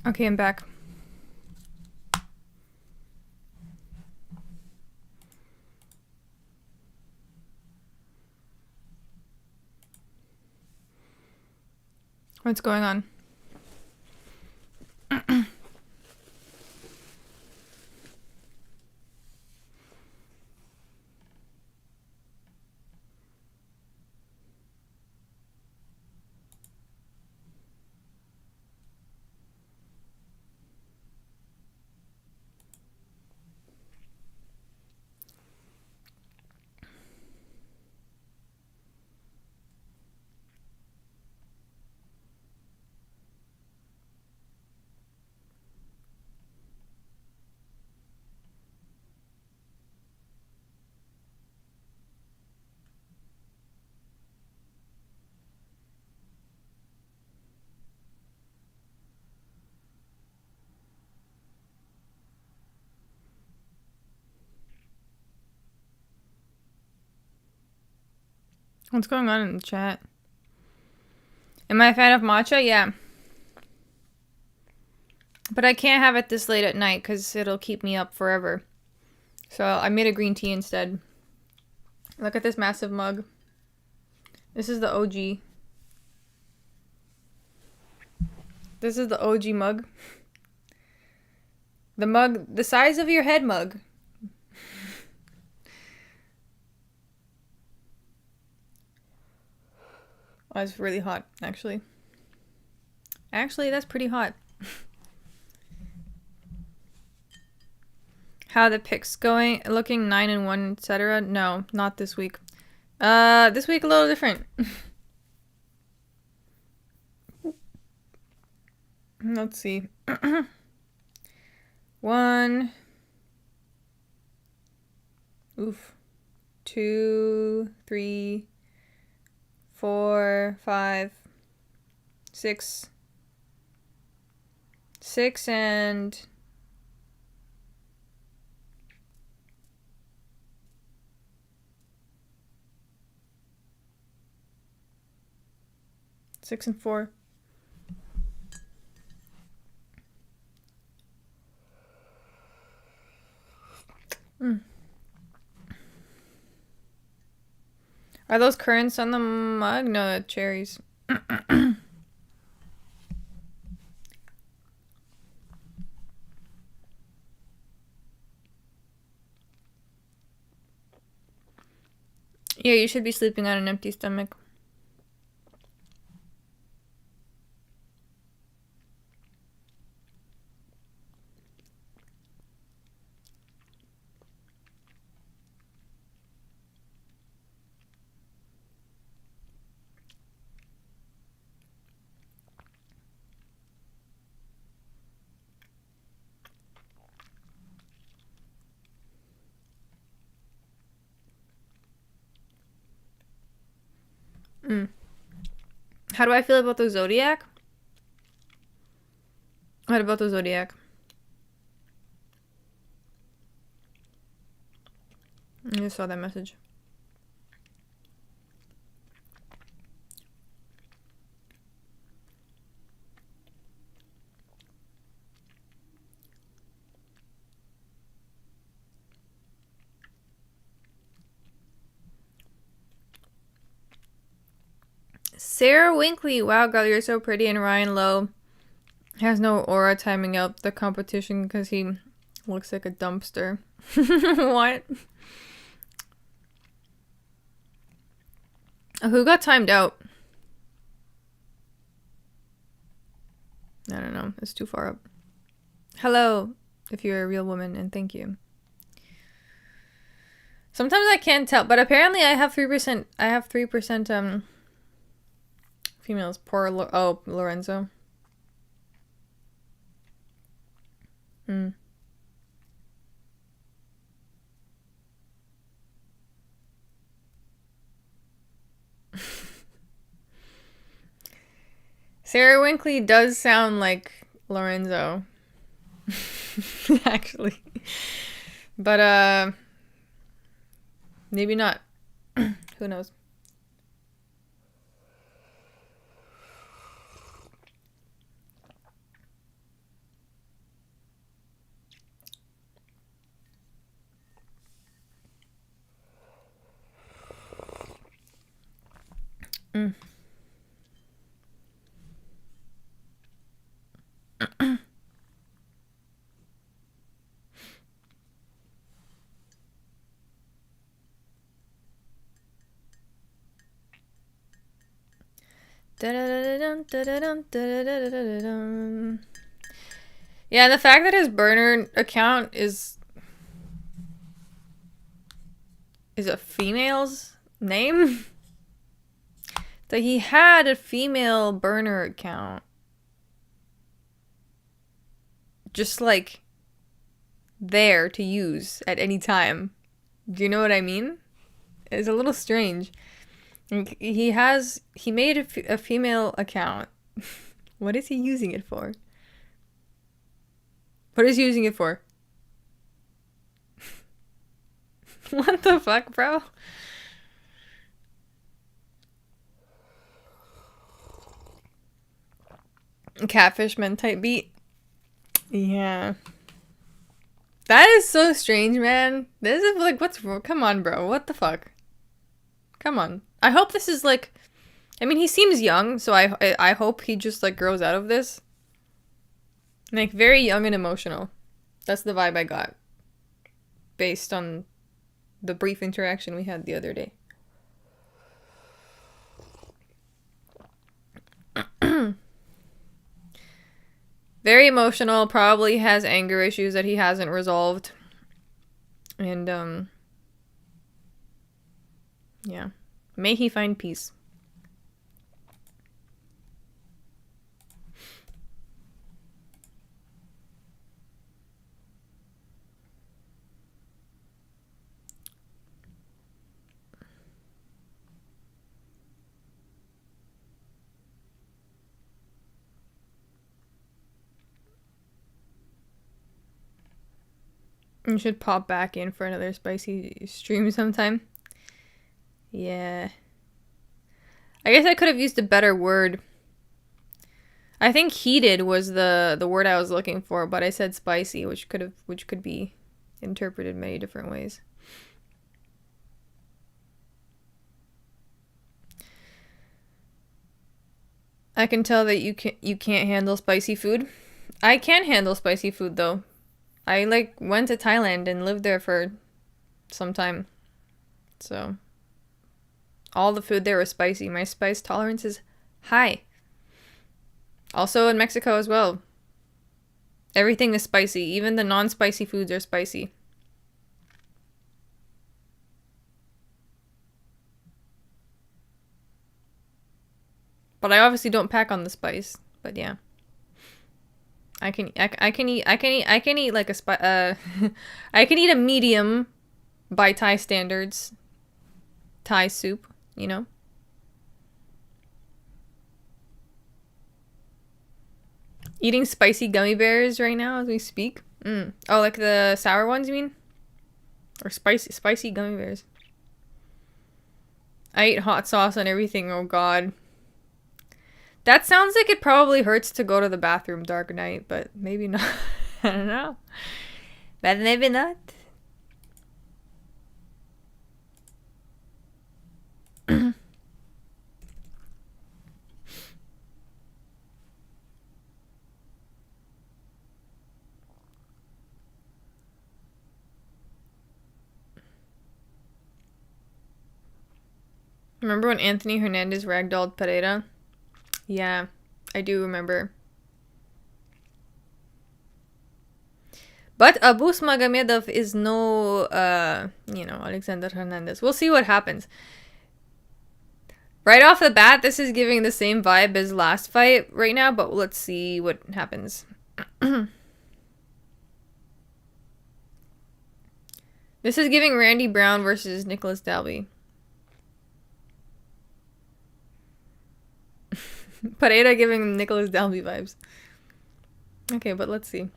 Okay, I'm back. What's going on? What's going on in the chat? Am I a fan of matcha? Yeah. But I can't have it this late at night because it'll keep me up forever. So I made a green tea instead. Look at this massive mug. This is the OG. This is the OG mug. The mug, the size of your head mug. Oh, it's really hot, actually. Actually, that's pretty hot. How the picks going? Looking 9-1, etc. No, not this week. This week a little different. Let's see. 1. Oof. 2, 3, 4, 5, 6. 6 and 6 and 4. Are those currants on the mug? No, cherries. Yeah, you should be sleeping on an empty stomach. How do I feel about the Zodiac? What about the Zodiac? I just saw that message. Sarah Winkley. Wow, girl, you're so pretty. And Ryan Lowe has no aura, timing out the competition because he looks like a dumpster. What? Who got timed out? I don't know. It's too far up. Hello, if you're a real woman, and thank you. Sometimes I can't tell, but apparently I have 3%. I have 3% females. Poor Lorenzo. Sarah Winkley does sound like Lorenzo. Actually. But maybe not. Who knows? Mm. Yeah, the fact that his burner account is a female's name? That he had a female burner account. Just like there to use at any time. Do you know what I mean? It's a little strange. He made a female account. What is he using it for? What is he using it for? What the fuck, bro? Catfishman type beat. Yeah. That is so strange, man. This is like, come on, bro. What the fuck? Come on. I hope this is like, I mean, he seems young, so I hope he just like grows out of this. Like, very young and emotional. That's the vibe I got. Based on the brief interaction we had the other day. Very emotional, probably has anger issues that he hasn't resolved. And, yeah. May he find peace. You should pop back in for another spicy stream sometime. Yeah. I guess I could have used a better word. I think heated was the word I was looking for, but I said spicy, which could be interpreted many different ways. I can tell that you can't handle spicy food. I can handle spicy food though. I like went to Thailand and lived there for some time. So all the food there was spicy. My spice tolerance is high. Also in Mexico as well. Everything is spicy. Even the non-spicy foods are spicy. But I obviously don't pack on the spice. But yeah. I can eat like a I can eat a medium by Thai standards Thai soup, you know? Eating spicy gummy bears right now as we speak. Oh, like the sour ones, you mean? Or spicy gummy bears. I eat hot sauce on everything, oh god. That sounds like it probably hurts to go to the bathroom dark night, but maybe not. I don't know. But maybe not. Remember when Anthony Hernandez ragdolled Pereira? Yeah, I do remember. But Abus Magomedov is no, Alexander Hernandez. We'll see what happens. Right off the bat, this is giving the same vibe as last fight right now, but let's see what happens. This is giving Randy Brown versus Nicholas Dalby. Pereira giving Nicholas Dalby vibes. Okay, but let's see.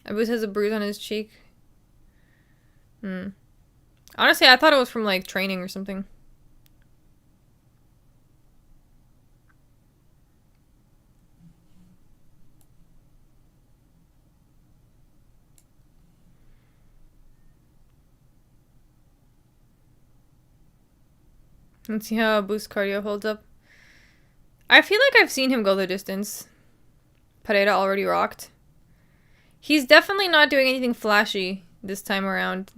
Abus has a bruise on his cheek. Honestly, I thought it was from like training or something. Let's see how boost cardio holds up. I feel like I've seen him go the distance. Pereira already rocked. He's definitely not doing anything flashy this time around.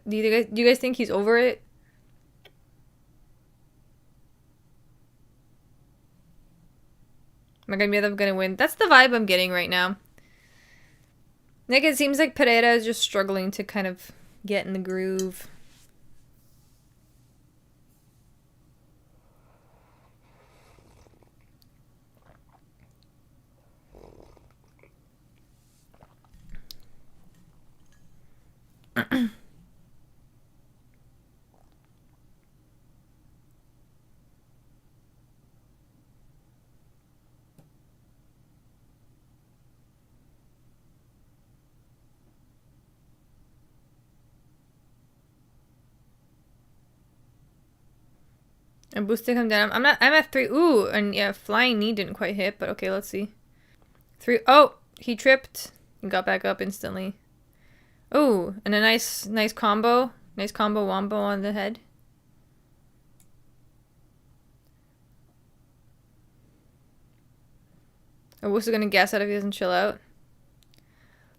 Do you guys think he's over it? Magomedov gonna win. That's the vibe I'm getting right now. Like, it seems like Pereira is just struggling to kind of get in the groove. I boosted him down. I'm at 3. Ooh, and yeah, flying knee didn't quite hit, but okay, let's see. 3. Oh, he tripped and got back up instantly. Ooh, and a nice combo. Nice combo wombo on the head. Owusu gonna gas out if he doesn't chill out.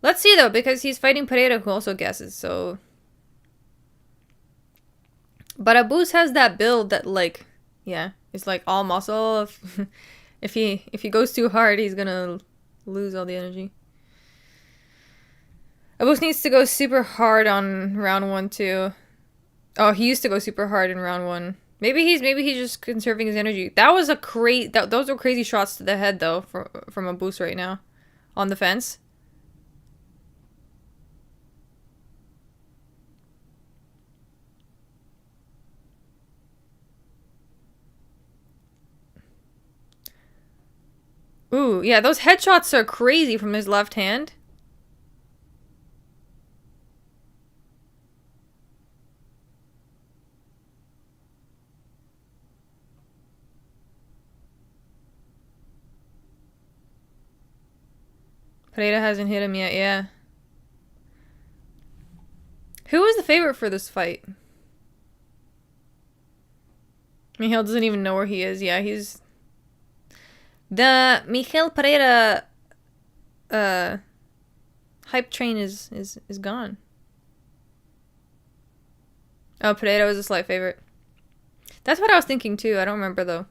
Let's see though, because he's fighting Pereira, who also gasses, so. But Abus has that build that, like, yeah, it's like all muscle. If he goes too hard, he's gonna lose all the energy. Abus needs to go super hard on round 1 too. Oh, he used to go super hard in round 1. Maybe he's just conserving his energy. That was a those were crazy shots to the head though from Abus right now, on the fence. Ooh, yeah, those headshots are crazy from his left hand. Pereira hasn't hit him yet, yeah. Who is the favorite for this fight? Michael doesn't even know where he is. Yeah, he's... The Michael Pereira hype train is gone. Oh, Pereira was a slight favorite. That's what I was thinking too. I don't remember though.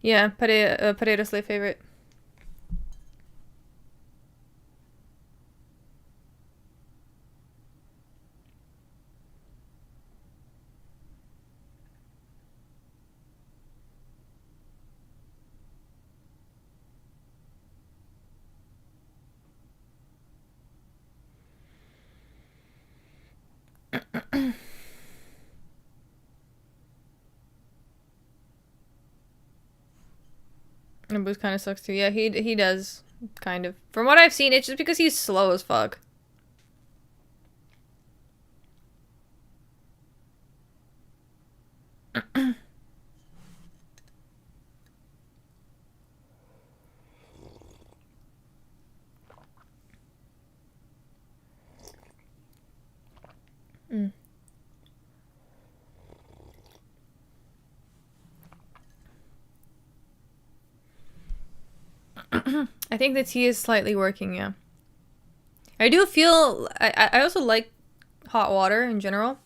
Yeah, Pereira's slight favorite. And Boost kind of sucks too. Yeah, he does, kind of. From what I've seen, it's just because he's slow as fuck. I think the tea is slightly working, yeah. I do feel... I also like hot water in general.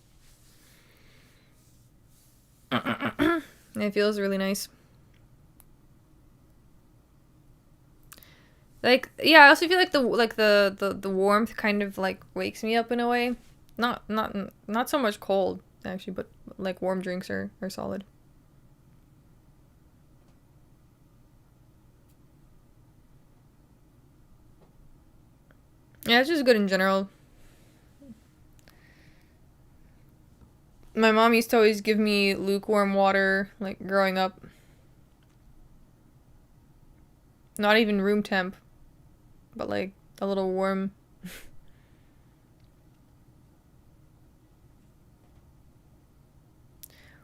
It feels really nice. Like, yeah, I also feel like the warmth kind of like wakes me up in a way. Not so much cold actually, but like warm drinks are solid. Yeah, it's just good in general. My mom used to always give me lukewarm water, like, growing up. Not even room temp, but, like, a little warm.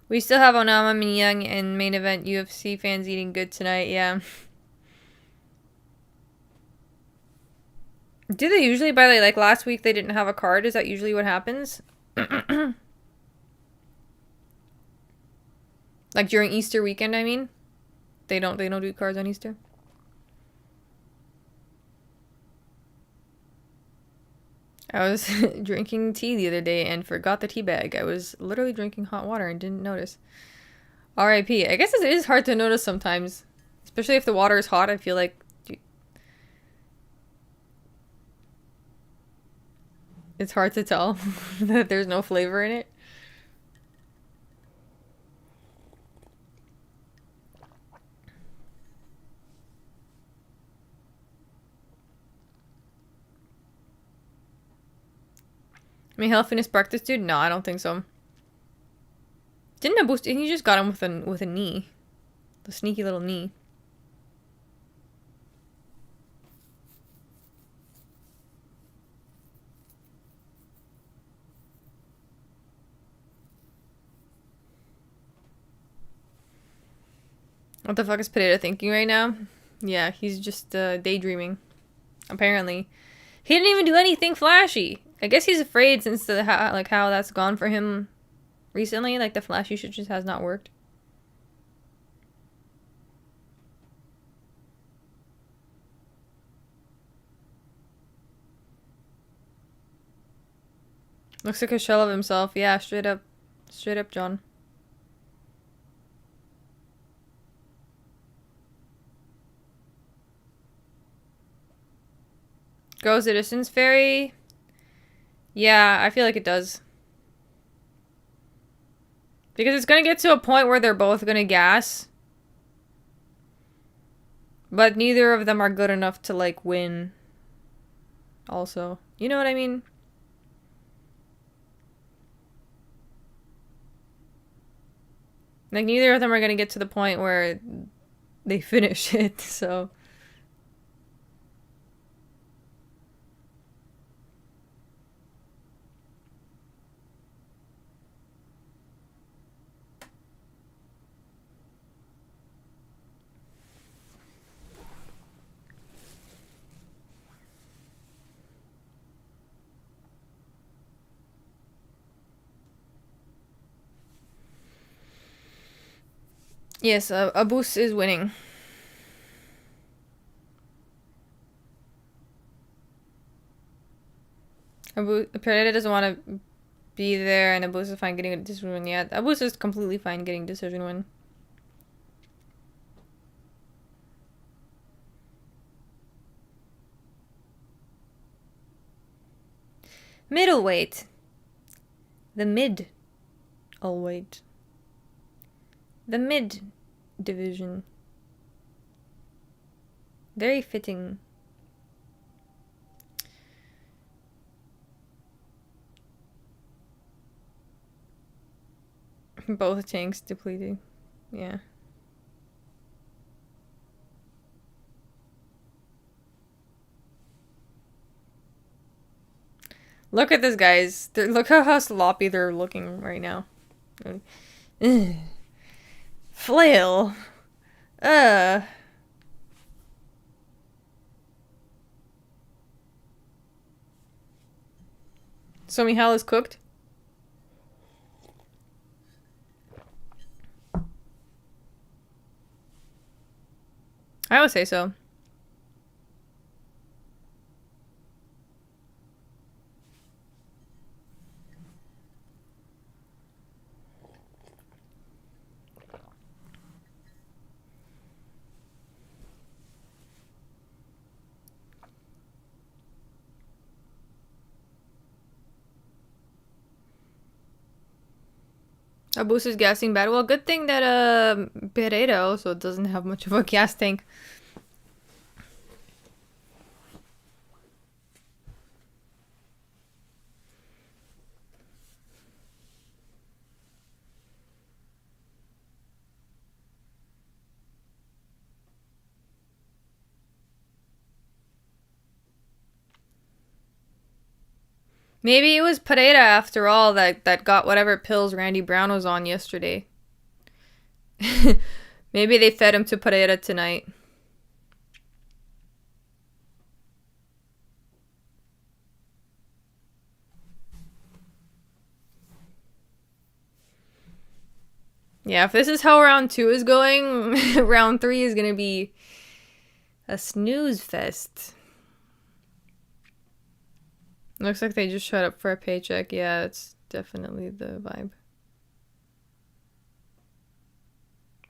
We still have Onama Minyang and main event UFC fans eating good tonight, yeah. Do they usually, by the way, like last week they didn't have a card? Is that usually what happens? Like during Easter weekend, I mean? They don't do cards on Easter? I was drinking tea the other day and forgot the tea bag. I was literally drinking hot water and didn't notice. R.I.P. I guess it is hard to notice sometimes. Especially if the water is hot, I feel like... It's hard to tell that there's no flavor in it. I mean, health fitness practice, dude? No, I don't think so. Didn't Abus? He just got him with a knee, the sneaky little knee. What the fuck is Pereira thinking right now? Yeah, he's just daydreaming. Apparently, he didn't even do anything flashy. I guess he's afraid since how that's gone for him recently. Like the flashy shit just has not worked. Looks like a shell of himself. Yeah, straight up, John. Goes the distance fairy. Yeah, I feel like it does. Because it's gonna get to a point where they're both gonna gas. But neither of them are good enough to, like, win. Also. You know what I mean? Like, neither of them are gonna get to the point where they finish it, so... Yes, Abus is winning. Pereira doesn't want to be there, and Abus is fine getting a decision win. Yeah, Abus is completely fine getting decision win. Middleweight. The mid-weight. The mid division. Very fitting. Both tanks depleting. Yeah. Look at this, guys. Look how sloppy they're looking right now. Ugh. Flail. So Mihal is cooked? I would say so. Abus is gassing bad. Well, good thing that Pereira also doesn't have much of a gas tank. Maybe it was Pereira after all that got whatever pills Randy Brown was on yesterday. Maybe they fed him to Pereira tonight. Yeah, if this is how round 2 is going, round 3 is gonna be a snooze fest. Looks like they just showed up for a paycheck. Yeah, it's definitely the vibe.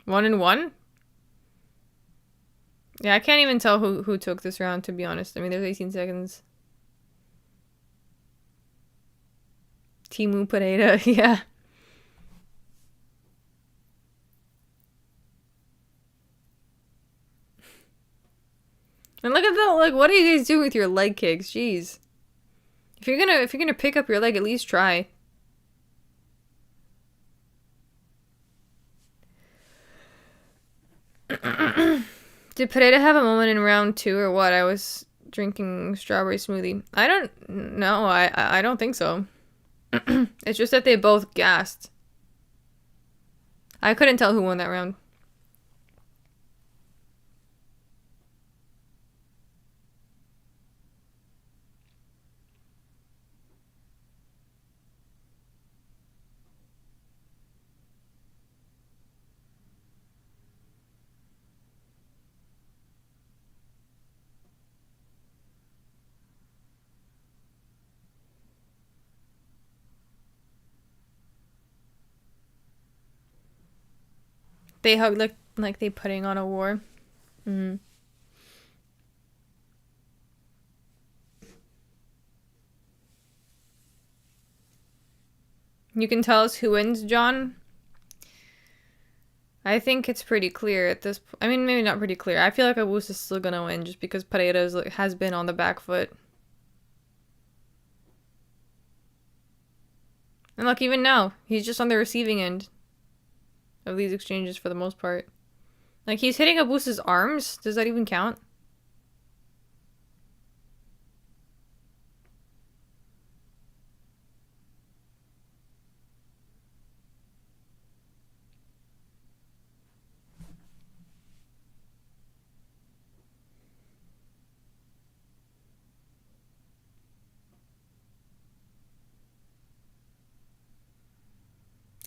1-1? Yeah, I can't even tell who took this round, to be honest. I mean, there's 18 seconds. Timu Pereira, yeah. And look at that, like, what are you guys doing with your leg kicks? Jeez. If you're gonna pick up your leg, at least try. Did Pereira have a moment in round 2 or what? I was drinking strawberry smoothie. I don't know. I don't think so. It's just that they both gassed. I couldn't tell who won that round. They hug like they putting on a war. Mm-hmm. You can tell us who wins, John? I think it's pretty clear at this point. I mean, maybe not pretty clear. I feel like Abus is still gonna win just because Pereira has been on the back foot. And look, even now, he's just on the receiving end of these exchanges for the most part. Like, he's hitting Abus's arms. Does that even count?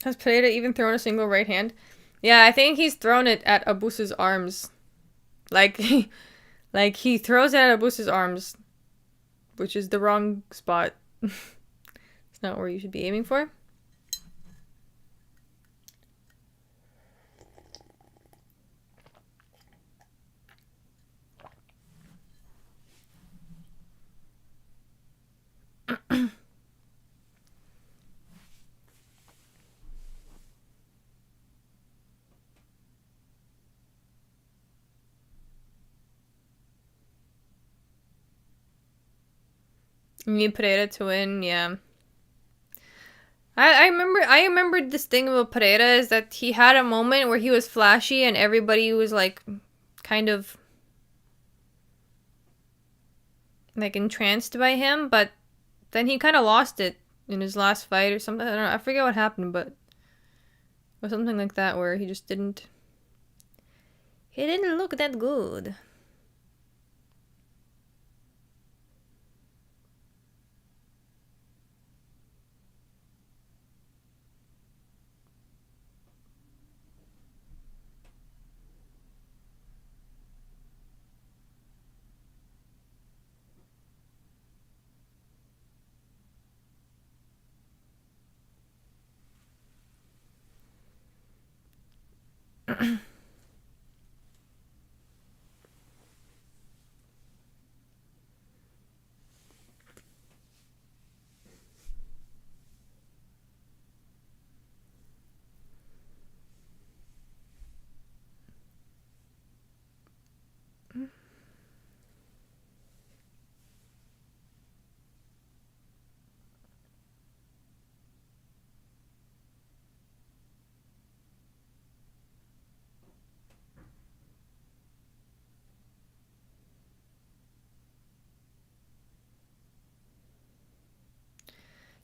Has Pereira even thrown a single right hand? Yeah, I think he's thrown it at Abus's arms. Like, like he throws it at Abus's arms, which is the wrong spot. It's not where you should be aiming for. You need Pereira to win, yeah. I remembered this thing about Pereira is that he had a moment where he was flashy and everybody was like kind of like entranced by him, but then he kind of lost it in his last fight or something. I don't know. I forget what happened, but or something like that where he just didn't look that good.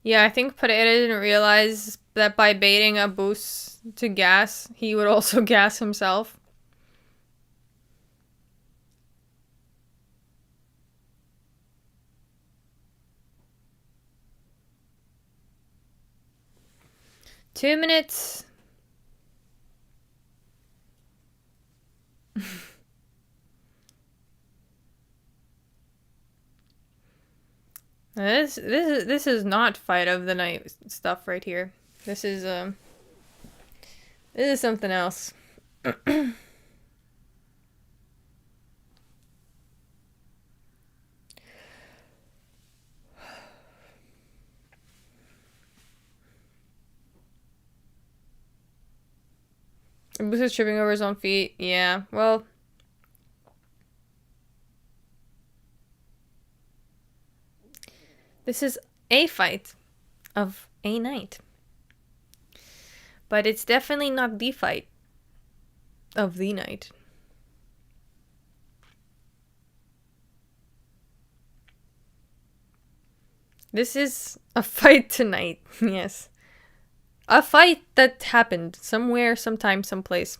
Yeah, I think Pereira didn't realize that by baiting a boost to gas, he would also gas himself. Two minutes. This is not fight of the night stuff right here. This is something else. Boost is tripping over his own feet. Yeah, well. This is a fight of a night. But it's definitely not the fight of the night. This is a fight tonight, yes. A fight that happened somewhere, sometime, someplace.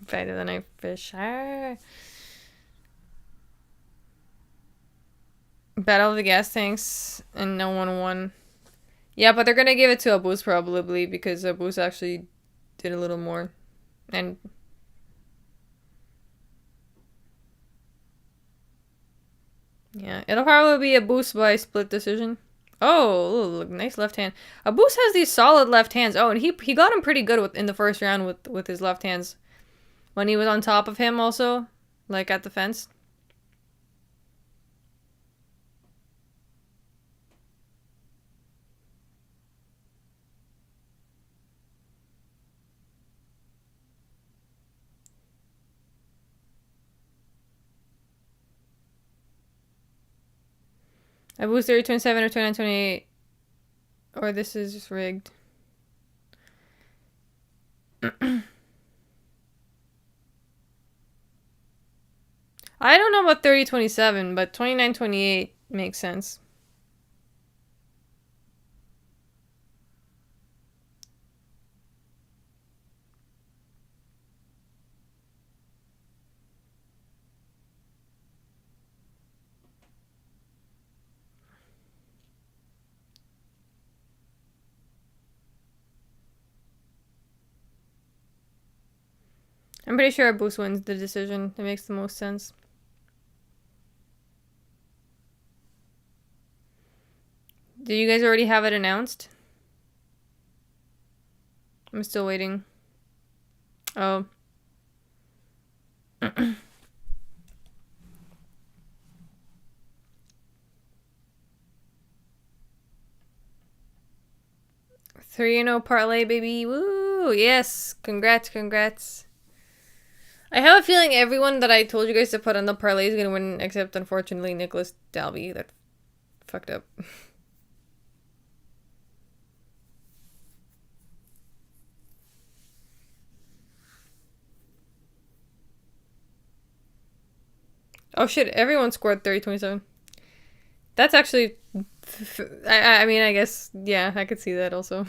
Fight of the night for sure. Battle of the gas tanks, and no one won. Yeah, but they're gonna give it to Abus probably because Abus actually did a little more. And yeah, it'll probably be a boost by split decision. Oh, look, nice left hand. Abus has these solid left hands. Oh, and he got him pretty good in the first round with his left hands. When he was on top of him also, like at the fence. I boost 30, 27 or 29, 28. Or this is just rigged. I don't know about 30, 27, but 29, 28 makes sense. I'm pretty sure Abus wins the decision. It makes the most sense. Do you guys already have it announced? I'm still waiting. Oh. Three and 0 parlay, baby. Woo! Yes. Congrats, congrats. I have a feeling everyone that I told you guys to put on the parlay is gonna win, except unfortunately Nicholas Dalby. That fucked up. Oh shit, everyone scored 30, 27. That's actually... I mean, I guess, yeah, I could see that also.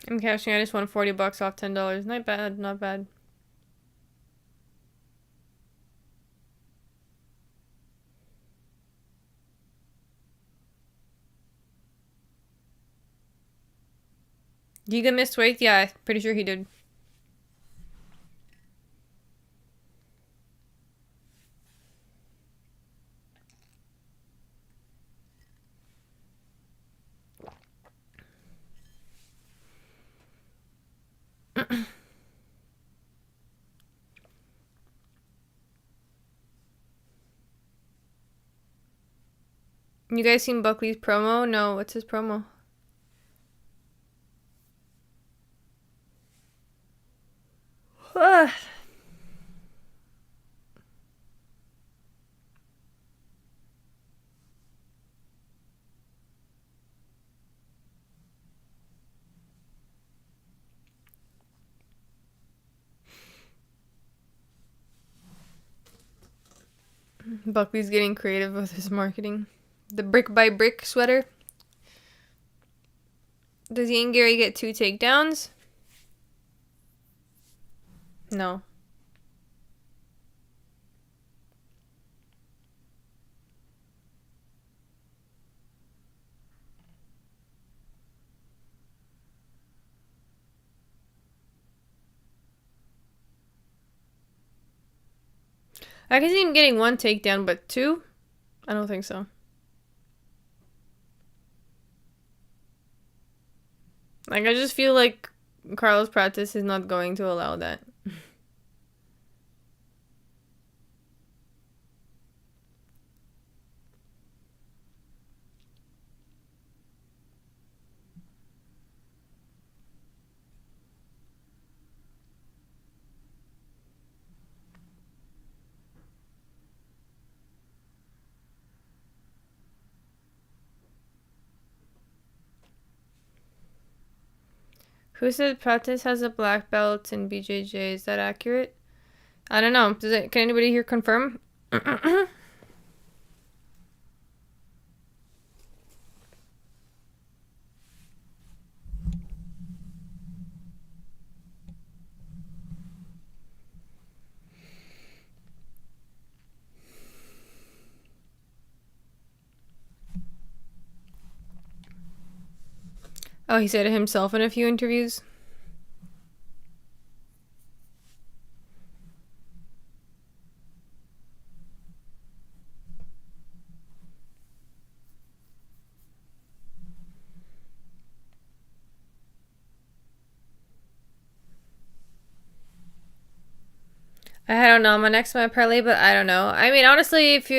I'm cashing. I just won $40 off $10. Not bad. Not bad. Giga missed weight? Yeah, pretty sure he did. You guys seen Buckley's promo? No, what's his promo? Buckley's getting creative with his marketing. The brick by brick sweater. Does he and Garry get 2 takedowns? No. I can see him getting 1 takedown, but 2? I don't think so. Like, I just feel like Carlos Prates is not going to allow that. Who said Prates has a black belt in BJJ? Is that accurate? I don't know. Can anybody here confirm? Oh, he said it himself in a few interviews. I don't know. I'm next to my parlay, but I don't know. I mean, honestly, if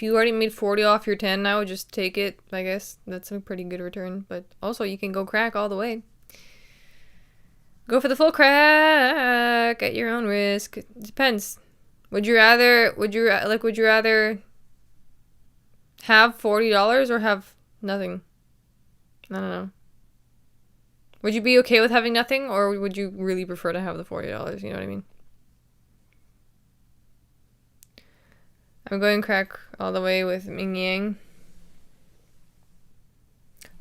you already made 40 off your 10, I would just take it. I guess that's a pretty good return. But also, you can go crack all the way. Go for the full crack at your own risk. It depends. Would you rather have $40 or have nothing? I don't know. Would you be okay with having nothing, or would you really prefer to have the $40? You know what I mean? I'm going crack all the way with Ming Yang.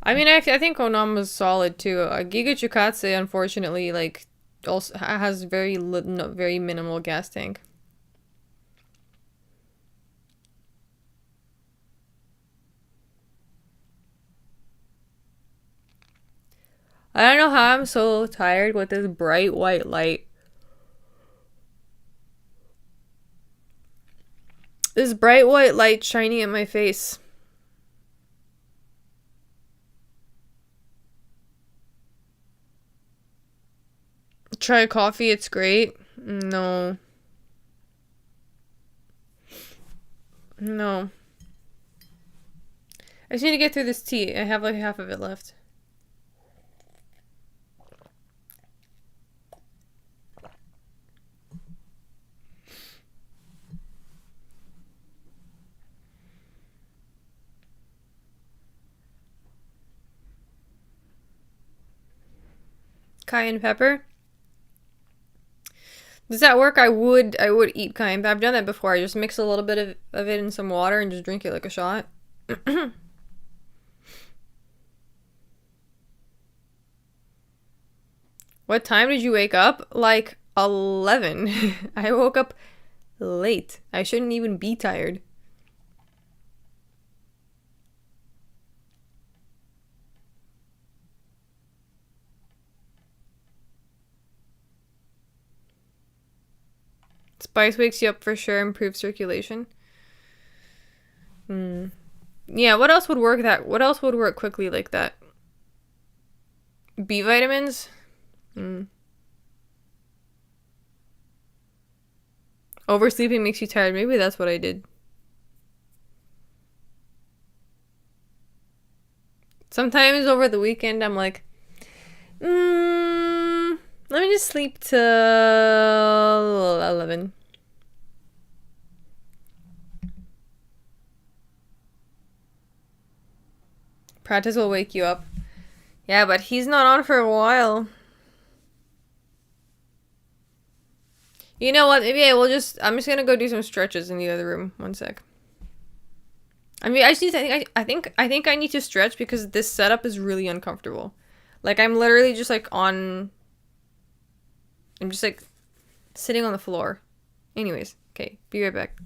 I mean, I think Onama's solid too. Giga Chikatse, unfortunately, like, also has very minimal gas tank. I don't know how I'm so tired with this bright white light. This bright white light shining at my face. Try coffee, it's great. No. No. I just need to get through this tea. I have like half of it left. Cayenne pepper. Does that work? I would eat cayenne pepper. I've done that before. I just mix a little bit of it in some water and just drink it like a shot. What time did you wake up? Like 11. I woke up late. I shouldn't even be tired. Spice wakes you up for sure, improves circulation. Yeah, what else would work quickly like that? B vitamins? Oversleeping makes you tired. Maybe that's what I did. Sometimes over the weekend I'm like, let me just sleep till 11. Pratese will wake you up. Yeah, but he's not on for a while. You know what? Maybe I'm just gonna go do some stretches in the other room. One sec. I mean, I think I need to stretch because this setup is really uncomfortable. Like I'm literally just like I'm just like sitting on the floor. Anyways, okay, be right back.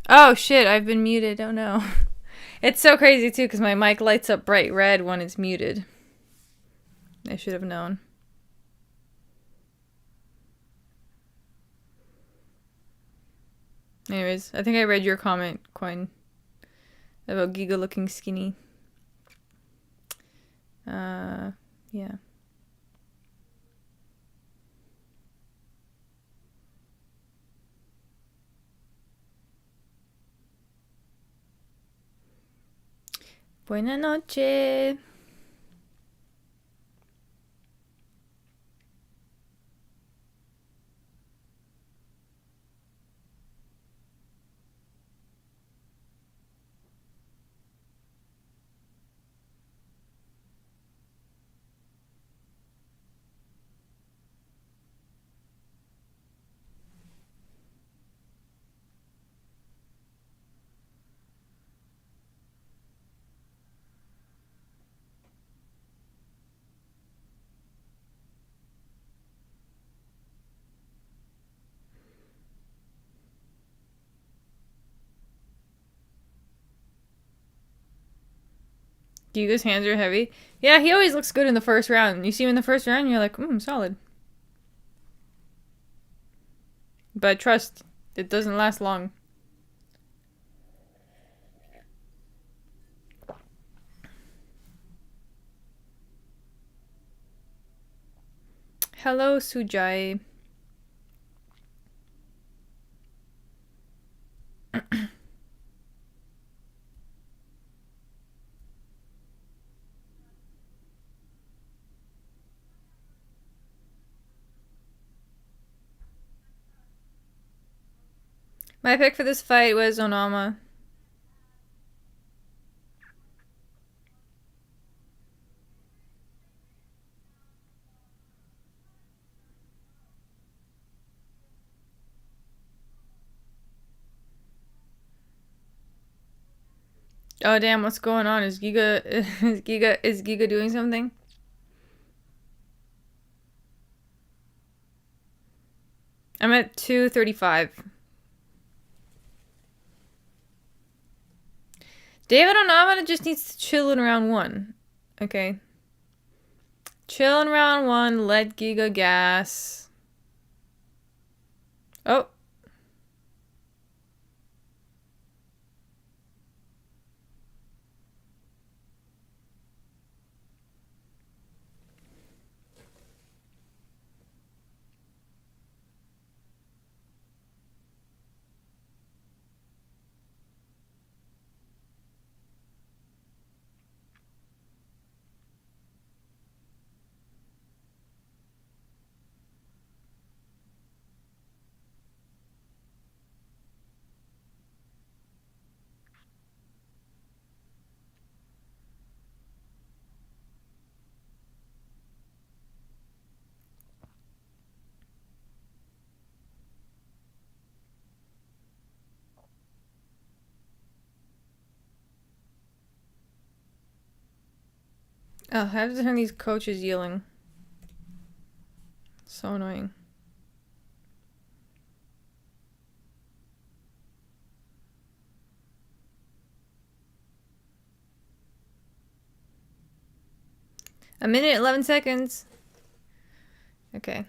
Oh shit, I've been muted. Oh no. It's so crazy too because my mic lights up bright red when it's muted. I should have known. Anyways, I think I read your comment, Coin, about Giga looking skinny. Yeah. Buenas noches. Giga's hands are heavy. Yeah, he always looks good in the first round. You see him in the first round, you're like, solid. But trust, it doesn't last long. Hello, Sujai. My pick for this fight was Onama. Oh damn, what's going on? Is Giga doing something? I'm at 235. David Onama just needs to chill in round 1. Okay. Chill in round 1, let Giga gas. Oh. Oh, I have to turn these coaches yelling. So annoying. A minute, 11 seconds. Okay.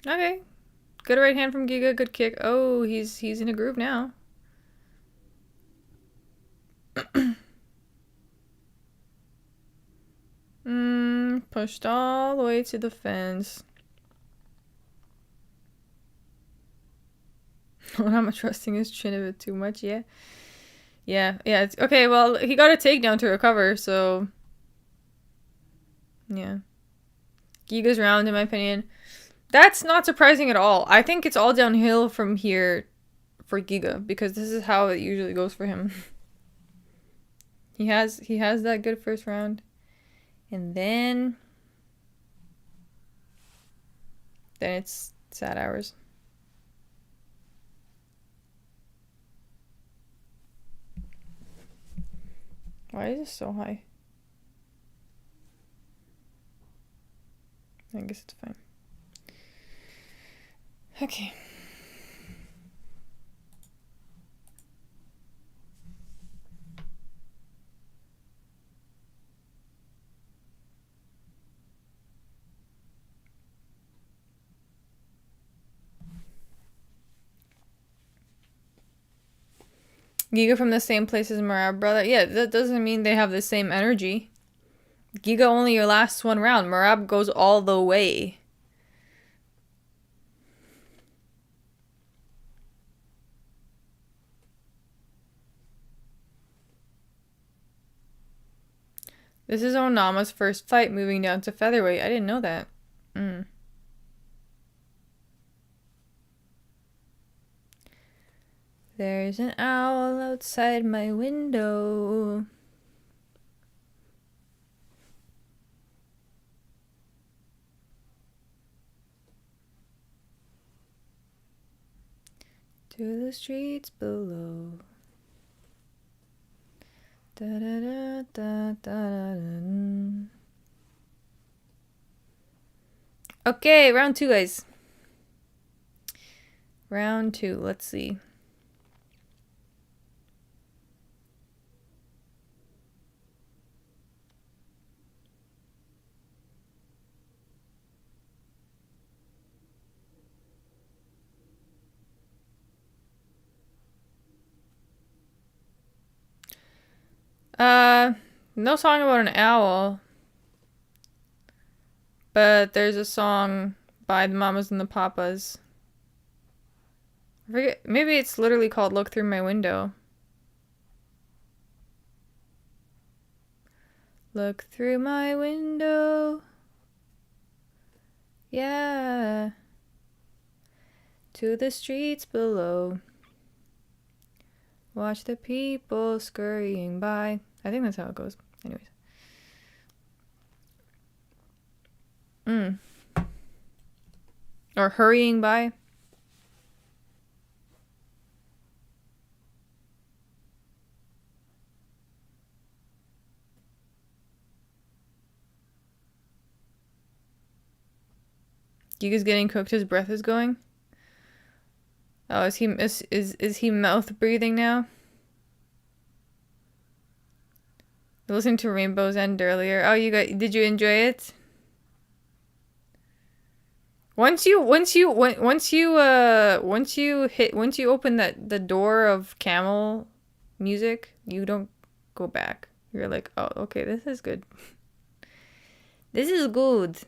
Okay. Good right hand from Giga, good kick. Oh, he's in a groove now. Pushed all the way to the fence. I'm not trusting his chin a bit too much, yeah. Yeah. Okay, well, he got a takedown to recover, so... Yeah. Giga's round, in my opinion. That's not surprising at all. I think it's all downhill from here for Giga, because this is how it usually goes for him. He has that good first round. And then it's sad hours. Why is it so high? I guess it's fine. Okay. Giga from the same place as Marab, brother. Yeah, that doesn't mean they have the same energy. Giga only lasts one round. Marab goes all the way. This is Onama's first fight moving down to featherweight. I didn't know that. There's an owl outside my window. To the streets below. Da, da, da, da, da, da. Okay, round 2, guys. Round 2. Let's see. No song about an owl. But there's a song by the Mamas and the Papas. I forget, maybe it's literally called Look Through My Window. Look through my window. Yeah. To the streets below. Watch the people scurrying by. I think that's how it goes. Anyways. Or hurrying by. Giga's getting cooked, his breath is going. Oh, is he mouth breathing now? Listening to Rainbow's End earlier. Oh, did you enjoy it? Once you open the door of Camel music, you don't go back. You're like, oh, okay, this is good. This is good.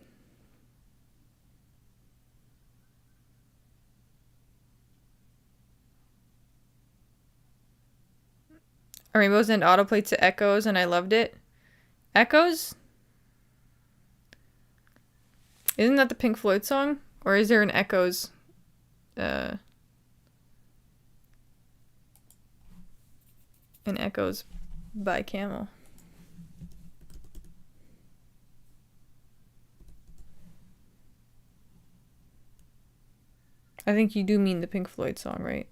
Rainbow's End autoplayed to Echoes, and I loved it. Echoes? Isn't that the Pink Floyd song? Or is there an Echoes? An Echoes by Camel. I think you do mean the Pink Floyd song, right?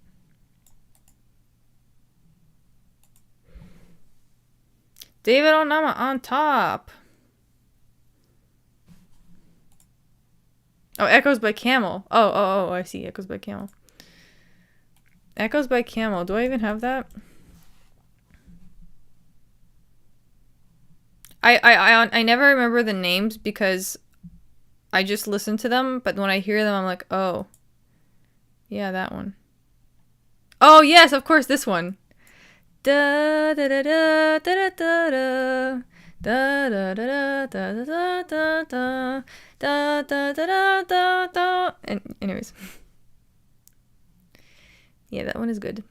David Onama on top. Oh, Echoes by Camel. Oh, I see. Echoes by Camel. Echoes by Camel. Do I even have that? I never remember the names because I just listen to them, but when I hear them, I'm like, oh. Yeah, that one. Oh, yes, of course, this one. Da da da da da da da. Da da da da da da da da da da da da da. And anyways, yeah, that one is good.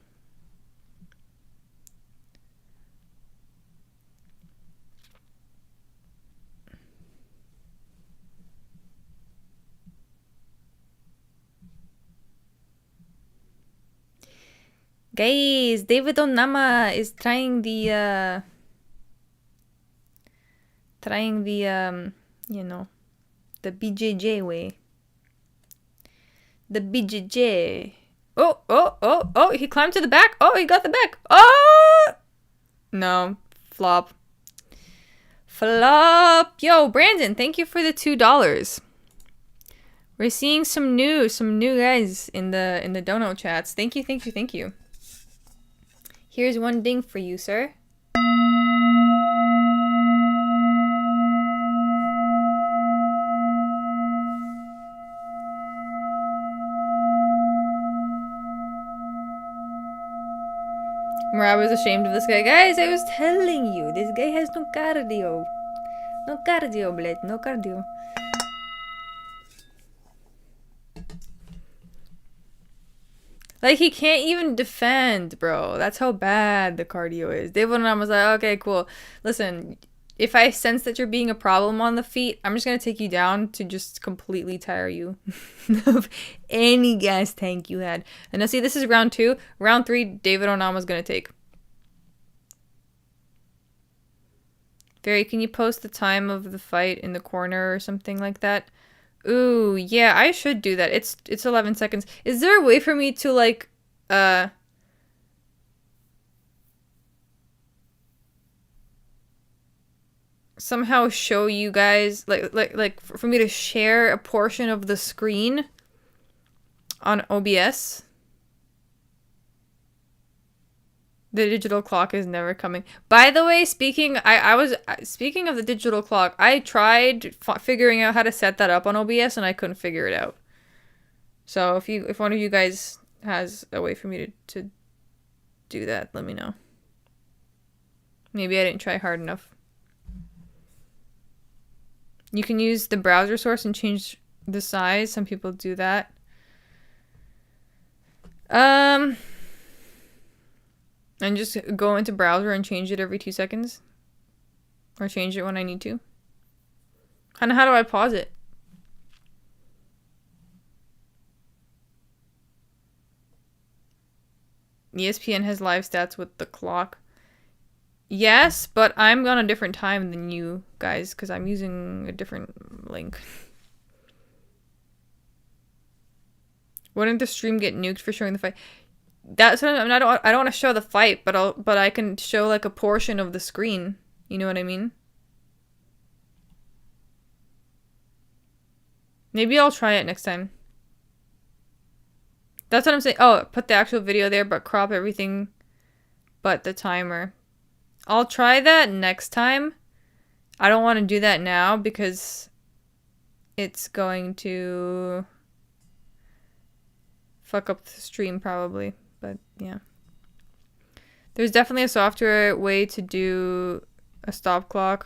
Guys, David Onama is trying the you know, the BJJ way. The BJJ. Oh, he climbed to the back. Oh, he got the back. Oh! No. flop. Flop. Yo, Brandon, thank you for the $2. We're seeing some new guys in the dono chats. Thank you, thank you, thank you. Here's one ding for you, sir. I was ashamed of this guy. Guys, I was telling you, this guy has no cardio. No cardio, blade, no cardio. Like, he can't even defend, bro. That's how bad the cardio is. David and I was like, okay, cool. Listen, if I sense that you're being a problem on the feet, I'm just going to take you down to just completely tire you of any gas tank you had. And now see, this is round 2. Round 3, David Onama's going to take. Barry, can you post the time of the fight in the corner or something like that? Ooh, yeah, I should do that. It's 11 seconds. Is there a way for me to, like, somehow show you guys, like for me to share a portion of the screen on OBS? The digital clock is never coming. By the way, speaking of the digital clock, I tried figuring out how to set that up on OBS and I couldn't figure it out. So if one of you guys has a way for me to do that, let me know. Maybe I didn't try hard enough. You can use the browser source and change the size. Some people do that. And just go into browser and change it every 2 seconds. Or change it when I need to. And how do I pause it? ESPN has live stats with the clock. Yes, but I'm on a different time than you guys because I'm using a different link. Wouldn't the stream get nuked for showing the fight? That's what I mean, I don't want to show the fight, but I can show like a portion of the screen. You know what I mean? Maybe I'll try it next time. That's what I'm saying. Oh, put the actual video there, but crop everything but the timer. I'll try that next time. I don't want to do that now because it's going to fuck up the stream probably. But yeah. There's definitely a software way to do a stop clock.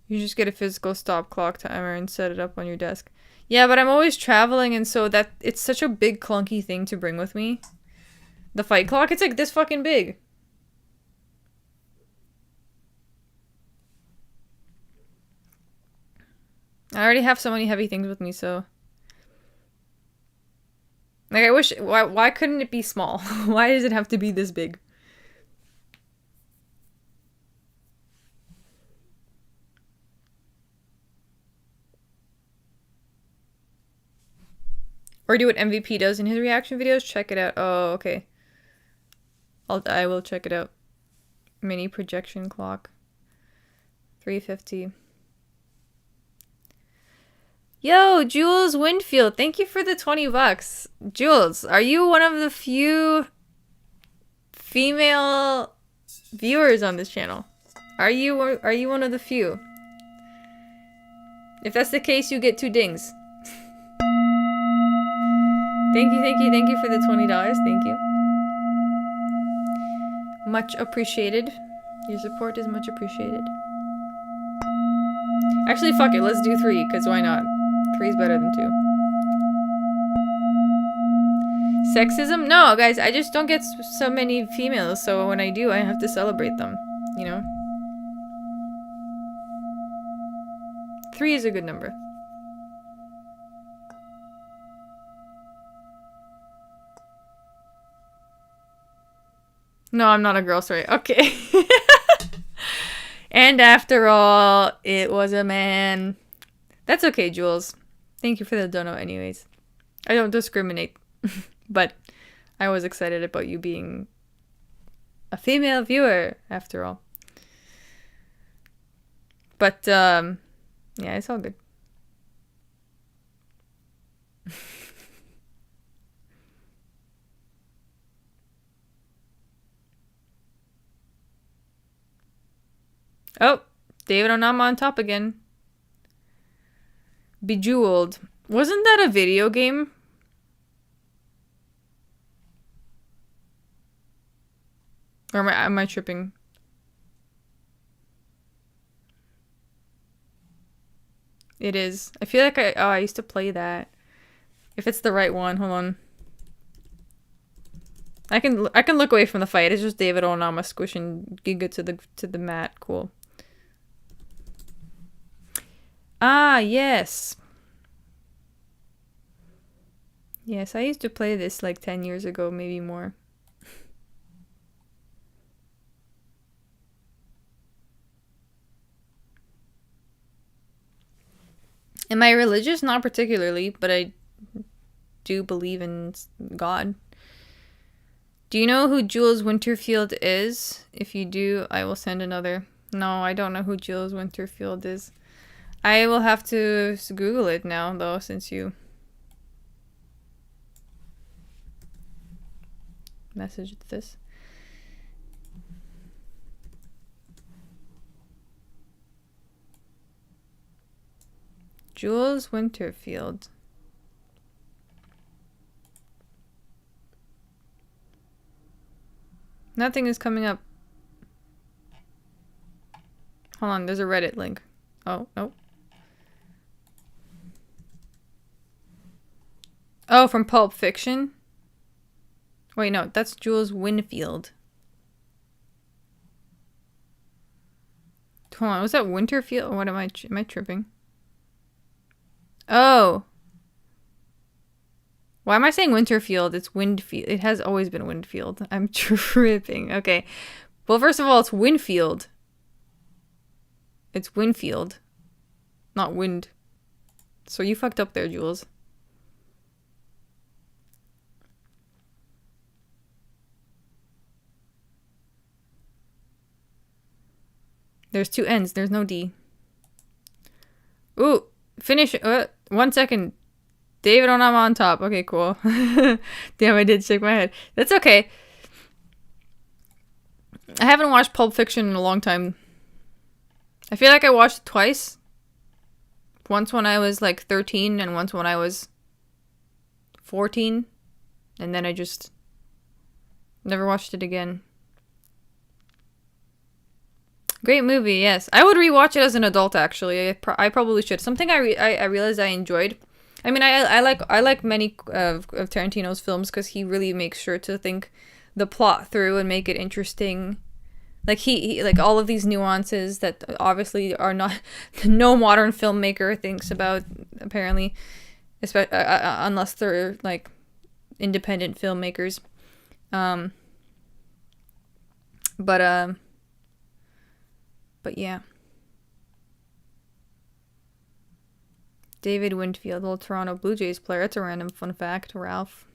You just get a physical stop clock timer and set it up on your desk. Yeah, but I'm always traveling, and so that it's such a big clunky thing to bring with me. The fight clock, it's like this fucking big. I already have so many heavy things with me, so like I wish why couldn't it be small? Why does it have to be this big? Or do what MVP does in his reaction videos. Check it out. Oh, okay. I will check it out. Mini projection clock. 350. Yo, Jules Winfield, thank you for the $20. Jules, are you one of the few female viewers on this channel? Are you one of the few? If that's the case, you get 2 dings. Thank you for the $20. Thank you. Much appreciated. Your support is much appreciated. Actually, fuck it. Let's do 3, because why not? 3 is better than 2. Sexism? No, guys, I just don't get so many females, so when I do, I have to celebrate them, you know? 3 is a good number. No, I'm not a girl, sorry. Okay. And after all, it was a man. That's okay, Jules. Thank you for the dono anyways. I don't discriminate. But I was excited about you being a female viewer, after all. But yeah, it's all good. Oh, David Onama on top again. Bejeweled. Wasn't that a video game? Or am I tripping? It is. I feel like I used to play that. If it's the right one, hold on. I can look away from the fight. It's just David Onama squishing Giga to the mat. Cool. Ah, yes. Yes, I used to play this like 10 years ago, maybe more. Am I religious? Not particularly, but I do believe in God. Do you know who Jules Winterfield is? If you do, I will send another. No, I don't know who Jules Winterfield is. I will have to Google it now, though, since you messaged this. Jules Winterfield. Nothing is coming up. Hold on, there's a Reddit link. Oh, no. Oh, from Pulp Fiction? Wait, no, that's Jules Winfield. Hold on, was that Winterfield? What am I tripping? Oh. Why am I saying Winterfield? It's Windfield. It has always been Windfield. I'm tripping. Okay. Well, first of all, it's Winfield. It's Winfield. Not Wind. So you fucked up there, Jules. There's two N's. There's no D. Ooh. Finish. 1 second. David Onama on top. Okay, cool. Damn, I did shake my head. That's okay. I haven't watched Pulp Fiction in a long time. I feel like I watched it twice. Once when I was like 13 and once when I was 14. And then I just never watched it again. Great movie, yes. I would rewatch it as an adult, actually. I probably should. Something I realized I enjoyed. I mean, I like many of Tarantino's films because he really makes sure to think the plot through and make it interesting. Like he like all of these nuances that obviously are not no modern filmmaker thinks about, apparently, unless they're like independent filmmakers. But yeah. David Winfield, old Toronto Blue Jays player. That's a random fun fact, Ralph.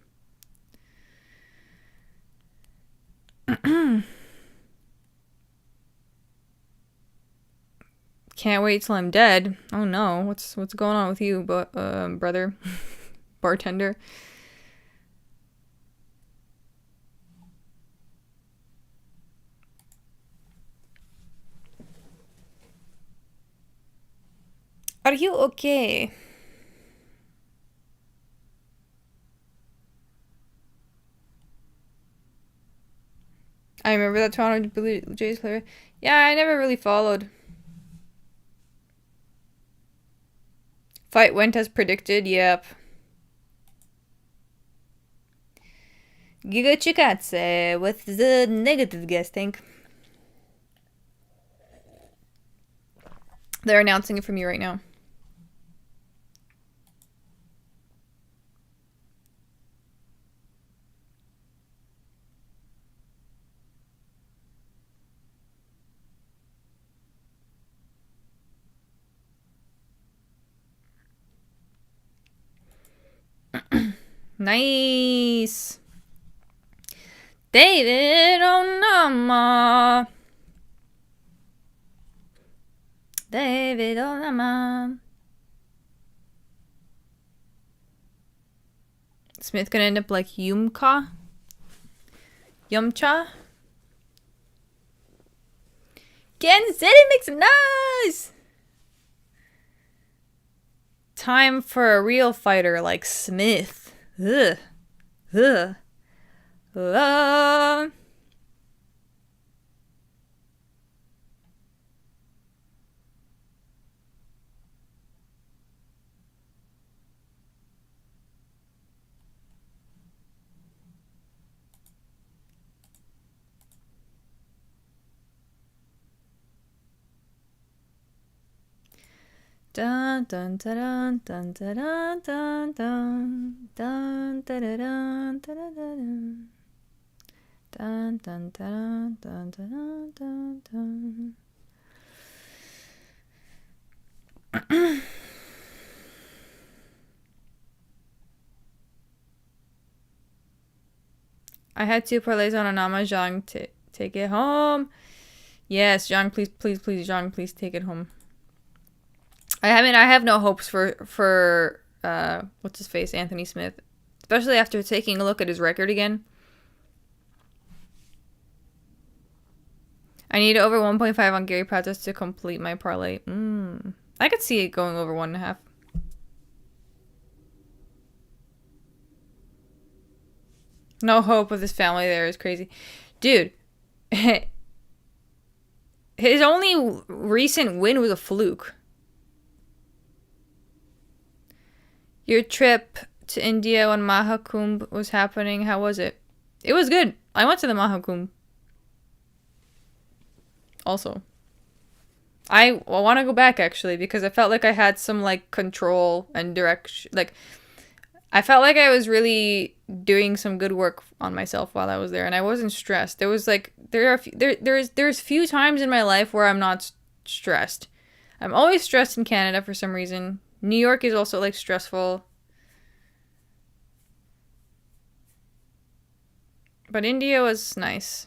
Can't wait till I'm dead. Oh no, what's going on with you, brother? Bartender. Are you okay? I remember that Toronto Blue Jays player. Yeah, I never really followed. Fight went as predicted, yep. Giga Chikatse with the negative guessing. They're announcing it for me right now. Nice. David Onama. David Olama. Smith gonna end up like Yumcha. Kansas City makes some noise. Time for a real fighter like Smith. Ugh. Ugh. Dun dun dun dun dun dun dun dun dun dun dun dun dun dun dun dun dun dun dun. I had 2 parlays on Anama. Zhang, take it home. Yes, Zhang, please, please, please, Zhang, please take it home. I mean, I have no hopes for what's his face, Anthony Smith, especially after taking a look at his record again. I need over 1.5 on Garry Pratese to complete my parlay. I could see it going over 1.5. No hope with his family there is crazy. Dude, his only recent win was a fluke. Your trip to India when Mahakumbh was happening, how was it? It was good. I went to the Mahakumbh. Also. I want to go back, actually, because I felt like I had some, like, control and direction. Like, I felt like I was really doing some good work on myself while I was there, and I wasn't stressed. There was, like, there's few times in my life where I'm not stressed. I'm always stressed in Canada for some reason. New York is also, like, stressful. But India was nice.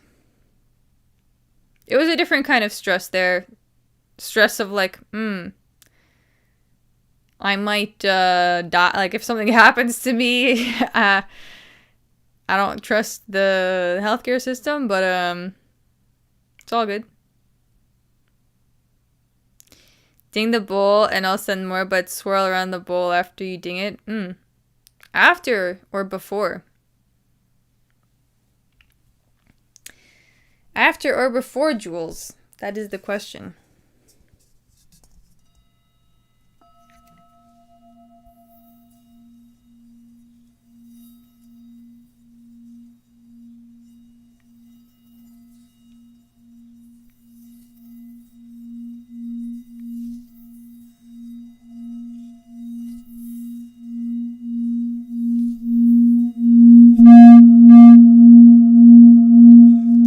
It was a different kind of stress there. Stress of, like, I might die. Like, if something happens to me, I don't trust the healthcare system, but it's all good. Ding the bowl and I'll send more, but swirl around the bowl after you ding it. After or before? After or before, Jules? That is the question.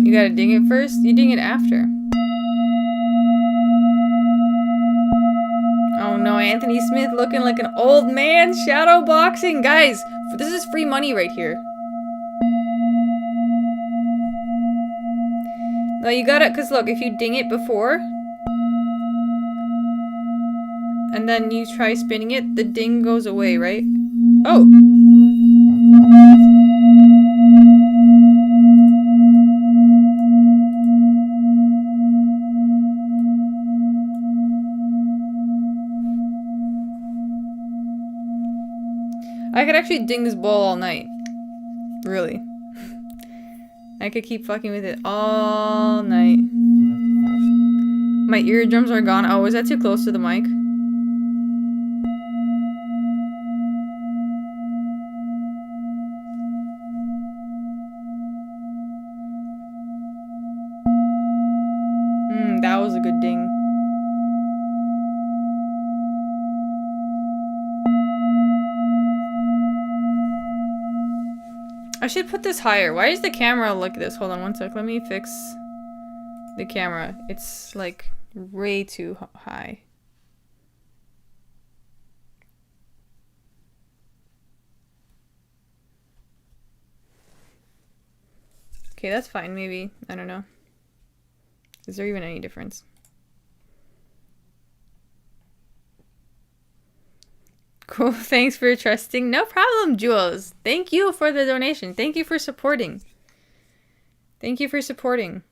You gotta ding it first? You ding it after. Oh no, Anthony Smith looking like an old man shadow boxing. Guys, this is free money right here. No, you gotta, cause look, if you ding it before, and then you try spinning it, the ding goes away, right? Oh! I could actually ding this ball all night. Really. I could keep fucking with it all night. My eardrums are gone. Oh, was that too close to the mic? That was a good ding. I should put this higher. Why is the camera like this? Hold on one sec. Let me fix the camera. It's like way too high. Okay, that's fine. Maybe. I don't know. Is there even any difference? Cool. Thanks for trusting. No problem, Jules. Thank you for the donation. Thank you for supporting. Thank you for supporting.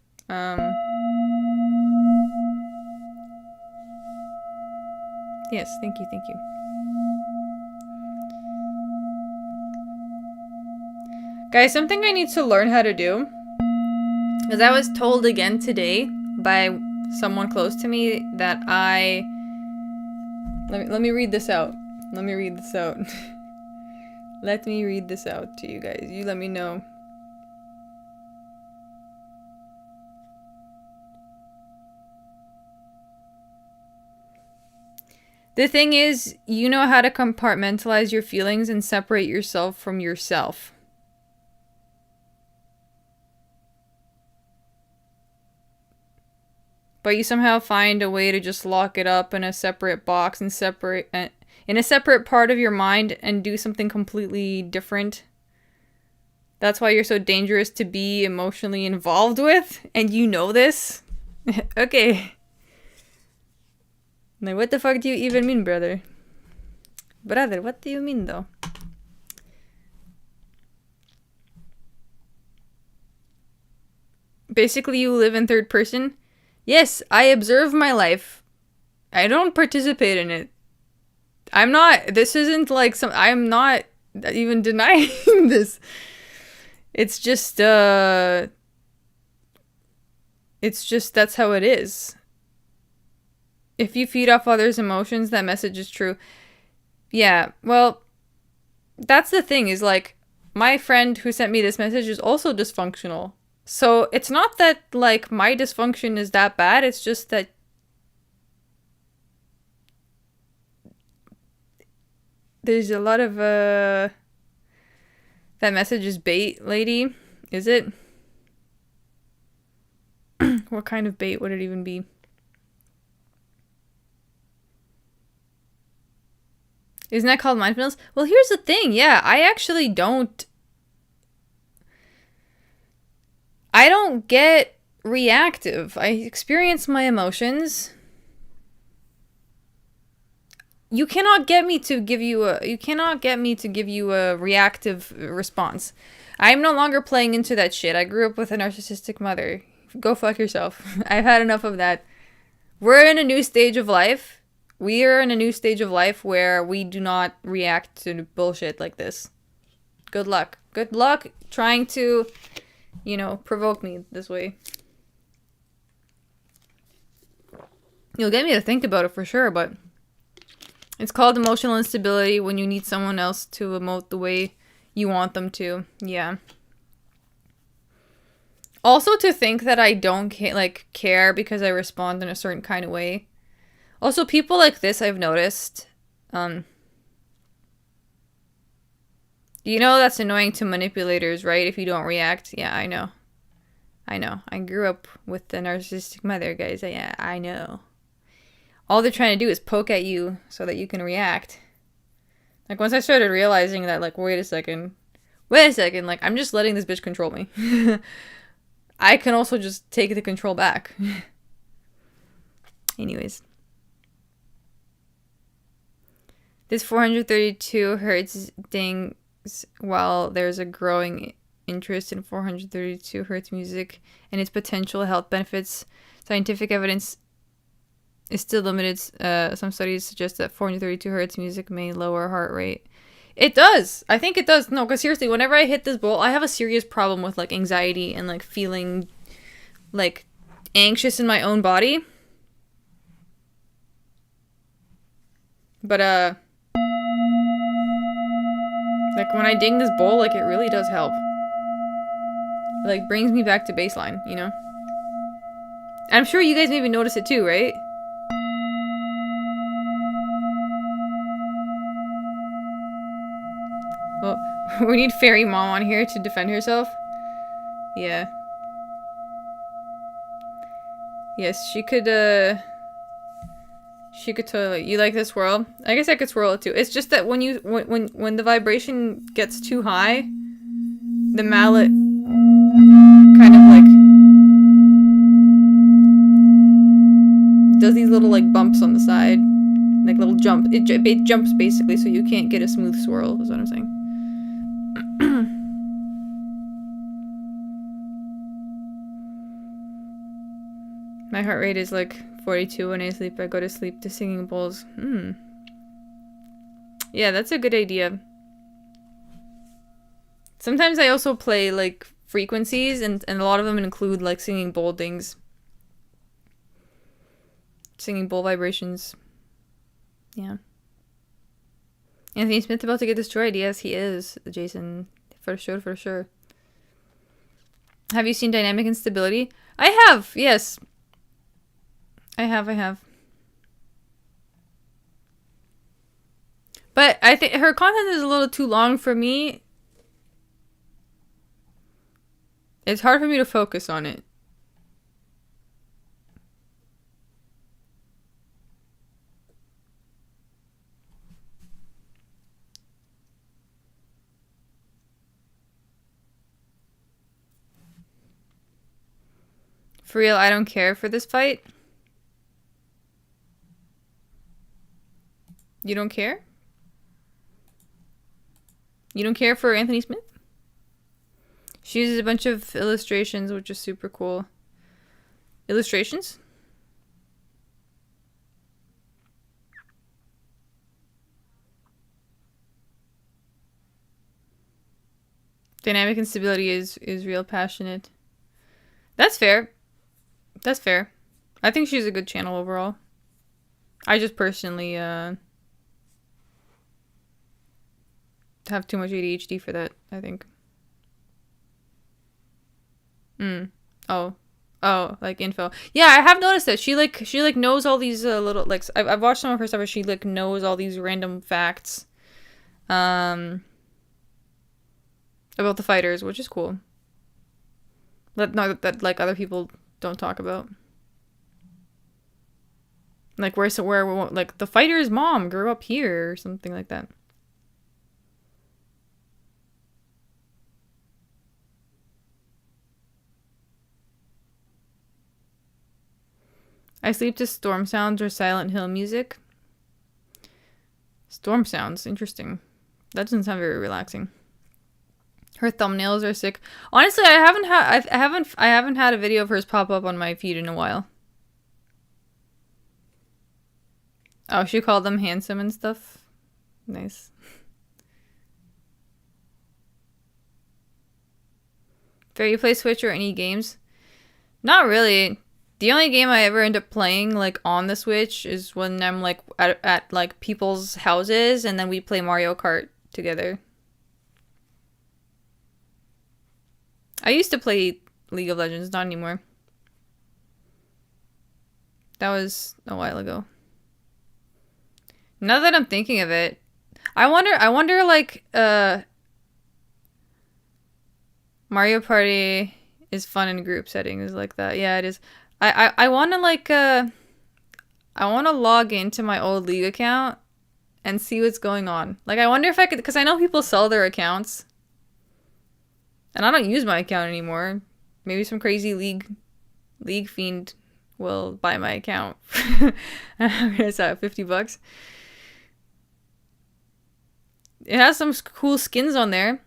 Yes, thank you, thank you. Guys, something I need to learn how to do, because I was told again today by someone close to me that let me read this out. Let me read this out. Let me read this out to you guys. You let me know. The thing is, you know how to compartmentalize your feelings and separate yourself from yourself. But you somehow find a way to just lock it up in a separate box and separate in a separate part of your mind and do something completely different. That's why you're so dangerous to be emotionally involved with, and you know this. Okay. Like, what the fuck do you even mean, brother? Brother, what do you mean, though? Basically, you live in third person. Yes, I observe my life. I don't participate in it. I'm not, this isn't like some, I'm not even denying this. It's just, that's how it is. If you feed off others' emotions, that message is true. Yeah, well, that's the thing, is like, my friend who sent me this message is also dysfunctional. So it's not that, like, my dysfunction is that bad, it's just that there's a lot of, that message is bait, lady. Is it? What kind of bait would it even be? Isn't that called mindfulness? Well, here's the thing. Yeah, I actually don't get reactive. I experience my emotions. You cannot get me to give you a reactive response. I'm no longer playing into that shit. I grew up with a narcissistic mother. Go fuck yourself. I've had enough of that. We're in a new stage of life. We are in a new stage of life where we do not react to bullshit like this. Good luck. Good luck trying to, you know, provoke me this way. You'll get me to think about it for sure, but it's called emotional instability when you need someone else to emote the way you want them to. Yeah. Also, to think that I don't care because I respond in a certain kind of way. Also, people like this, I've noticed, you know that's annoying to manipulators, right? If you don't react. Yeah, I know. I grew up with a narcissistic mother, guys. Yeah, I know. All they're trying to do is poke at you so that you can react. Like, once I started realizing that, like, wait a second, like, I'm just letting this bitch control me. I can also just take the control back. Anyways. This 432 hertz dings while there's a growing interest in 432 hertz music and its potential health benefits. Scientific evidence is still limited. Some studies suggest that 432 hertz music may lower heart rate. It does. I think it does. No, because seriously, whenever I hit this bowl, I have a serious problem with, like, anxiety and, like, feeling, like, anxious in my own body. But, like, when I ding this bowl, like, it really does help. It, like, brings me back to baseline, you know? I'm sure you guys maybe notice it too, right? Well, we need Fairy Mom on here to defend herself. Yeah. Yes, she could totally. You like this swirl? I guess I could swirl it too. It's just that when the vibration gets too high, the mallet kind of like does these little like bumps on the side. like little jump. It jumps basically, so you can't get a smooth swirl. Is what I'm saying. My heart rate is like 42 when I sleep. I go to sleep to singing bowls. Yeah, that's a good idea. Sometimes I also play like frequencies, and a lot of them include like singing bowl things. Singing bowl vibrations. Yeah. Anthony Smith about to get destroyed. Yes, he is, Jason. For sure. Have you seen Dynamic Instability? I have, yes. I have. But I think her content is a little too long for me. It's hard for me to focus on it. For real, I don't care for this fight. You don't care? You don't care for Anthony Smith? She uses a bunch of illustrations, which is super cool. Illustrations? Dynamic Instability is real passionate. That's fair. That's fair. I think she's a good channel overall. I just personally have too much ADHD for that, I think. Oh, like info. Yeah, I have noticed that she knows all these little, like, I've watched some of her stuff where she like knows all these random facts about the fighters, which is cool. That like other people don't talk about. Like where like the fighter's mom grew up here or something like that. I sleep to storm sounds or Silent Hill music. Storm sounds, interesting. That doesn't sound very relaxing. Her thumbnails are sick. Honestly, I haven't had a video of hers pop up on my feed in a while. Oh, she called them handsome and stuff. Nice. Fair, you play Switch or any games? Not really. The only game I ever end up playing like on the Switch is when I'm like at like people's houses and then we play Mario Kart together. I used to play League of Legends, not anymore. That was a while ago. Now that I'm thinking of it, I wonder like Mario Party is fun in group settings like that. Yeah, it is. I want to like I want to log into my old League account and see what's going on. Like I wonder if I could, because I know people sell their accounts. And I don't use my account anymore. Maybe some crazy league fiend will buy my account. It's at $50. It has some cool skins on there.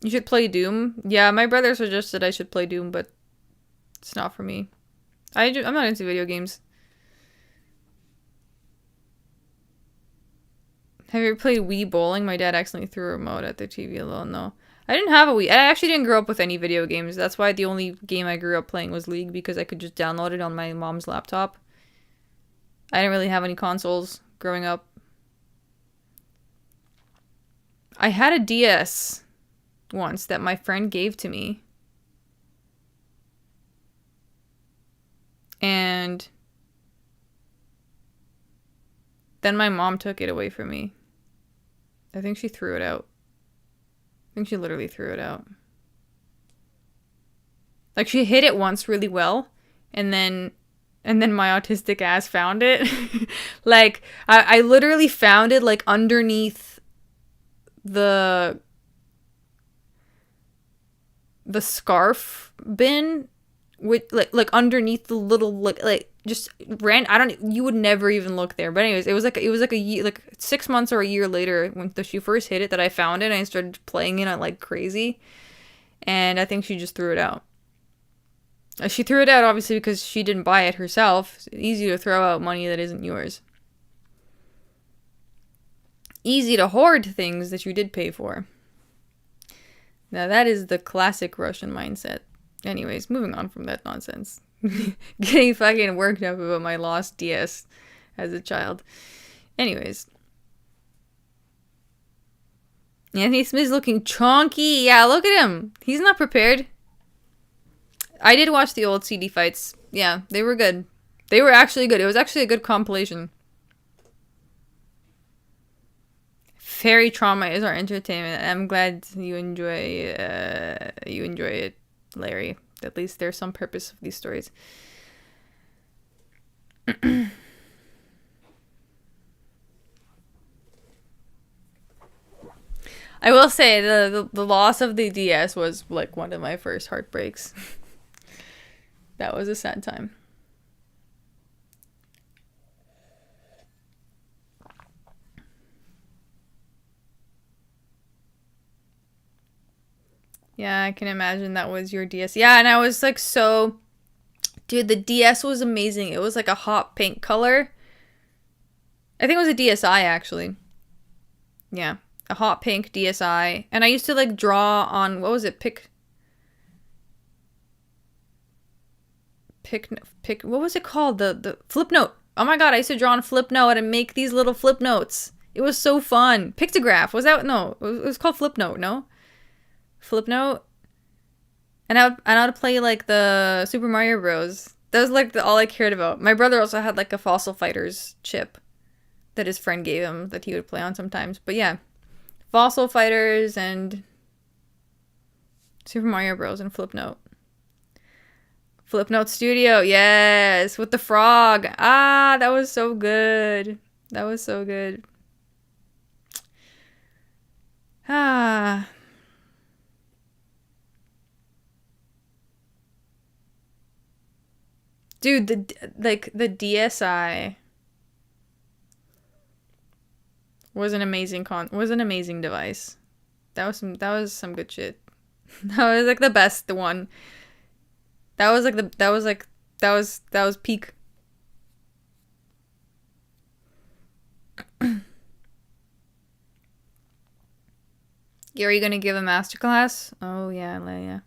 You should play Doom. Yeah, my brother suggested I should play Doom, but it's not for me. I'm not into video games. Have you ever played Wii Bowling? My dad accidentally threw a remote at the TV alone, though. I didn't have a Wii. I actually didn't grow up with any video games. That's why the only game I grew up playing was League, because I could just download it on my mom's laptop. I didn't really have any consoles growing up. I had a DS once that my friend gave to me. And then my mom took it away from me. I think she threw it out. I think she literally threw it out. Like she hit it once really well, and then my autistic ass found it. Like I literally found it like underneath the scarf bin with like underneath the little like just ran. You would never even look there. But anyways, it was like a year, like 6 months or a year later when she first hit it that I found it and I started playing it like crazy. And I think she just threw it out. She threw it out obviously because she didn't buy it herself. It's easy to throw out money that isn't yours. Easy to hoard things that you did pay for. Now that is the classic Russian mindset. Anyways, moving on from that nonsense. Getting fucking worked up about my lost DS as a child. Anyways. Anthony Smith's looking chonky. Yeah, look at him. He's not prepared. I did watch the old CD fights. Yeah, they were good. They were actually good. It was actually a good compilation. Fairy trauma is our entertainment. I'm glad you enjoy it, Larry. At least there's some purpose of these stories. I will say the loss of the DS was like one of my first heartbreaks. That was a sad time. Yeah, I can imagine that was your DS. Yeah, and I was like so... Dude, the DS was amazing. It was like a hot pink color. I think it was a DSi, actually. Yeah, a hot pink DSi. And I used to like draw on... What was it? Pick... What was it called? The flip note. Oh my god, I used to draw on flip note and make these little flip notes. It was so fun. Pictograph. Was that... No, it was called flip note, no? Flip note, and I know to play like the Super Mario Bros. That was like all I cared about. My brother also had like a Fossil Fighters chip that his friend gave him that he would play on sometimes. But yeah, Fossil Fighters and Super Mario Bros. And Flip Note. Flip Note Studio, yes, with the frog. Ah, that was so good. That was so good. Ah. Dude, the DSi was an amazing device. That was some good shit. That was like the best one. That was peak. Garry gonna give a masterclass? Oh yeah.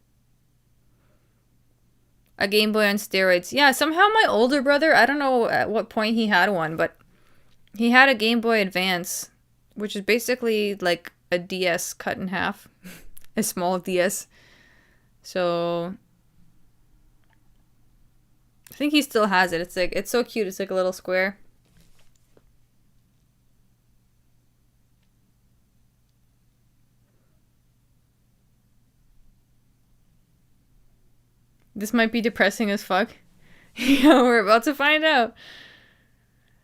A Game Boy on steroids. Yeah, somehow my older brother, I don't know at what point he had one, but he had a Game Boy Advance, which is basically like a DS cut in half. A small DS. So I think he still has it. It's so cute. It's like a little square. This might be depressing as fuck. Yeah, we're about to find out.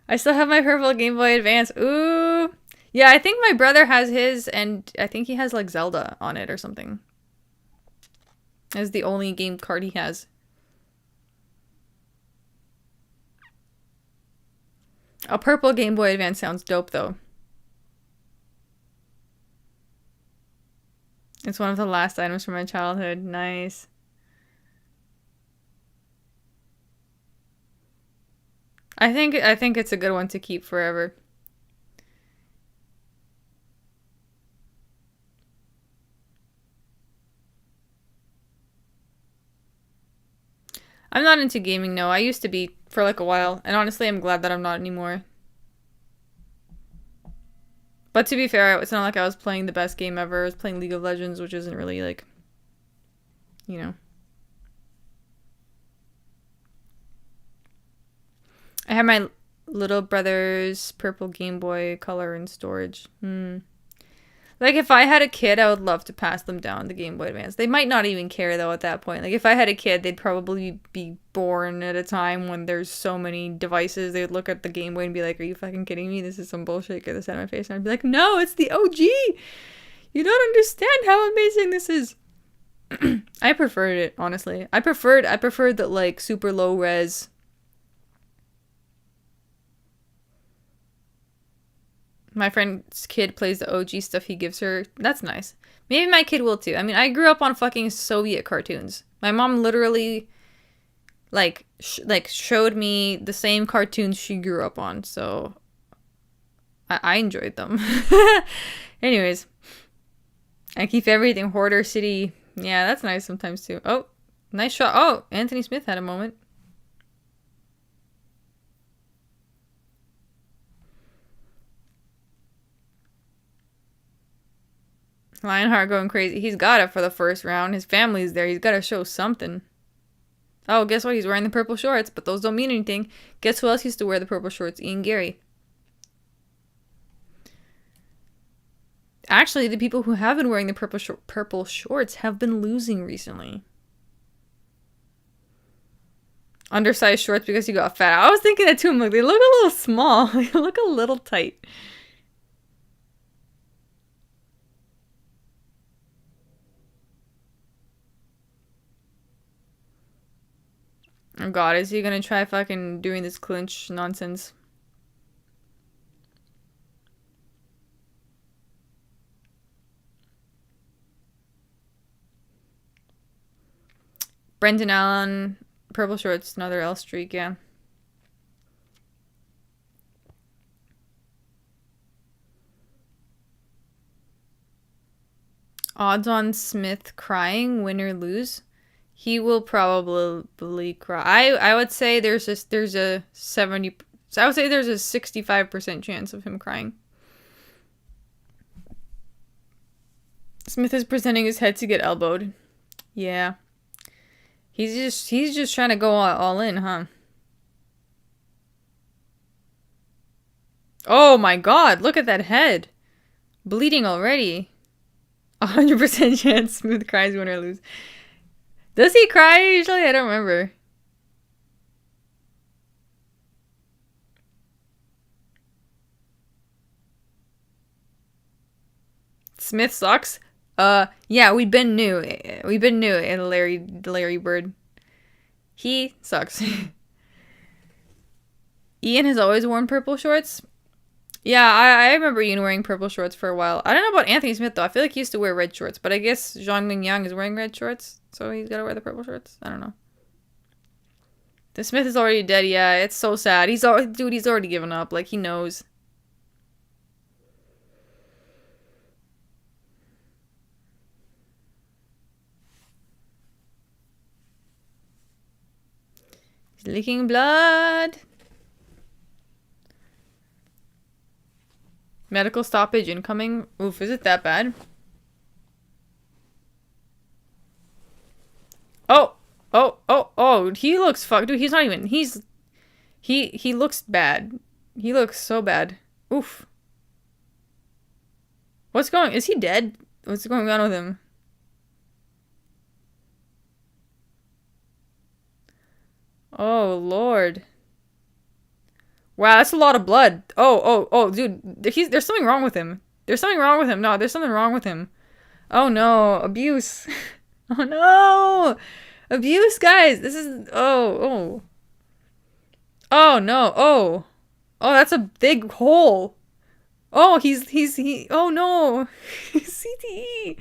I still have my purple Game Boy Advance. Ooh. Yeah, I think my brother has his, and I think he has like Zelda on it or something. As the only game card he has. A purple Game Boy Advance sounds dope though. It's one of the last items from my childhood. Nice. I think it's a good one to keep forever. I'm not into gaming, no. I used to be for like a while, and honestly, I'm glad that I'm not anymore. But to be fair, it's not like I was playing the best game ever. I was playing League of Legends, which isn't really like, you know. I have my little brother's purple Game Boy Color in storage. Like, if I had a kid, I would love to pass them down the Game Boy Advance. They might not even care, though, at that point. Like, if I had a kid, they'd probably be born at a time when there's so many devices. They would look at the Game Boy and be like, are you fucking kidding me? This is some bullshit. Get this out of my face. And I'd be like, no, it's the OG! You don't understand how amazing this is. I preferred it, honestly. I preferred that, like, super low res My friend's kid plays the OG stuff he gives her. That's nice. Maybe my kid will too. I mean, I grew up on fucking Soviet cartoons. My mom literally, like showed me the same cartoons she grew up on. So I enjoyed them. Anyways, I keep everything Hoarder City. Yeah, that's nice sometimes too. Oh, nice shot. Oh, Anthony Smith had a moment. Lionheart going crazy. He's got it for the first round. His family's there. He's got to show something. Oh, guess what? He's wearing the purple shorts, but those don't mean anything. Guess who else used to wear the purple shorts? Garry. Actually, the people who have been wearing the purple shorts have been losing recently. Undersized shorts because you got fat. I was thinking that too. I'm like, they look a little small. They look a little tight. Oh god, is he gonna try fucking doing this clinch nonsense? Brendan Allen, purple shorts, another L streak, yeah. Odds on Smith crying, win or lose? He will probably cry. I would say there's a 70. I would say there's a 65% chance of him crying. Smith is presenting his head to get elbowed. Yeah. He's just trying to go all in, huh? Oh my god, look at that head. Bleeding already. 100% chance Smooth cries, win or lose. Does he cry usually? I don't remember. Smith sucks? Yeah, we've been new in Larry Bird. He sucks. Ian has always worn purple shorts. Yeah, I remember Ian wearing purple shorts for a while. I don't know about Anthony Smith though. I feel like he used to wear red shorts, but I guess Zhang Mingyang is wearing red shorts, so he's gotta wear the purple shorts. I don't know. The Smith is already dead. Yeah, it's so sad. He's already given up. Like, he knows. He's leaking blood. Medical stoppage incoming. Oof, is it that bad? Oh, he looks fucked. Dude, he's not even, he looks bad. He looks so bad. Oof. Is he dead? What's going on with him? Oh, Lord. Wow, that's a lot of blood. Oh, dude. There's something wrong with him. There's something wrong with him. No, there's something wrong with him. Oh, no. Abuse. Oh, no. Abuse, guys. This is... Oh. Oh, no. Oh, that's a big hole. Oh, oh, no. CTE.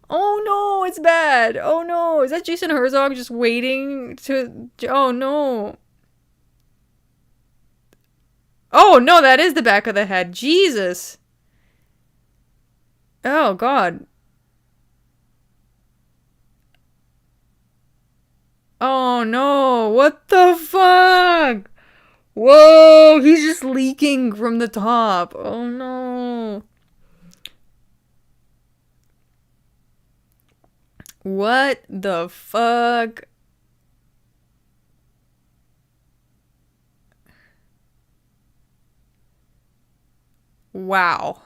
Oh, no. It's bad. Oh, no. Is that Jason Herzog just waiting to... Oh, no. Oh, no, that is the back of the head. Jesus. Oh, God. Oh, no. What the fuck? Whoa, he's just leaking from the top. Oh, no. What the fuck? Wow.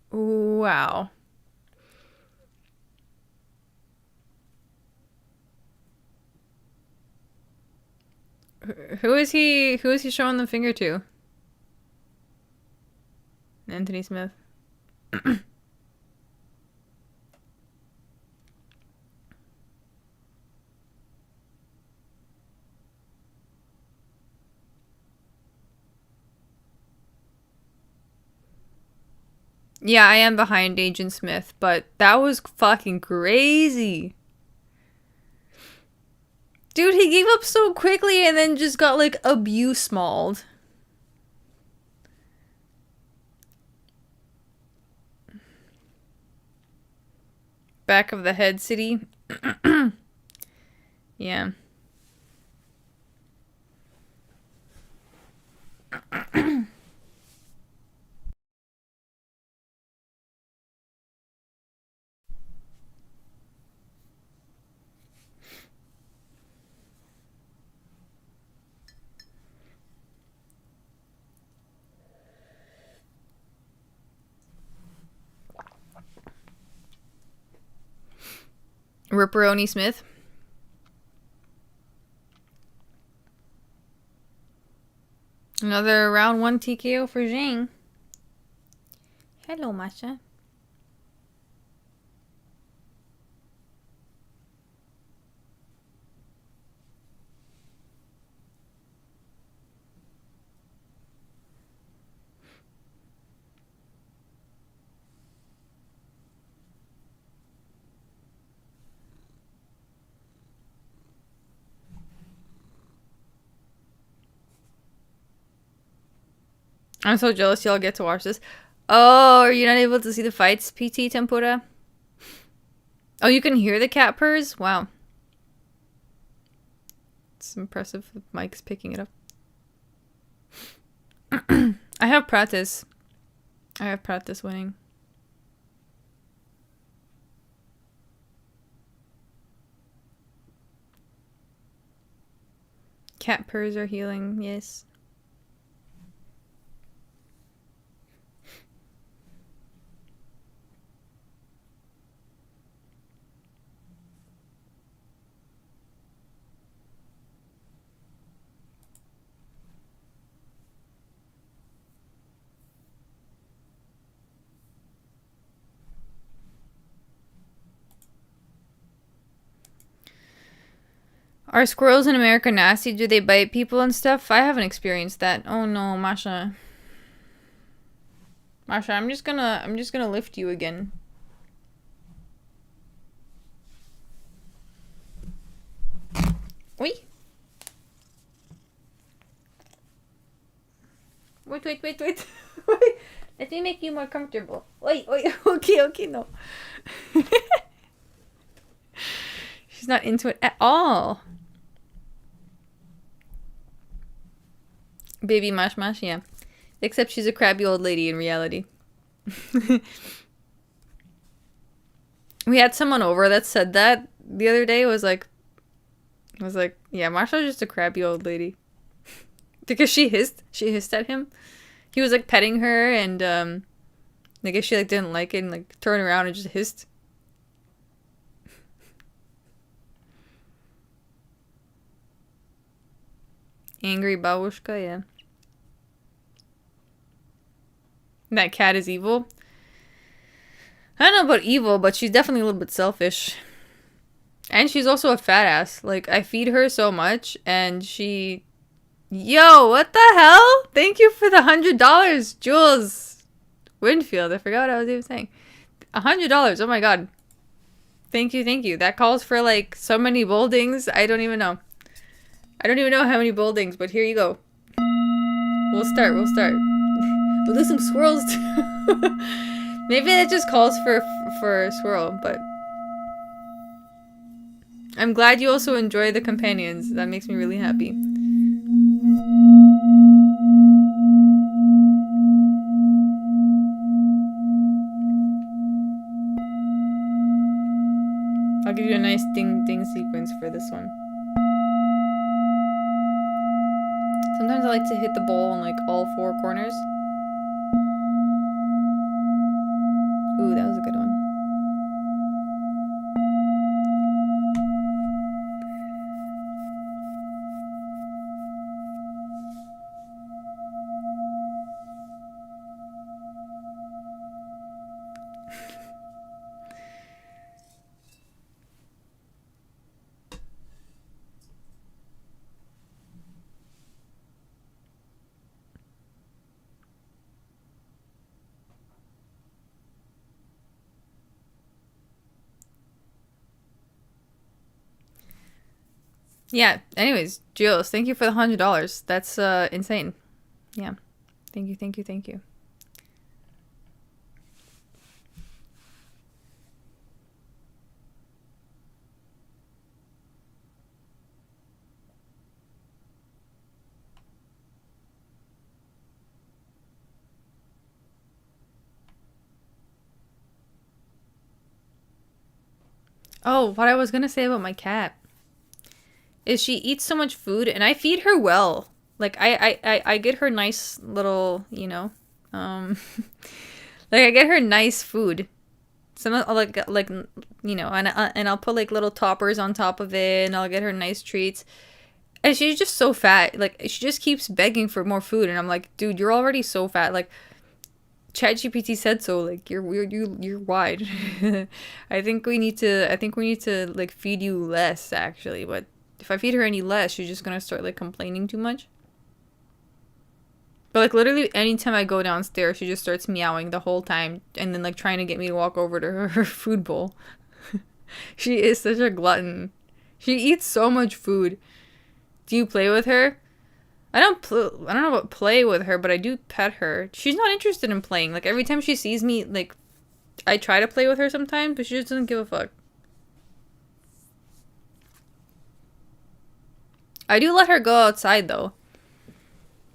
Wow. Who is he showing the finger to? Anthony Smith. Yeah, I am behind Agent Smith, but that was fucking crazy. Dude, he gave up so quickly and then just got, like, abuse mauled. Back of the head city. Yeah. Ripperoni Smith. Another round 1 TKO for Zhang. Hello, Masha. I'm so jealous y'all get to watch this. Oh, are you not able to see the fights, PT Tempura? Oh, you can hear the cat purrs? Wow. It's impressive. The mic's picking it up. I have Prates. I have Prates winning. Cat purrs are healing, yes. Are squirrels in America nasty? Do they bite people and stuff? I haven't experienced that. Oh no, Masha. Masha, I'm just gonna lift you again. Oi. Wait. Wait. Let me make you more comfortable. Wait. Okay, no. She's not into it at all. Baby Mash, yeah. Except she's a crabby old lady in reality. We had someone over that said that the other day. Was like, yeah, Masha's just a crabby old lady. Because she hissed at him. He was like petting her, and I guess she like didn't like it and like turned around and just hissed. Angry babushka, yeah. That cat is evil. I don't know about evil, but she's definitely a little bit selfish. And she's also a fat ass. Like, I feed her so much, and she... Yo, what the hell? Thank you for the $100, Jules Winfield. I forgot what I was even saying. $100, oh my god. Thank you. That calls for, like, so many boldings. I don't even know. I don't even know how many boldings, but here you go. We'll start. We'll do some swirls too. Maybe that just calls for a swirl, but I'm glad you also enjoy the companions. That makes me really happy. I'll give you a nice ding sequence for this one. Sometimes I like to hit the ball in like all 4 corners. Ooh, that was a good one. Yeah, anyways, Jules, thank you for the $100. That's insane. Yeah. Thank you, thank you, thank you. Oh, what I was gonna say about my cat is she eats so much food, and I feed her well. Like I get her nice little, you know, like I get her nice food. Some like you know, and I'll put like little toppers on top of it, and I'll get her nice treats. And she's just so fat. Like she just keeps begging for more food, and I'm like, dude, you're already so fat. Like ChatGPT said so. Like you're wide. I think we need to like feed you less actually. But if I feed her any less, she's just gonna start like complaining too much. But like literally anytime I go downstairs, she just starts meowing the whole time, and then like trying to get me to walk over to her food bowl. She is such a glutton. She eats so much food. Do you play with her? I don't know about play with her, but I do pet her. She's not interested in playing. Like every time she sees me, like I try to play with her sometimes, but she just doesn't give a fuck. I do let her go outside though.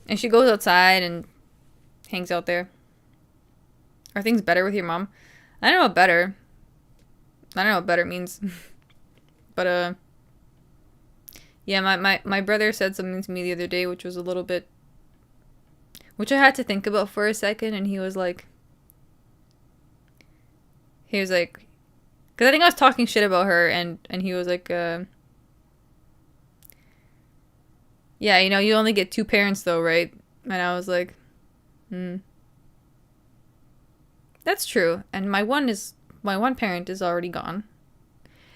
And she goes outside and hangs out there. Are things better with your mom? I don't know what better. I don't know what better means. But yeah, my brother said something to me the other day, which was a little bit, which I had to think about for a second, and he was like, because I think I was talking shit about her, and he was like, yeah, you know, you only get two parents though, right? And I was like, that's true. And my one parent is already gone.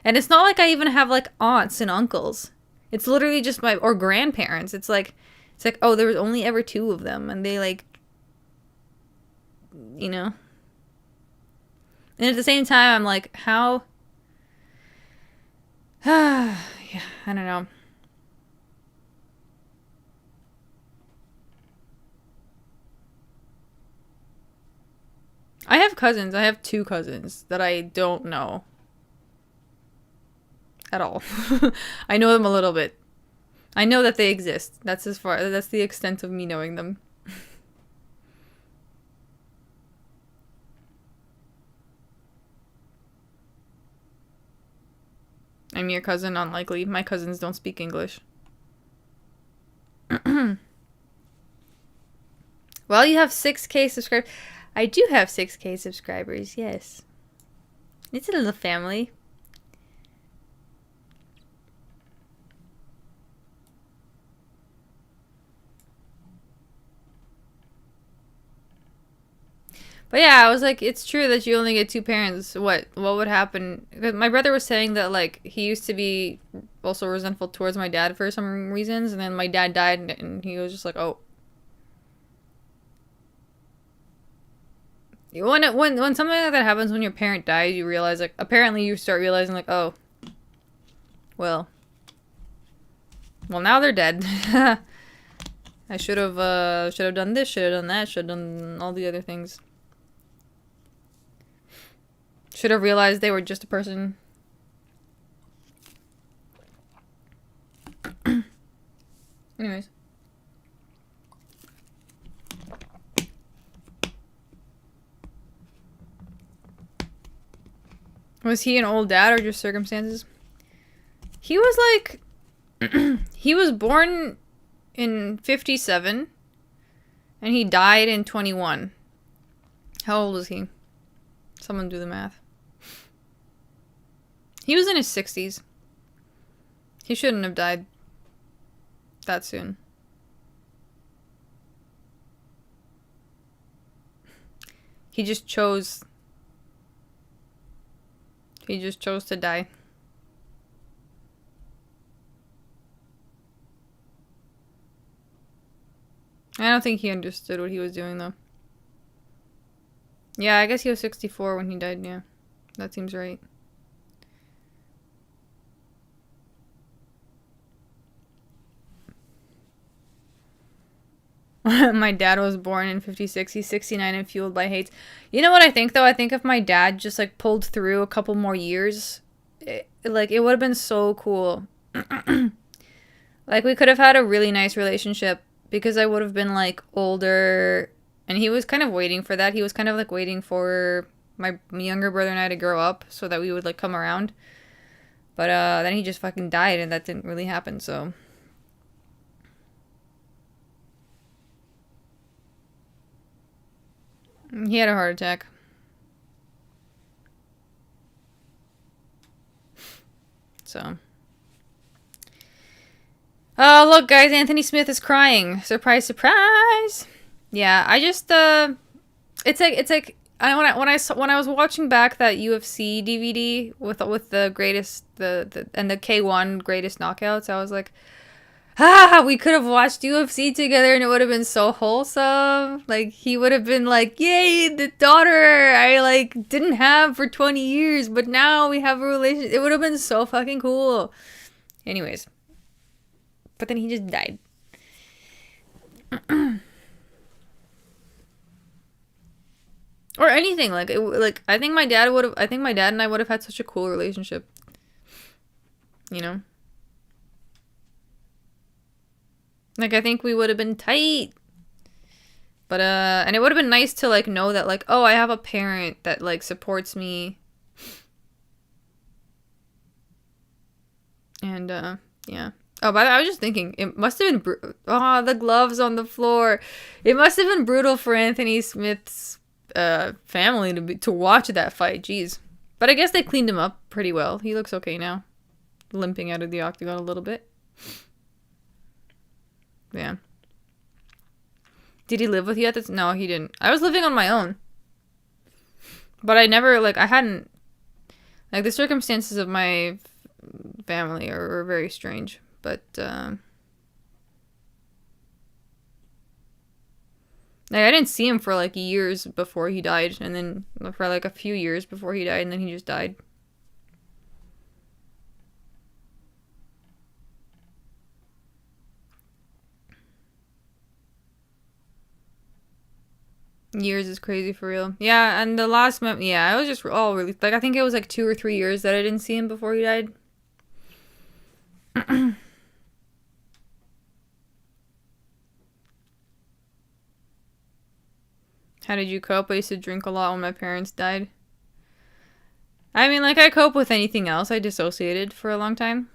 And it's not like I even have like aunts and uncles. It's literally just or grandparents. It's like, oh, there was only ever two of them, and they like, you know. And at the same time, I'm like, how? Yeah, I don't know. I have cousins. I have two cousins that I don't know at all. I know them a little bit. I know that they exist. That's the extent of me knowing them. I'm your cousin, unlikely. My cousins don't speak English. Well, you have 6K subscribers. I do have 6K subscribers, yes. It's a little family. But yeah, I was like, it's true that you only get two parents. What would happen? My brother was saying that like he used to be also resentful towards my dad for some reasons, and then my dad died, and he was just like, oh. When something like that happens, when your parent dies, you realize like apparently you start realizing like, oh, well now they're dead. I should have done this, should have done that, should have done all the other things. Should have realized they were just a person. Anyways. Was he an old dad or just circumstances? He was like... he was born in 57. And he died in 21. How old was he? Someone do the math. He was in his 60s. He shouldn't have died that soon. He just chose to die. I don't think he understood what he was doing, though. Yeah, I guess he was 64 when he died, yeah. That seems right. My dad was born in 56. He's 69 and fueled by hate. You know what I think, though? I think if my dad just, like, pulled through a couple more years, it would have been so cool. Like, we could have had a really nice relationship because I would have been, like, older. And he was kind of waiting for that. He was kind of, like, waiting for my younger brother and I to grow up so that we would, like, come around. But then he just fucking died, and that didn't really happen, so... He had a heart attack. So. Oh, look, guys, Anthony Smith is crying. Surprise, surprise. Yeah, I just, it's like, when I was watching back that UFC DVD with the greatest, and the K1 greatest knockouts, I was like, we could have watched UFC together and it would have been so wholesome. Like, he would have been like, yay, the daughter I, like, didn't have for 20 years, but now we have a relationship. It would have been so fucking cool. Anyways. But then he just died. Or anything. Like, I think my dad and I would have had such a cool relationship. You know? Like, I think we would have been tight. But, and it would have been nice to, like, know that, like, oh, I have a parent that, like, supports me. And, yeah. Oh, by the way, I was just thinking, it must have been, the gloves on the floor. It must have been brutal for Anthony Smith's, family to watch that fight. Jeez. But I guess they cleaned him up pretty well. He looks okay now. Limping out of the octagon a little bit. Yeah. Did he live with you at this? No, he didn't. I was living on my own. But I never, like, I hadn't... Like, the circumstances of my family are very strange. But, like, I didn't see him for, like, years before he died. And then for, like, a few years before he died. And then he just died. Years is crazy for real. Yeah, and the last month, yeah, I was just all really, like, I think it was like 2 or 3 years that I didn't see him before he died. How did you cope? I used to drink a lot when my parents died. I mean, like, I cope with anything else. I dissociated for a long time.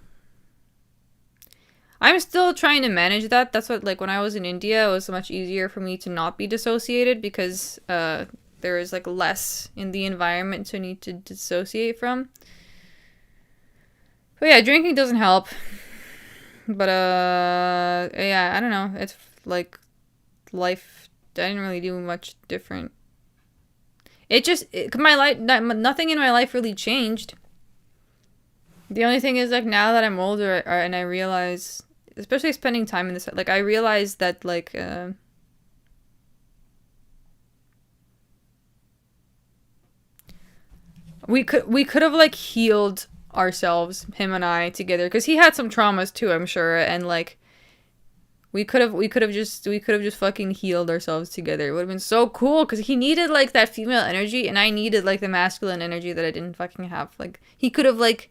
I'm still trying to manage that. That's what, like, when I was in India, it was much easier for me to not be dissociated because there is, like, less in the environment to need to dissociate from. But yeah, drinking doesn't help. But, yeah, I don't know. It's, like, life, I didn't really do much different. It just, my life, nothing in my life really changed. The only thing is, like, now that I'm older and I realize, especially spending time in this, like, I realize that, like, we could have, like, healed ourselves, him and I, together, because he had some traumas too, I'm sure, and, like, we could have just fucking healed ourselves together. It would have been so cool, because he needed, like, that female energy, and I needed, like, the masculine energy that I didn't fucking have. Like, he could have, like,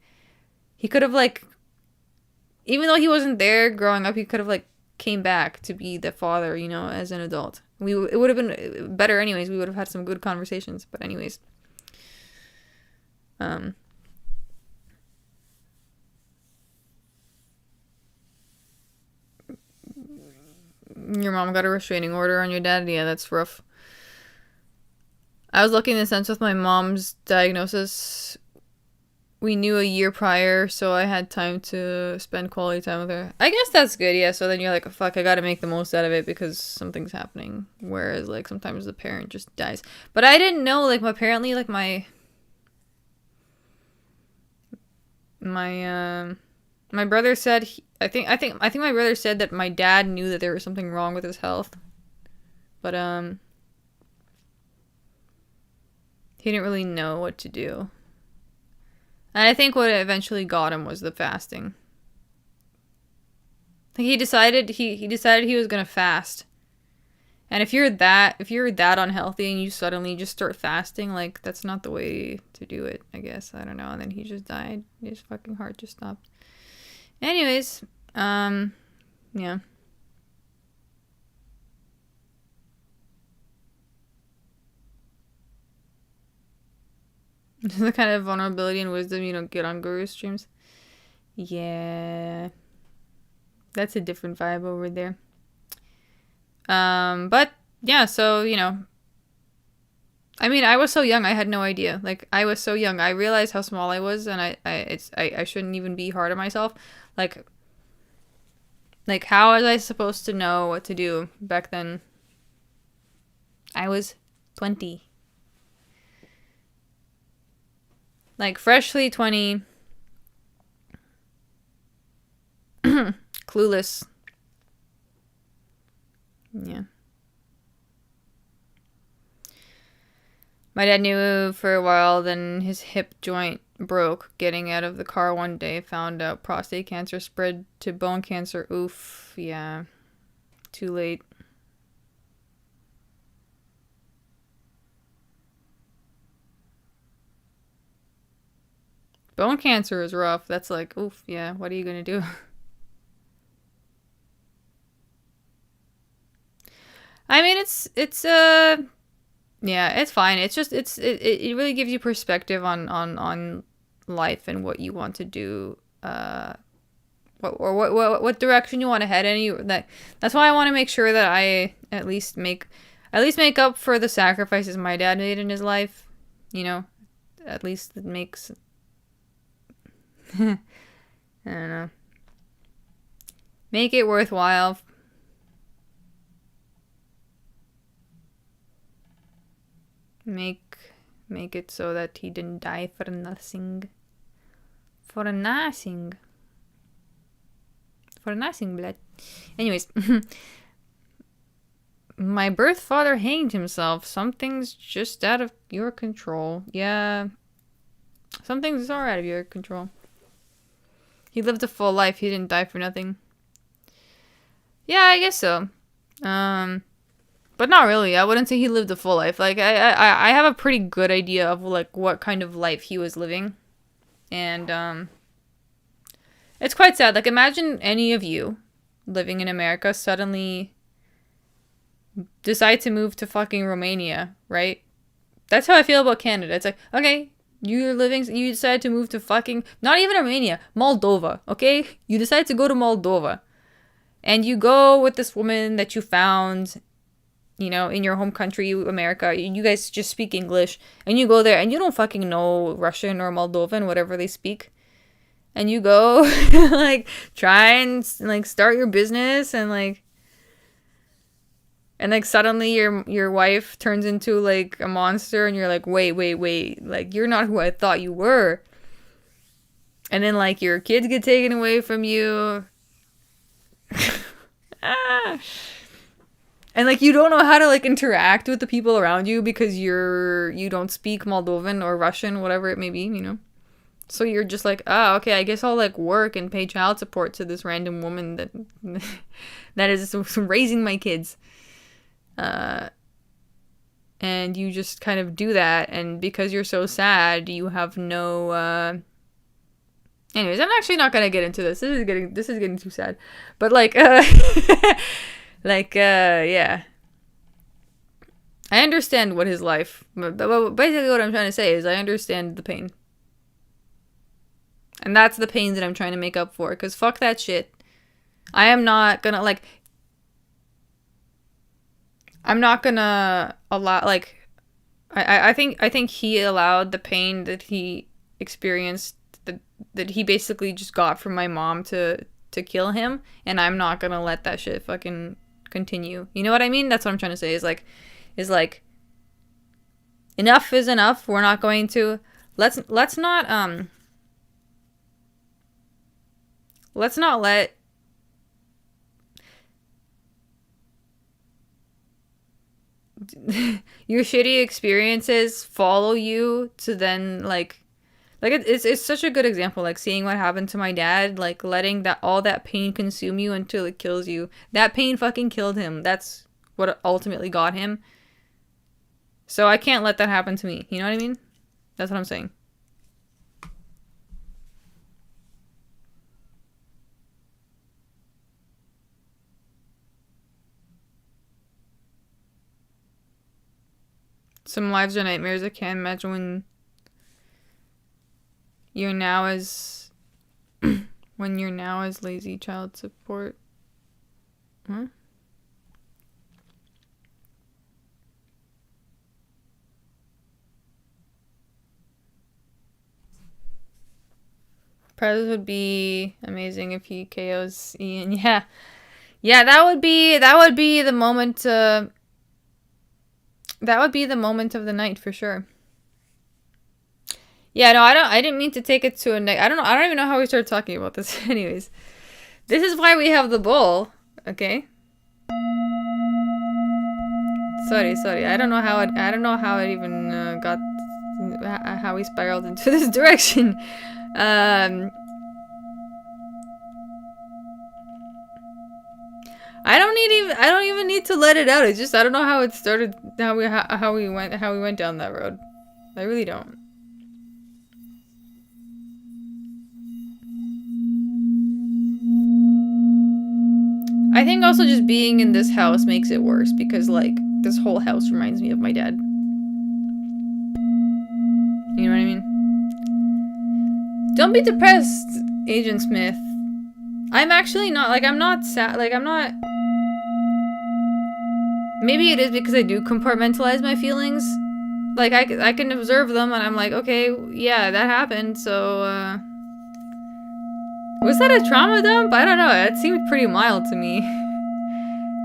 even though he wasn't there growing up, he could have, like, came back to be the father, you know, as an adult. It would have been better anyways. We would have had some good conversations. But anyways. Your mom got a restraining order on your dad? Yeah, that's rough. I was lucky in the sense with my mom's diagnosis. We knew a year prior, so I had time to spend quality time with her. I guess that's good, yeah. So then you're like, fuck, I gotta make the most out of it because something's happening. Whereas, like, sometimes the parent just dies. But I didn't know, like, apparently, like, my brother said, I think my brother said that my dad knew that there was something wrong with his health. But, he didn't really know what to do. And I think what eventually got him was the fasting. Like, he decided he was gonna fast. And if you're that unhealthy and you suddenly just start fasting, like, that's not the way to do it, I guess. I don't know. And then he just died. His fucking heart just stopped. Anyways, yeah. This is the kind of vulnerability and wisdom you don't get on Guru streams. Yeah. That's a different vibe over there. But yeah, so, you know, I mean, I was so young, I had no idea. Like, I was so young. I realized how small I was, and I shouldn't even be hard on myself. Like, how was I supposed to know what to do back then? I was 20. Like, freshly 20. Clueless. Yeah. My dad knew for a while, then his hip joint broke. Getting out of the car one day, found out prostate cancer spread to bone cancer. Oof, yeah. Too late. Bone cancer is rough. That's like, oof, yeah, what are you gonna do? I mean, yeah, it's fine. It's just, it really gives you perspective on life and what you want to do, what direction you want to head in. That's why I want to make sure that I at least make up for the sacrifices my dad made in his life. You know, at least it makes, I don't know, make it worthwhile. Make it so that he didn't die for nothing. For nothing. For nothing, blood. Anyways. My birth father hanged himself. Something's just out of your control. Yeah. Some things are out of your control. He lived a full life. He didn't die for nothing. Yeah, I guess so. But not really. I wouldn't say he lived a full life. Like, I have a pretty good idea of, like, what kind of life he was living. And, it's quite sad. Like, imagine any of you living in America suddenly decide to move to fucking Romania, right? That's how I feel about Canada. It's like, okay, you decide to move to fucking, not even Romania, Moldova, okay? You decide to go to Moldova. And you go with this woman that you found, you know, in your home country, America. You guys just speak English. And you go there and you don't fucking know Russian or Moldovan, whatever they speak. And you go, like, try and, like, start your business and, like, suddenly your wife turns into, like, a monster and you're like, wait. Like, you're not who I thought you were. And then, like, your kids get taken away from you. And, like, you don't know how to, like, interact with the people around you because you don't speak Moldovan or Russian, whatever it may be, you know? So you're just like, oh, okay, I guess I'll, like, work and pay child support to this random woman that is raising my kids. And you just kind of do that, and because you're so sad, you have no, anyways, I'm actually not gonna get into this. This is getting too sad. But, like, yeah. I understand what his life, but basically what I'm trying to say is I understand the pain. And that's the pain that I'm trying to make up for, because fuck that shit. I am not gonna, like, I'm not gonna allow, like, I think he allowed the pain that he experienced, that he basically just got from my mom to kill him, and I'm not gonna let that shit fucking continue. You know what I mean? That's what I'm trying to say, is like enough is enough. We're not going to, let's not let your shitty experiences follow you to then, like it's such a good example, like seeing what happened to my dad, like letting all that pain consume you until it kills you. That pain fucking killed him. That's what ultimately got him. So I can't let that happen to me. You know what I mean? That's what I'm saying. Some lives are nightmares. I can't imagine when you're now as when you're now as lazy child support. Huh? Prez would be amazing if he KOs Ian. Yeah. Yeah, that would be the moment that would be the moment of the night for sure. Yeah, no, I didn't mean to take it to a I don't even know how we started talking about this. Anyways. This is why we have the bowl, okay? Sorry. I don't know how it even got how we spiraled into this direction. I don't even need to let it out. It's just I don't know how it started, how we went down that road. I really don't. I think also just being in this house makes it worse because like this whole house reminds me of my dad. You know what I mean? Don't be depressed, Agent Smith. I'm actually not, like, I'm not sad, like, I'm not... Maybe it is because I do compartmentalize my feelings. Like, I can observe them and I'm like, okay, yeah, that happened, so, was that a trauma dump? I don't know, it seemed pretty mild to me.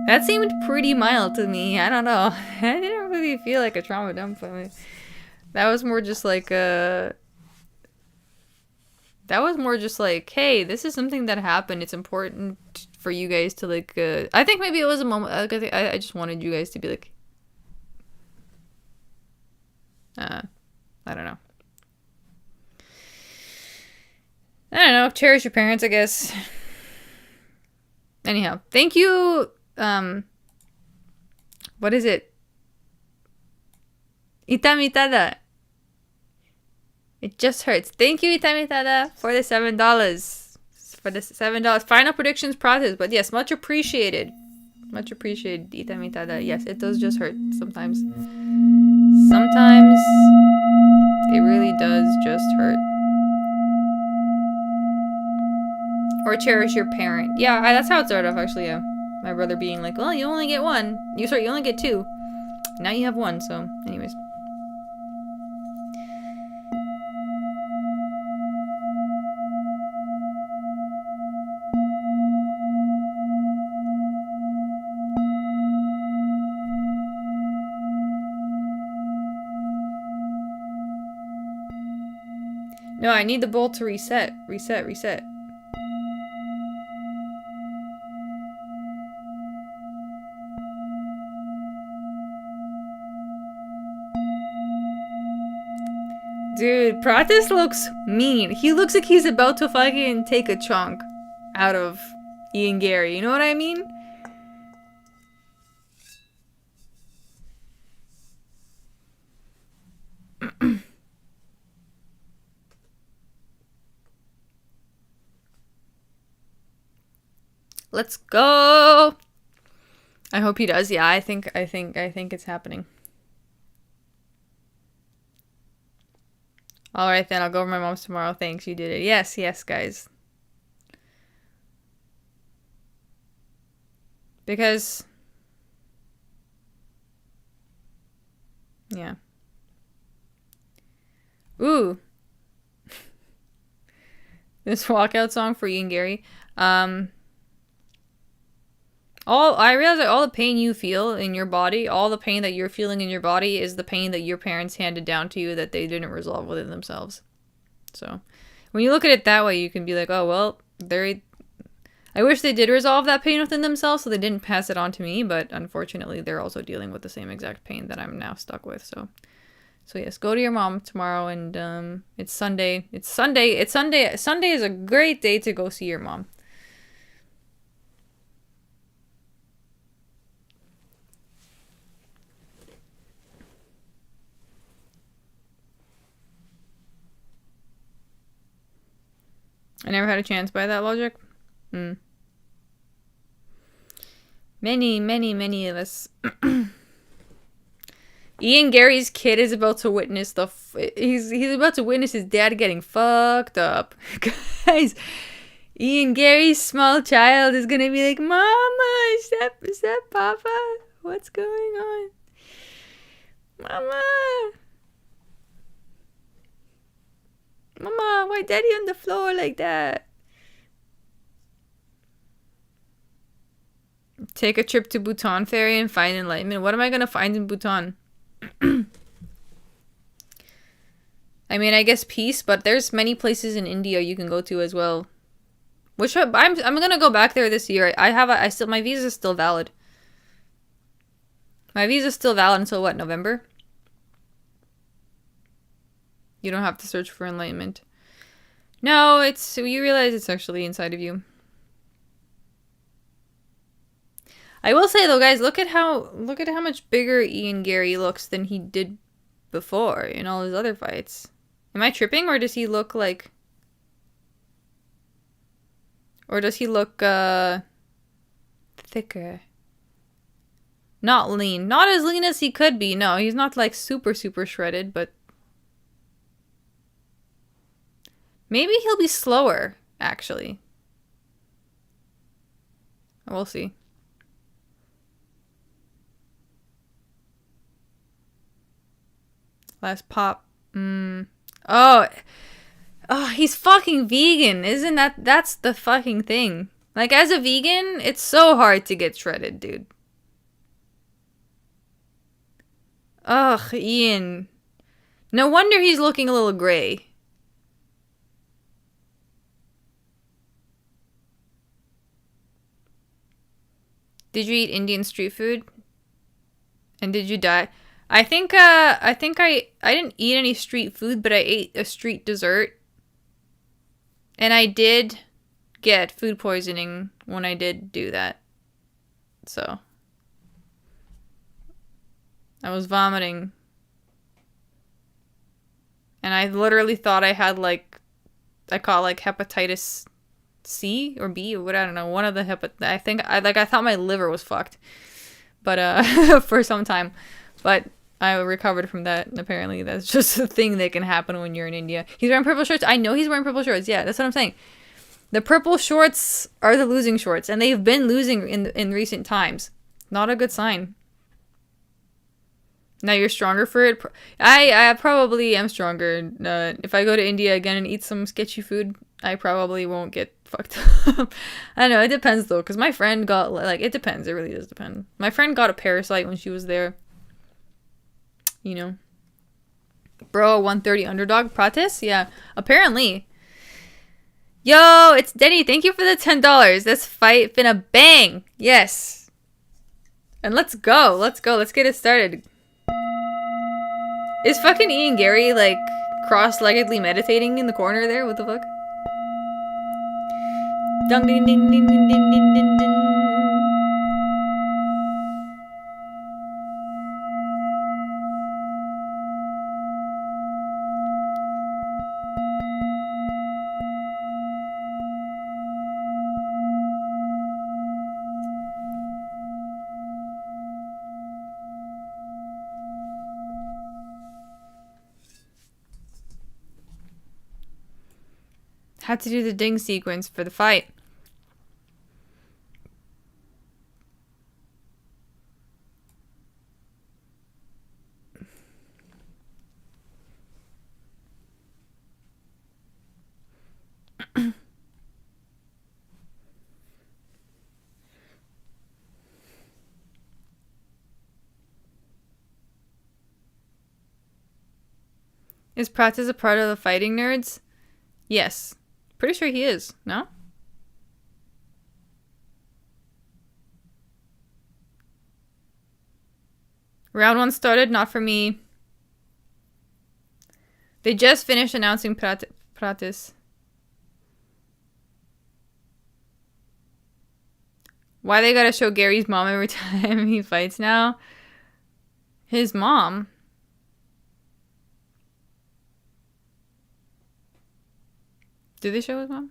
That seemed pretty mild to me, I don't know. I didn't really feel like a trauma dump. I mean, that was more just like, that was more just like, hey, this is something that happened. It's important for you guys to like, I think maybe it was a moment, I just wanted you guys to be like, I don't know. I don't know, cherish your parents, I guess. Anyhow, thank you, what is it? Itamitada. It just hurts. Thank you, Itamitada, for the $7. For the $7. Final predictions process. But yes, much appreciated. Much appreciated, Itamitada. Yes, it does just hurt sometimes. Sometimes it really does just hurt. Or cherish your parent. Yeah, that's how it started off, actually, yeah. My brother being like, well, you only get one. You only get two. Now you have one, so anyways. No, I need the bowl to reset. Reset. Dude, Pratesa looks mean. He looks like he's about to fucking take a chunk out of Ian Garry. You know what I mean? Let's go. I hope he does. Yeah, I think it's happening. All right, then I'll go over my mom's tomorrow. Thanks, you did it. Yes, guys. Because, yeah. Ooh. This walkout song for Ian Garry. I realize that all the pain you feel in your body, all the pain that you're feeling in your body is the pain that your parents handed down to you that they didn't resolve within themselves. So, when you look at it that way, you can be like, oh, well, I wish they did resolve that pain within themselves so they didn't pass it on to me, but unfortunately, they're also dealing with the same exact pain that I'm now stuck with, so yes, go to your mom tomorrow, and it's Sunday. Sunday is a great day to go see your mom. I never had a chance by that logic. Many of us. Ian Garry's kid is about to witness he's about to witness his dad getting fucked up. Guys, Ian Garry's small child is gonna be like, Mama, is that Papa? What's going on? Mama, why Daddy on the floor like that? Take a trip to Bhutan Ferry and find enlightenment. What am I gonna find in Bhutan? I mean, I guess peace, but there's many places in India you can go to as well. Which I'm gonna go back there this year. My visa's still valid. My visa's still valid until what, November? You don't have to search for enlightenment. No, you realize it's actually inside of you. I will say though, guys, look at how much bigger Ian Garry looks than he did before in all his other fights. Am I tripping, or does he look like... Or does he look, thicker? Not lean. Not as lean as he could be. No, he's not, like, super shredded, but... Maybe he'll be slower, actually. We'll see. Last pop. Oh, he's fucking vegan. Isn't that's the fucking thing. Like, as a vegan, it's so hard to get shredded, dude. Ugh, Ian. No wonder he's looking a little gray. Did you eat Indian street food? And did you die? I think I didn't eat any street food, but I ate a street dessert. And I did get food poisoning when I did do that. So. I was vomiting. And I literally thought I had, like, I call it, like, hepatitis C or B or what, I don't know. One of the I thought my liver was fucked. But, for some time. But I recovered from that, and apparently that's just a thing that can happen when you're in India. He's wearing purple shorts. I know he's wearing purple shorts. Yeah, that's what I'm saying. The purple shorts are the losing shorts, and they've been losing in recent times. Not a good sign. Now you're stronger for it. I probably am stronger. If I go to India again and eat some sketchy food, I probably won't get fucked up. I don't know. It depends, though, because my friend got, like, it depends. It really does depend. My friend got a parasite when she was there. You know. Bro, 130 underdog. Prates? Yeah. Apparently. Yo, it's Denny. Thank you for the $10. This fight been a bang. Yes. And let's go. Let's go. Let's get it started. Is fucking Ian Garry, like, cross-leggedly meditating in the corner there? What the fuck? Ding ding ding ding ding ding ding ding ding. Had to do the ding sequence for the fight. Is Prates a part of the Fighting Nerds? Yes. Pretty sure he is, no? Round 1 started, not for me. They just finished announcing Prates. Why they gotta show Gary's mom every time he fights now? His mom? Did they show his mom?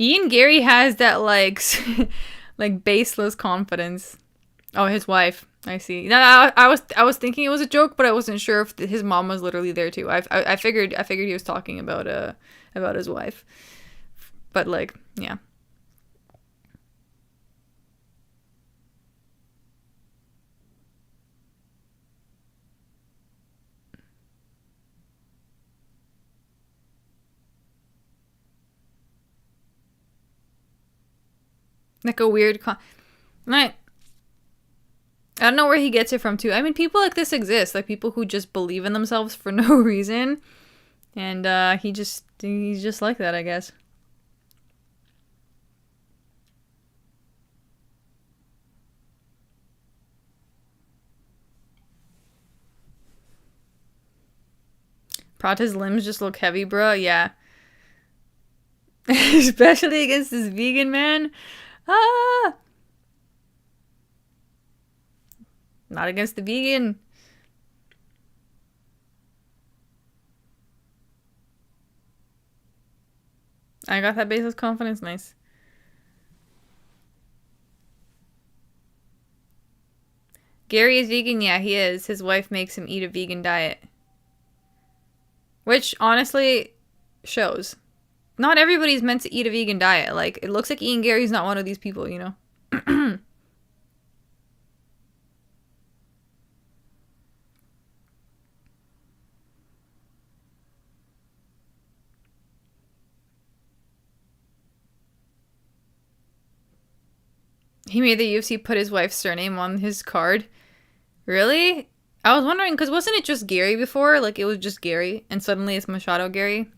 Ian Garry has that like like baseless confidence. Oh, his wife. I see. No, I was thinking it was a joke, but I wasn't sure if his mom was literally there too. I figured he was talking about his wife. But like, yeah. Like a weird I don't know where he gets it from too. I mean, people like this exist, like people who just believe in themselves for no reason, and he's just like that, I guess. Prate's limbs just look heavy, bro. Yeah. Especially against this vegan man. Ah! Not against the vegan. I got that baseless confidence. Nice. Garry is vegan? Yeah, he is. His wife makes him eat a vegan diet. Which, honestly, shows. Not everybody's meant to eat a vegan diet. Like, it looks like Ian Garry's not one of these people, you know? He made the UFC put his wife's surname on his card. Really? I was wondering, because wasn't it just Garry before? Like, it was just Garry, and suddenly it's Machado Garry.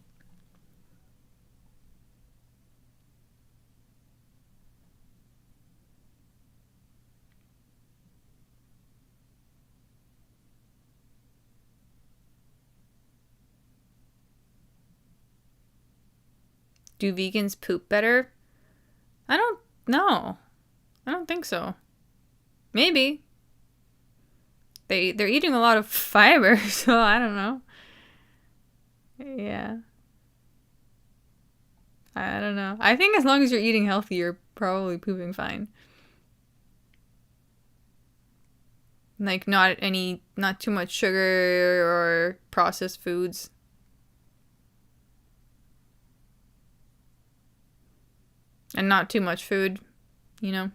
Do vegans poop better? I don't know. I don't think so. Maybe. They're eating a lot of fiber, so I don't know. Yeah. I don't know. I think as long as you're eating healthy, you're probably pooping fine. Like not too much sugar or processed foods. And not too much food, you know?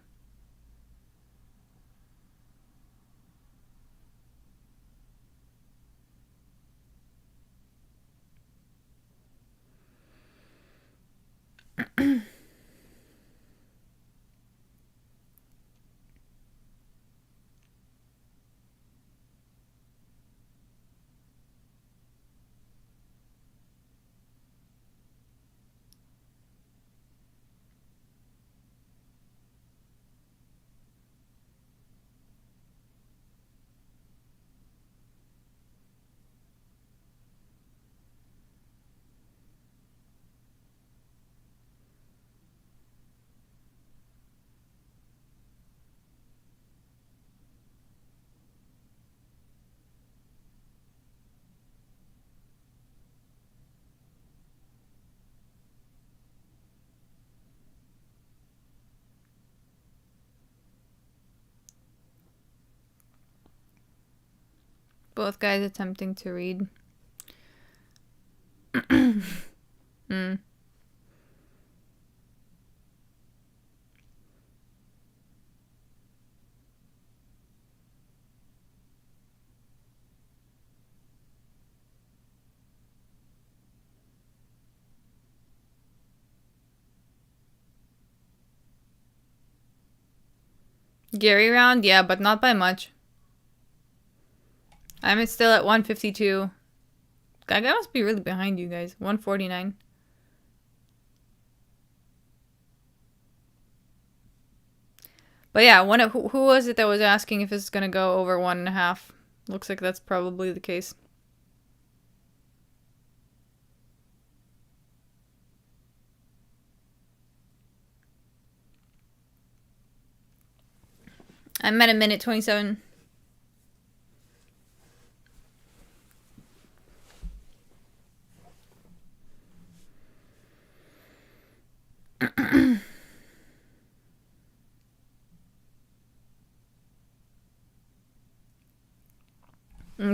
Both guys attempting to read. Garry round? Yeah, but not by much. I'm still at 152. That guy must be really behind you guys. 149. But yeah, who was it that was asking if it's gonna go over 1.5? Looks like that's probably the case. I'm at a minute 27.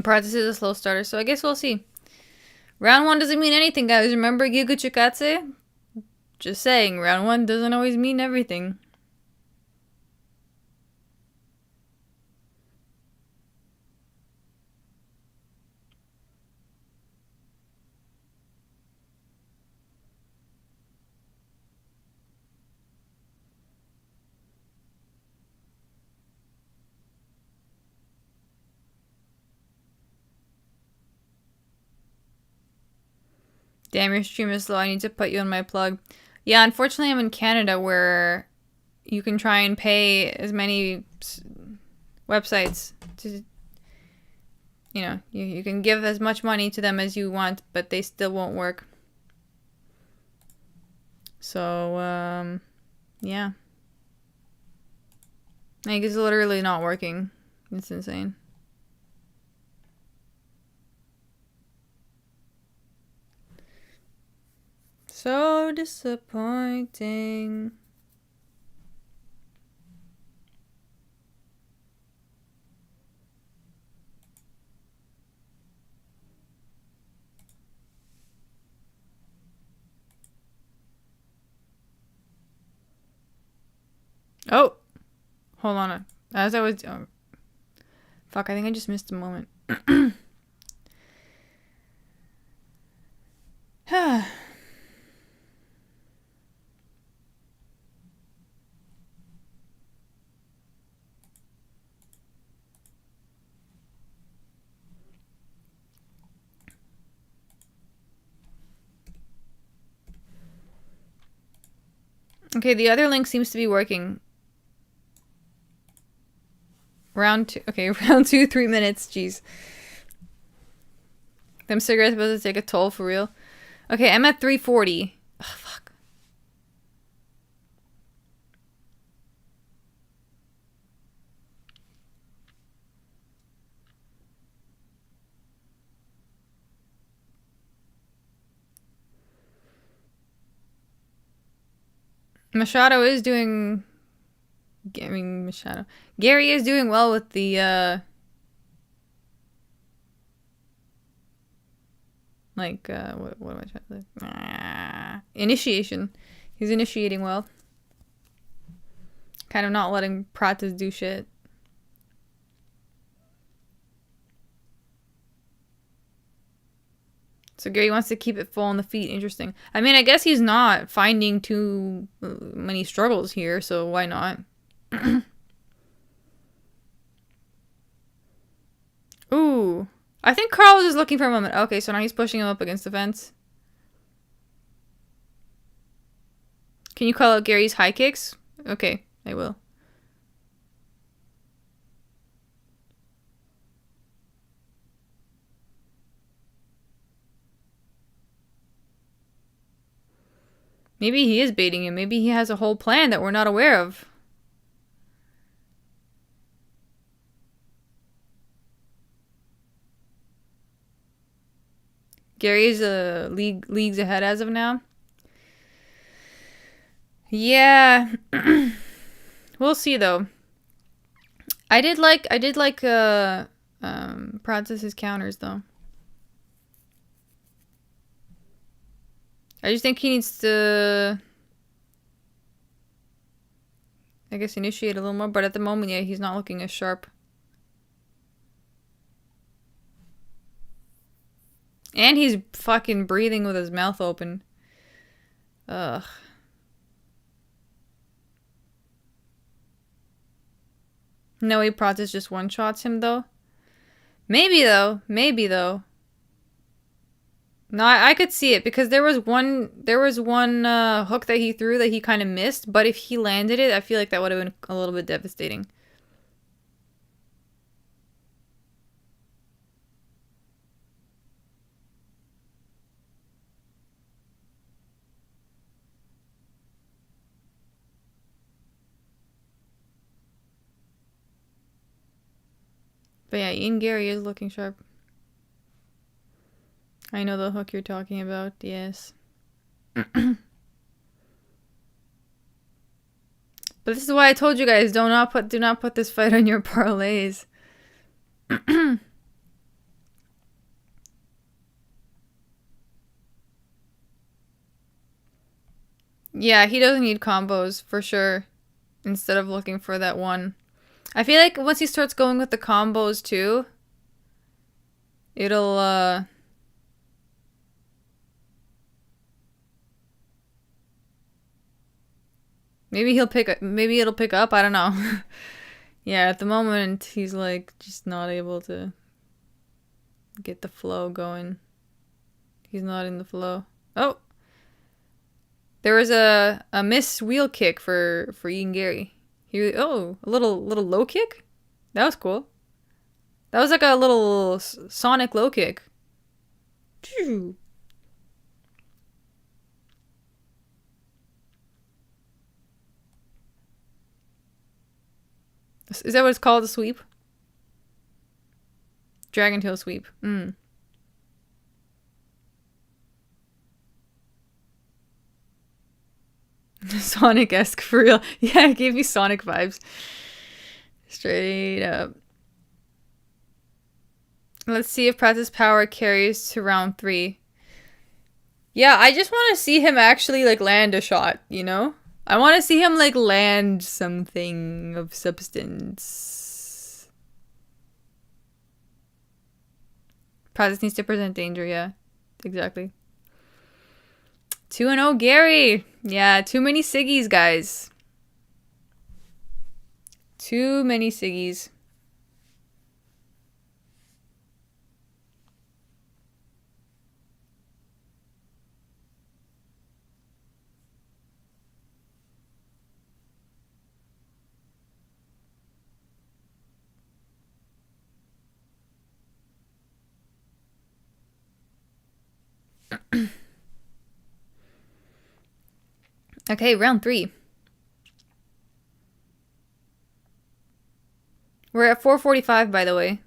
Practice is a slow starter, so I guess we'll see. Round 1 doesn't mean anything, guys. Remember Giga Chikatse? Just saying, round 1 doesn't always mean everything. Damn, your stream is slow. I need to put you on my plug. Yeah, unfortunately, I'm in Canada where you can try and pay as many websites to, you know, you can give as much money to them as you want, but they still won't work. So, yeah. Like, it's literally not working. It's insane. So disappointing. Oh, hold on. As I was, fuck, I think I just missed a moment. Okay, the other link seems to be working. Round 2. Okay, round 2, 3 minutes. Jeez. Them cigarettes supposed to take a toll for real. Okay, I'm at 340. Oh, fuck. Machado is doing... I mean, Machado. Garry is doing well with the, like, what am I trying to say? Initiation. He's initiating well. Kind of not letting Prates do shit. So Garry wants to keep it full on the feet. Interesting. I mean, I guess he's not finding too many struggles here, so why not? Ooh. I think Carl was just looking for a moment. Okay, so now he's pushing him up against the fence. Can you call out Garry's high kicks? Okay, I will. Maybe he is baiting him. Maybe he has a whole plan that we're not aware of. Garry is leagues ahead as of now. Yeah. We'll see though. I did like Prates's counters though. I just think he needs to, I guess, initiate a little more, but at the moment, yeah, he's not looking as sharp. And he's fucking breathing with his mouth open. Ugh. No way Prates just one-shots him, though. Maybe, though. Maybe, though. No, I could see it because there was one hook that he threw that he kind of missed, but if he landed it, I feel like that would have been a little bit devastating. But yeah, Ian Garry is looking sharp. I know the hook you're talking about, yes. But this is why I told you guys, do not put this fight on your parlays. Yeah, he doesn't need combos for sure. Instead of looking for that one. I feel like once he starts going with the combos too, it'll maybe it'll pick up, I don't know. Yeah, at the moment he's like just not able to get the flow going. He's not in the flow. Oh. There was a missed wheel kick for Ian Garry. A little low kick? That was cool. That was like a little sonic low kick. Is that what it's called, a sweep? Dragon tail sweep. Sonic-esque for real. Yeah, it gave me Sonic vibes. Straight up. Let's see if Prate's power carries to round 3. Yeah, I just want to see him actually like land a shot, you know? I want to see him like land something of substance. Prates needs to present danger, yeah. Exactly. 2-0 Garry. Yeah, too many Siggies, guys. Too many Siggies. Okay, round 3. We're at 4:45, by the way.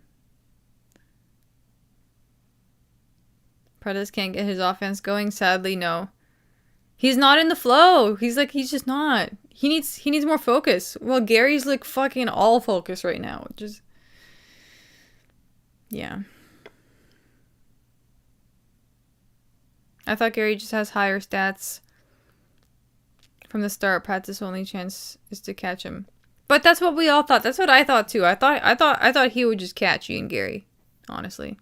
Prates can't get his offense going. Sadly, no. He's not in the flow. He's just not. He needs more focus. Well, Garry's like fucking all focus right now. Just yeah. I thought Garry just has higher stats. From the start, Prate's only chance is to catch him. But that's what we all thought. That's what I thought too. I thought he would just catch Ian Garry, honestly.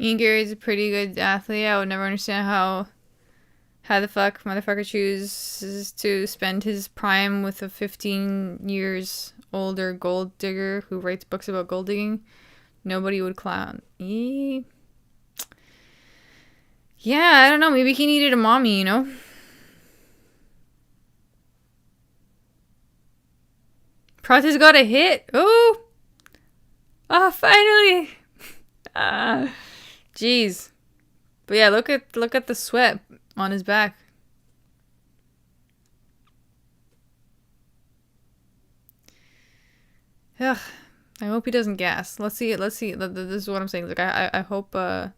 Ian Garry is a pretty good athlete. I would never understand how the fuck motherfucker chooses to spend his prime with a 15 years older gold digger who writes books about gold digging. Nobody would clown. Yeah, I don't know. Maybe he needed a mommy, you know? Prate's got a hit. Oh! Ah, finally! Jeez. But yeah, look at the sweat on his back. Ugh. I hope he doesn't gas. Let's see. This is what I'm saying. Like I hope Oh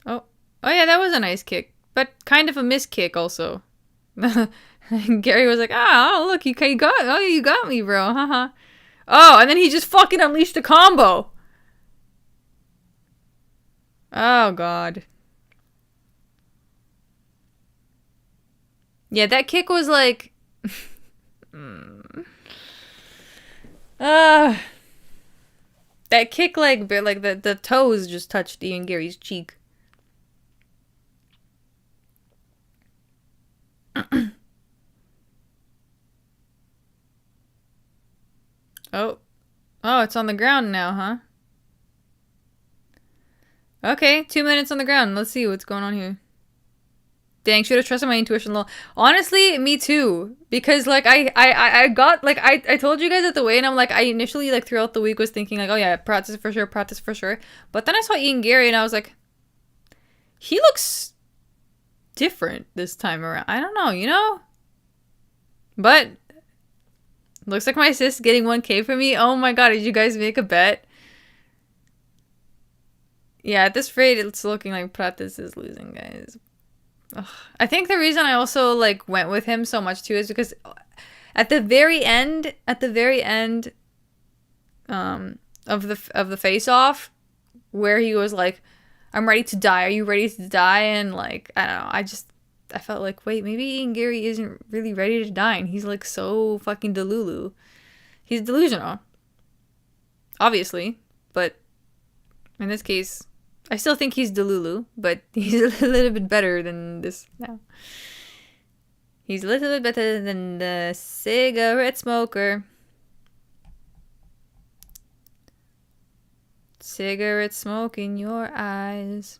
yeah, that was a nice kick. But kind of a miss kick also. Garry was like, oh look, you got me, bro. Haha. Oh, and then he just fucking unleashed a combo. Oh, God. Yeah, that kick was like... that kick, like the toes just touched Ian Garry's cheek. Oh, it's on the ground now, huh? Okay, 2 minutes on the ground. Let's see what's going on here. Dang, should have trusted my intuition a little. Honestly, me too. Because, like, I got, like, I told you guys at the weigh, and I'm like, I initially, like, throughout the week was thinking, like, oh yeah, Prates for sure. But then I saw Ian Garry, and I was like, he looks different this time around. I don't know, you know? But looks like my sis getting 1K for me. Oh my god, did you guys make a bet? Yeah, at this rate, it's looking like Pratesa is losing, guys. Ugh. I think the reason I also like went with him so much too is because at the very end of the face off, where he was like, "I'm ready to die. Are you ready to die?" And like, I don't know. I felt like, wait, maybe Garry isn't really ready to die, and he's like so fucking delulu. He's delusional, obviously, but in this case, I still think he's delulu, but he's a little bit better than this now. He's a little bit better than the cigarette smoker. Cigarette smoke in your eyes.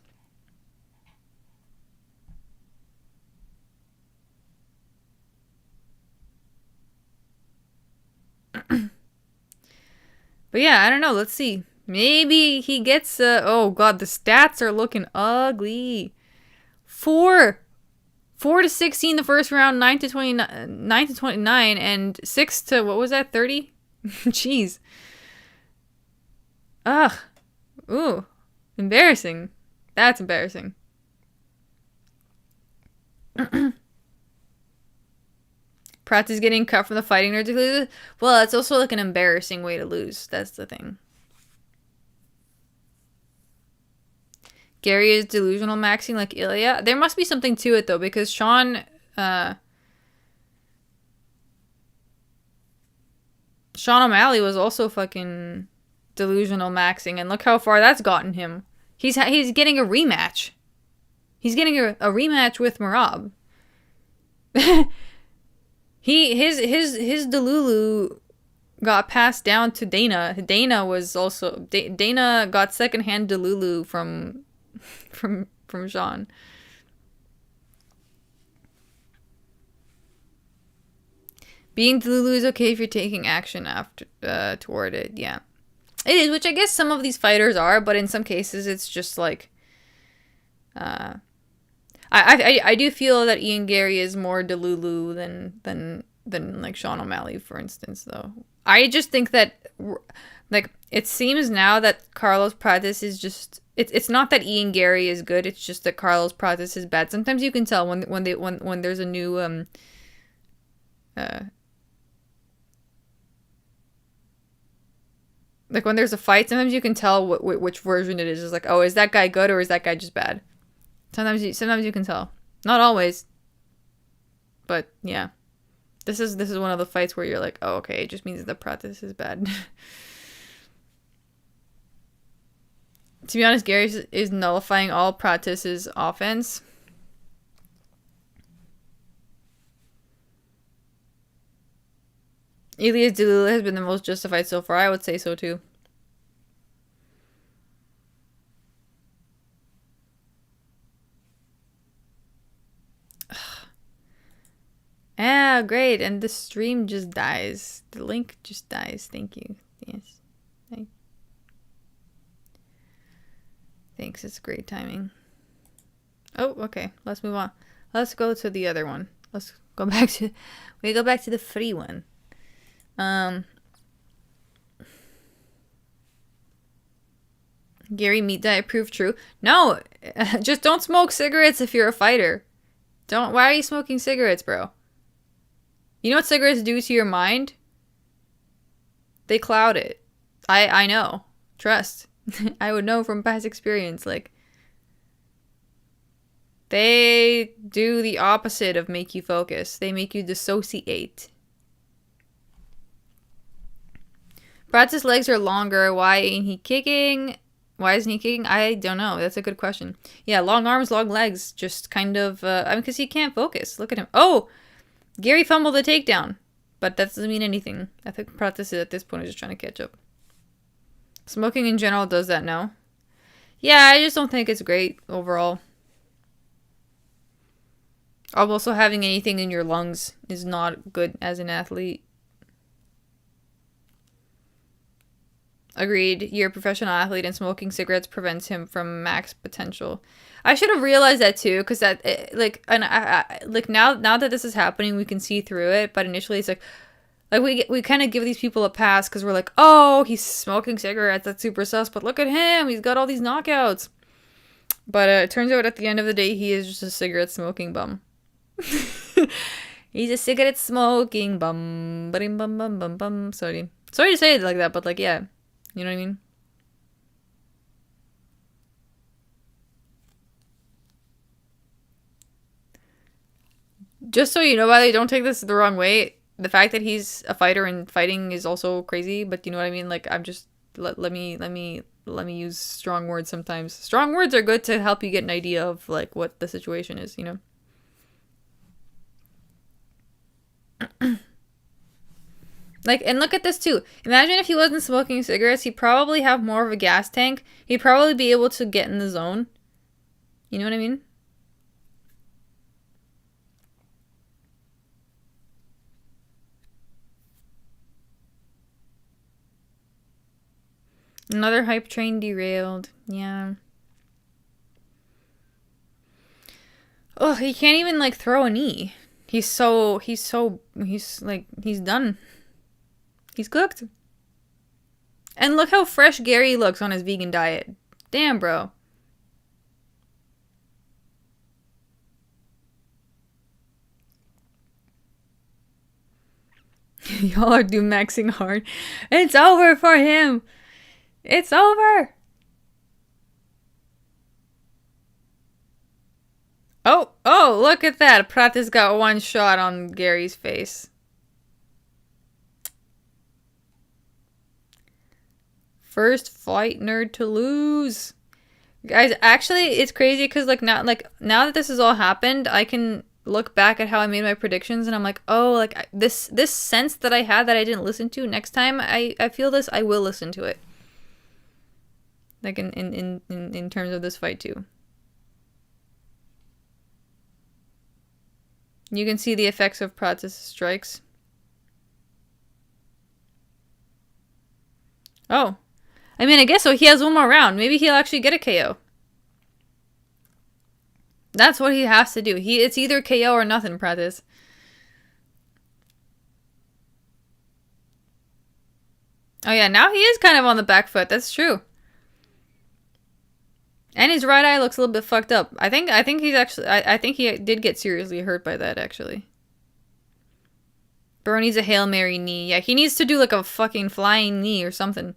But yeah, I don't know. Let's see. Maybe he gets oh god, the stats are looking ugly. 4 to 16 the first round, 9 to 29, and 6 to what was that? 30? Jeez. Ugh. Ooh. Embarrassing. That's embarrassing. Prates is getting cut from the fighting nerd to lose. Well, it's also like an embarrassing way to lose. That's the thing. Garry is delusional maxing like Ilya. There must be something to it though, because Sean O'Malley was also fucking delusional maxing, and look how far that's gotten him. He's getting a rematch. He's getting a rematch with Merab. His delulu got passed down to Dana. Dana got secondhand delulu from Sean. Being delulu is okay if you're taking action after toward it. Yeah, it is, which I guess some of these fighters are, but in some cases it's just like I do feel that Ian Garry is more delulu than like Sean O'Malley, for instance, though. I just think that like it seems now that Carlos Prates is just it's not that Ian Garry is good, it's just that Carlos Prates is bad. Sometimes you can tell when there's a new like when there's a fight, sometimes you can tell which version it is. It's like, oh, is that guy good or is that guy just bad? Sometimes you can tell. Not always. But yeah. This is one of the fights where you're like, oh, okay, it just means that Prates is bad. To be honest, Garry is nullifying all Prates's offense. Ilya's delulu has been the most justified so far. I would say so too. Ah, great. And the stream just dies. The link just dies. Thank you. Yes. Thanks. It's great timing. Oh, okay. Let's move on. Let's go to the other one. Let's go back to... We go back to the free one. Garry meat diet proof true. No! Just don't smoke cigarettes if you're a fighter. Don't... Why are you smoking cigarettes, bro? You know what cigarettes do to your mind? They cloud it. I know. Trust. I would know from past experience. Like, they do the opposite of make you focus. They make you dissociate. Prates' legs are longer. Why ain't he kicking? Why isn't he kicking? I don't know. That's a good question. Yeah, long arms, long legs. Just kind of... I mean, because he can't focus. Look at him. Oh! Garry fumbled the takedown. But that doesn't mean anything. I think Prates at this point is just trying to catch up. Smoking in general does that now. Yeah, I just don't think it's great overall. Also, having anything in your lungs is not good as an athlete. Agreed. You're a professional athlete, and smoking cigarettes prevents him from max potential. I should have realized that too, because that like, and like now that this is happening, we can see through it. But initially, it's like we kind of give these people a pass because we're like, oh, he's smoking cigarettes, that's super sus. But look at him, he's got all these knockouts. But it turns out at the end of the day, he is just a cigarette smoking bum. He's a cigarette smoking bum. Bum bum bum bum bum. Sorry to say it like that, but like, yeah, you know what I mean. Just so you know, by the way, don't take this the wrong way. The fact that he's a fighter and fighting is also crazy, but you know what I mean? Like, I'm just let me use strong words sometimes. Strong words are good to help you get an idea of like what the situation is, you know? Like, and look at this too. Imagine if he wasn't smoking cigarettes, he'd probably have more of a gas tank. He'd probably be able to get in the zone. You know what I mean? Another hype train derailed. Yeah. Oh, he can't even like throw a knee. He's done. He's cooked. And look how fresh Garry looks on his vegan diet. Damn, bro. Y'all are doom maxing hard. It's over for him. It's over. Oh, look at that. Pratesa got one shot on Garry's face. First fight nerd to lose. Guys, actually, it's crazy because like now that this has all happened, I can look back at how I made my predictions and I'm like, oh, like this sense that I had that I didn't listen to, next time I feel this, I will listen to it. Like in terms of this fight too. You can see the effects of Prates' strikes. Oh. I mean, I guess so. He has one more round. Maybe he'll actually get a KO. That's what he has to do. It's either KO or nothing, Prates. Oh yeah, now he is kind of on the back foot. That's true. And his right eye looks a little bit fucked up. I think he's actually I think he did get seriously hurt by that actually. Bro needs a Hail Mary knee. Yeah, he needs to do like a fucking flying knee or something.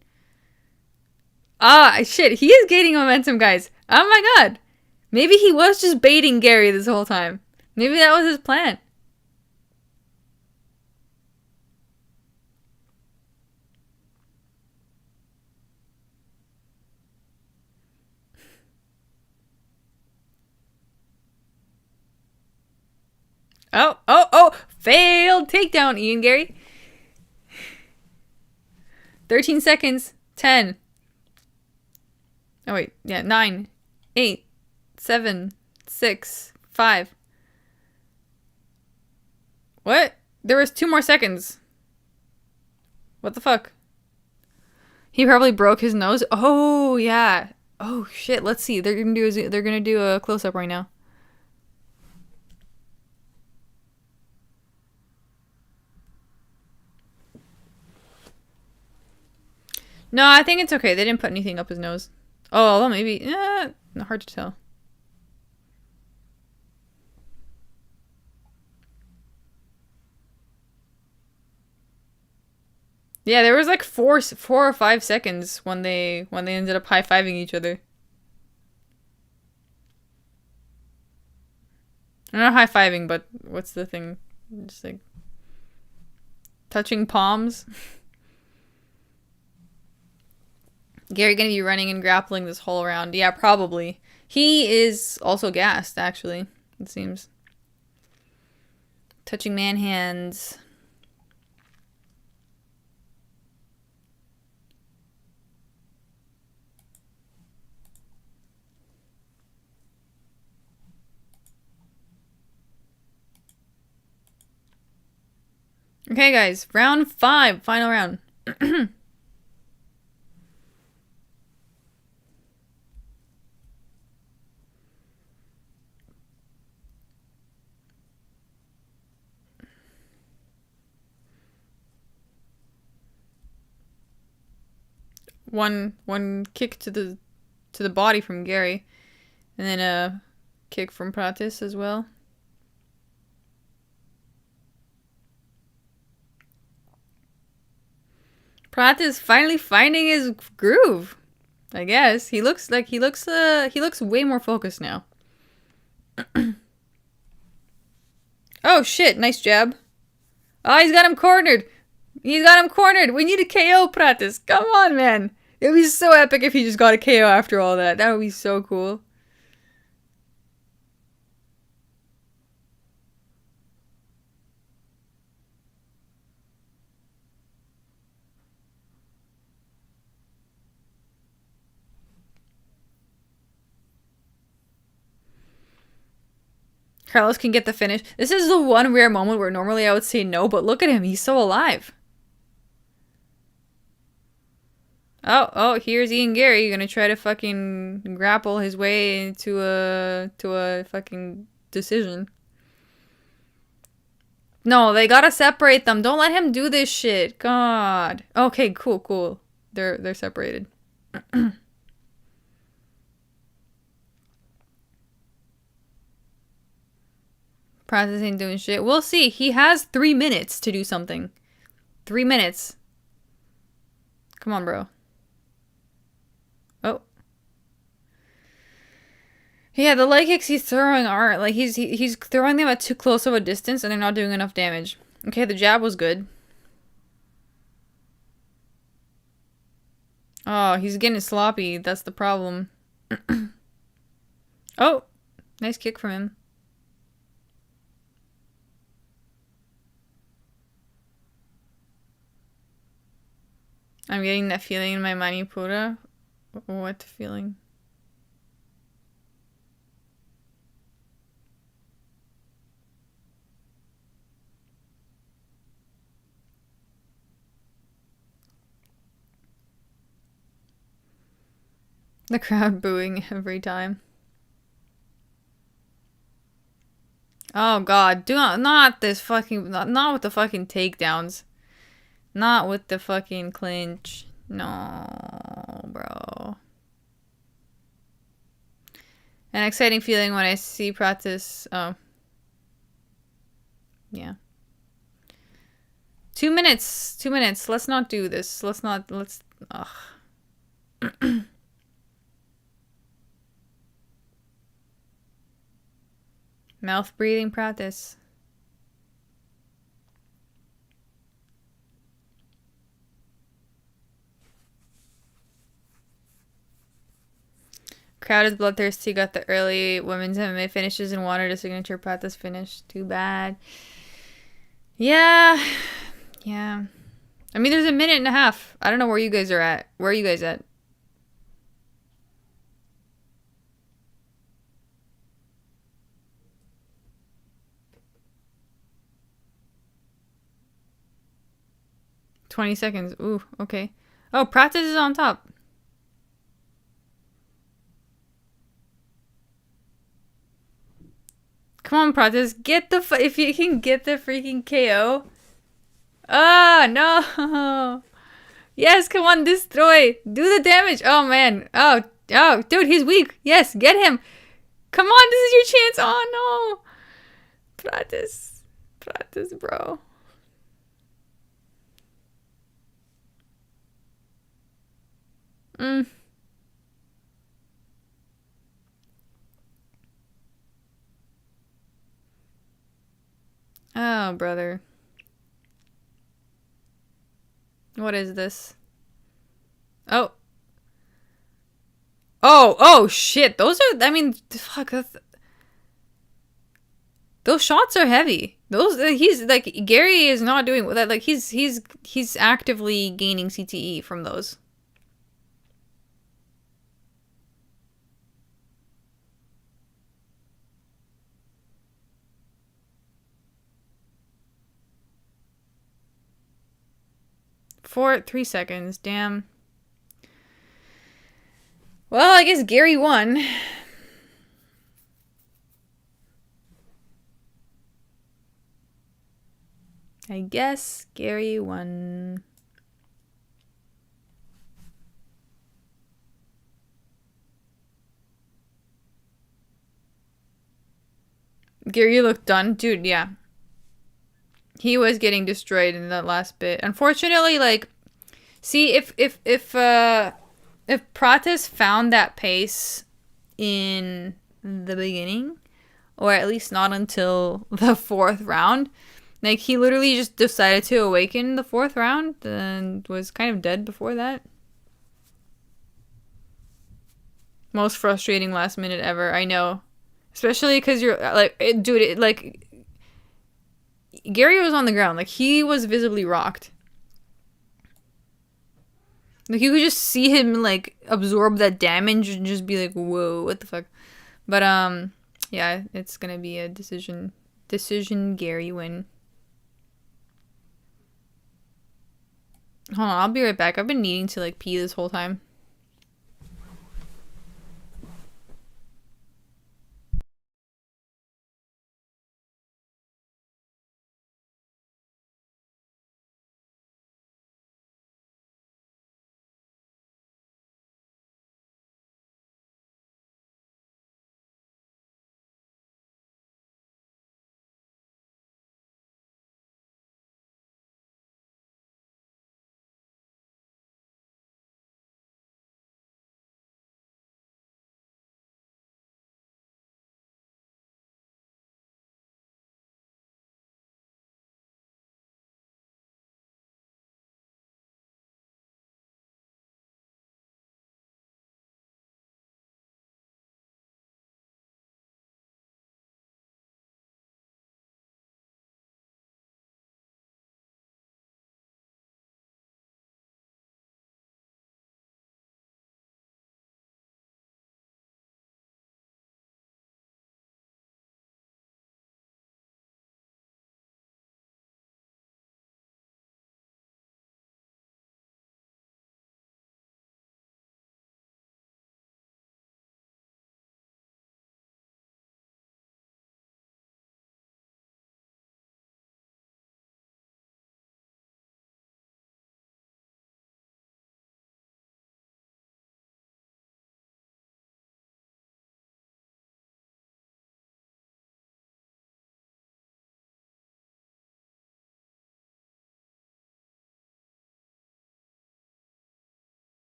Ah, shit. He is gaining momentum, guys. Oh my god. Maybe he was just baiting Garry this whole time. Maybe that was his plan. Oh. Failed takedown, Ian Garry. 13 seconds. 10. Oh, wait. Yeah, 9, 8, 7, 6, 5. What? There was 2 more seconds. What the fuck? He probably broke his nose. Oh, yeah. Oh, shit. Let's see. They're gonna do a close-up right now. No, I think it's okay. They didn't put anything up his nose. Oh, although maybe... hard to tell. Yeah, there was like 4 or 5 seconds when they ended up high-fiving each other. Not high-fiving, but what's the thing? Just like... touching palms. Garry gonna be running and grappling this whole round. Yeah, probably. He is also gassed, actually, it seems. Touching man hands. Okay, guys. Round 5. Final round. one kick to the body from Garry, and then a kick from Prates as well. Prates finally finding his groove. I guess he looks way more focused now. Oh shit! Nice jab. Oh, he's got him cornered. He's got him cornered. We need a KO, Prates. Come on, man. It would be so epic if he just got a KO after all that. That would be so cool. Carlos can get the finish. This is the one rare moment where normally I would say no, but look at him. He's so alive. Oh, here's Ian Garry gonna try to fucking grapple his way into a fucking decision. No, they gotta separate them. Don't let him do this shit. God. Okay, cool. They're separated. Prates ain't doing shit. We'll see. He has 3 minutes to do something. 3 minutes. Come on, bro. Oh. Yeah, the leg kicks he's throwing aren't like he's throwing them at too close of a distance and they're not doing enough damage. Okay, the jab was good. Oh, he's getting sloppy. That's the problem. Oh, nice kick from him. I'm getting that feeling in my manipura. What feeling? The crowd booing every time. Oh god, not this fucking not with the fucking takedowns. Not with the fucking clinch. No, bro. An exciting feeling when I see Prates. Oh. Yeah. 2 minutes. 2 minutes. Let's not do this. Let's. Ugh. Mouth breathing Prates. Crowd is bloodthirsty. Got the early women's MMA finishes and wanted a signature Prates finish. Too bad. Yeah. I mean, there's a minute and a half. I don't know where you guys are at. Where are you guys at? $20. Ooh, okay. Oh, Prates is on top. Come on, Prates. Get the if you can get the freaking KO. Ah, no. Yes, come on, destroy. Do the damage. Oh, man. Oh, dude, he's weak. Yes, get him. Come on, this is your chance. Oh, no. Prates, bro. Oh, brother. What is this? Oh. Oh, shit. Those are, I mean, fuck. Those shots are heavy. He's, like, Garry is not doing that. Like, he's actively gaining CTE from those. For 3 seconds, damn. Well, I guess Garry won. I guess Garry won. Garry looked done. Dude, yeah. He was getting destroyed in that last bit. Unfortunately, like, see, if Pratese found that pace in the beginning, or at least not until the 4th round, like, he literally just decided to awaken the 4th round and was kind of dead before that. Most frustrating last minute ever, I know. Especially because you're, like, dude, like, Garry was on the ground. Like, he was visibly rocked. Like, you could just see him, like, absorb that damage and just be like, whoa, what the fuck? But, yeah, it's gonna be a decision Garry win. Hold on, I'll be right back. I've been needing to, like, pee this whole time.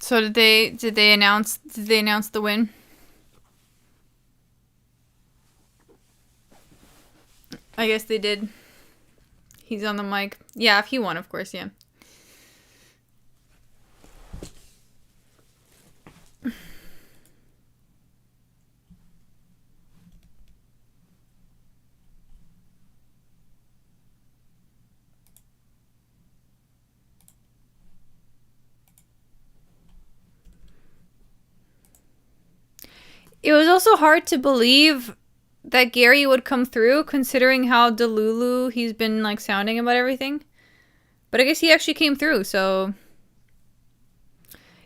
So did they announce the win? I guess they did. He's on the mic. Yeah, if he won, of course, yeah. It was also hard to believe that Garry would come through, considering how delulu he's been, like, sounding about everything. But I guess he actually came through, so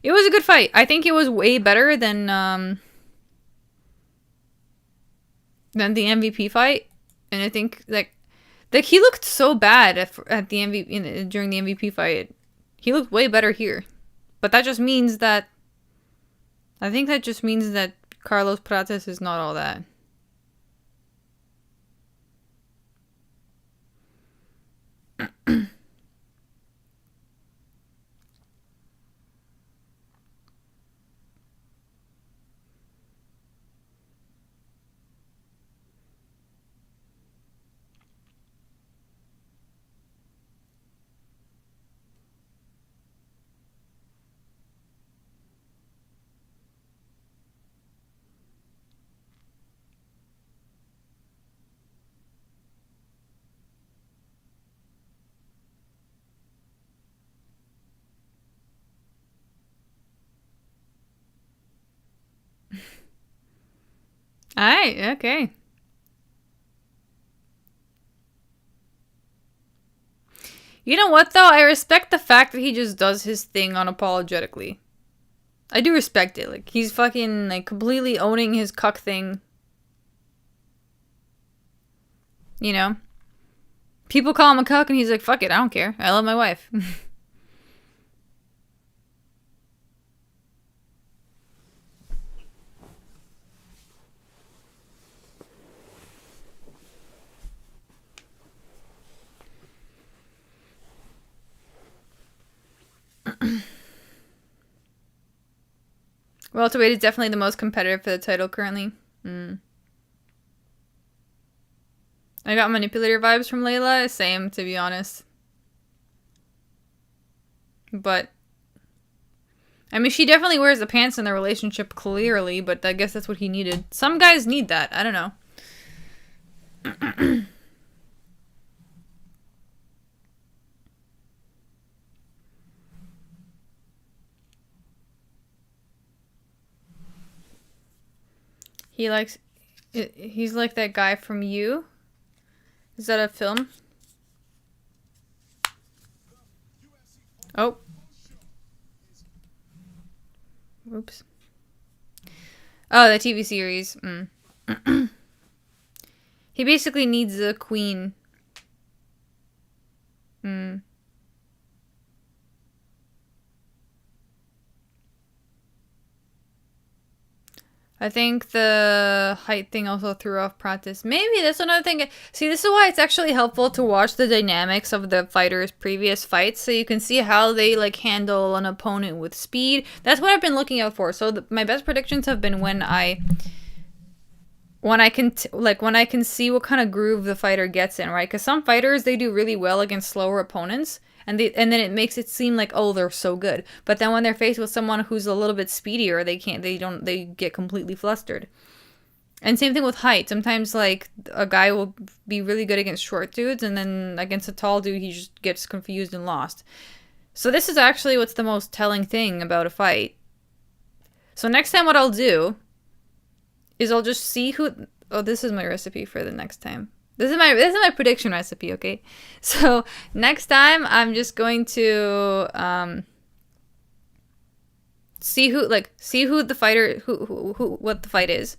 it was a good fight. I think it was way better than the MVP fight. And I think, like he looked so bad at the MVP during the MVP fight. He looked way better here. But that just means that Carlos Prates is not all that. Alright, okay. You know what, though? I respect the fact that he just does his thing unapologetically. I do respect it. Like, he's fucking, like, completely owning his cuck thing. You know? People call him a cuck and he's like, fuck it, I don't care. I love my wife. Welterweight is definitely the most competitive for the title currently. I got manipulator vibes from Layla. Same, to be honest. But I mean, she definitely wears the pants in the relationship, clearly, but I guess that's what he needed. Some guys need that. I don't know. He's like that guy from You. Is that a film? Oh. Oops. Oh, the TV series. He basically needs a queen. I think the height thing also threw off Prates. Maybe that's another thing. See, this is why it's actually helpful to watch the dynamics of the fighters' previous fights, so you can see how they like handle an opponent with speed. That's what I've been looking out for. So my best predictions have been when I can see what kind of groove the fighter gets in, right? Because some fighters, they do really well against slower opponents. And then it makes it seem like, oh, they're so good. But then when they're faced with someone who's a little bit speedier, they get completely flustered. And same thing with height. Sometimes like a guy will be really good against short dudes, and then against a tall dude, he just gets confused and lost. So this is actually what's the most telling thing about a fight. So next time what I'll do is I'll just see who... Oh, this is my recipe for the next time. This is my prediction recipe, okay? So next time I'm just going to see who the fighter what the fight is.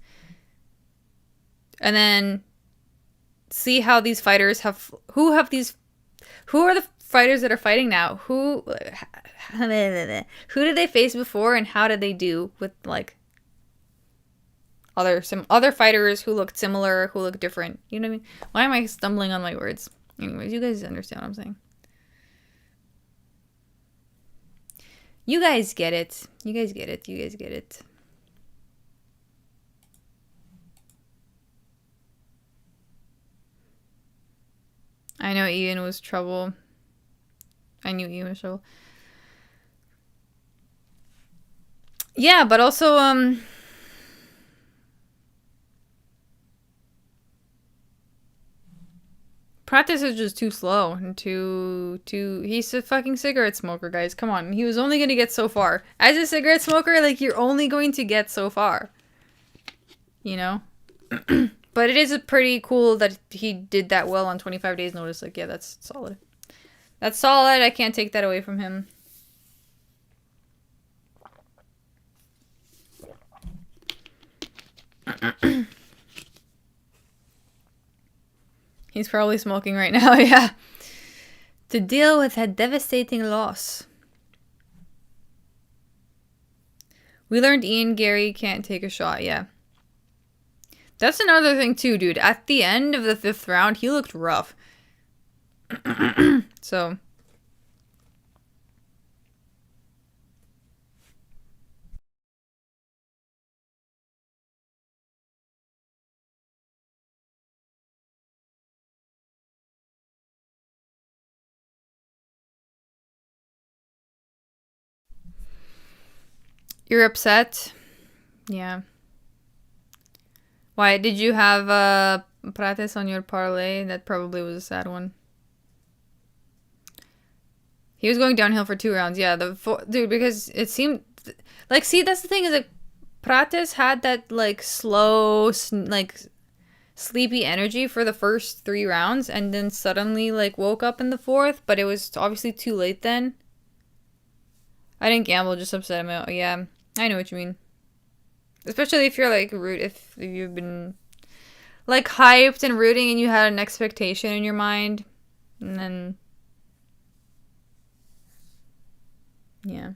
And then see how these fighters who are the fighters that are fighting now? Who did they face before, and how did they do with like other fighters who looked similar, who look different. You know what I mean? Why am I stumbling on my words? Anyways, you guys understand what I'm saying. You guys get it. You guys get it. You guys get it. I know Ian was trouble. I knew Ian was trouble. Yeah, but also, Practice is just too slow and he's a fucking cigarette smoker, guys. Come on. He was only going to get so far. As a cigarette smoker, like, you're only going to get so far. You know? But it is pretty cool that he did that well on 25 days notice. Like, yeah, that's solid. That's solid. I can't take that away from him. He's probably smoking right now, yeah. To deal with a devastating loss. We learned Garry can't take a shot, yeah. That's another thing too, dude. At the end of the 5th round, he looked rough. So... You're upset? Yeah. Why? Did you have Prates on your parlay? That probably was a sad one. He was going downhill for 2 rounds. Yeah, dude, because it seemed... Like, see, that's the thing, is like, Prates had that, like, slow, like, sleepy energy for the first 3 rounds, and then suddenly, like, woke up in the 4th, but it was obviously too late then. I didn't gamble, just upset him out. Yeah, I know what you mean. Especially if you're like if you've been like hyped and rooting and you had an expectation in your mind, and then yeah.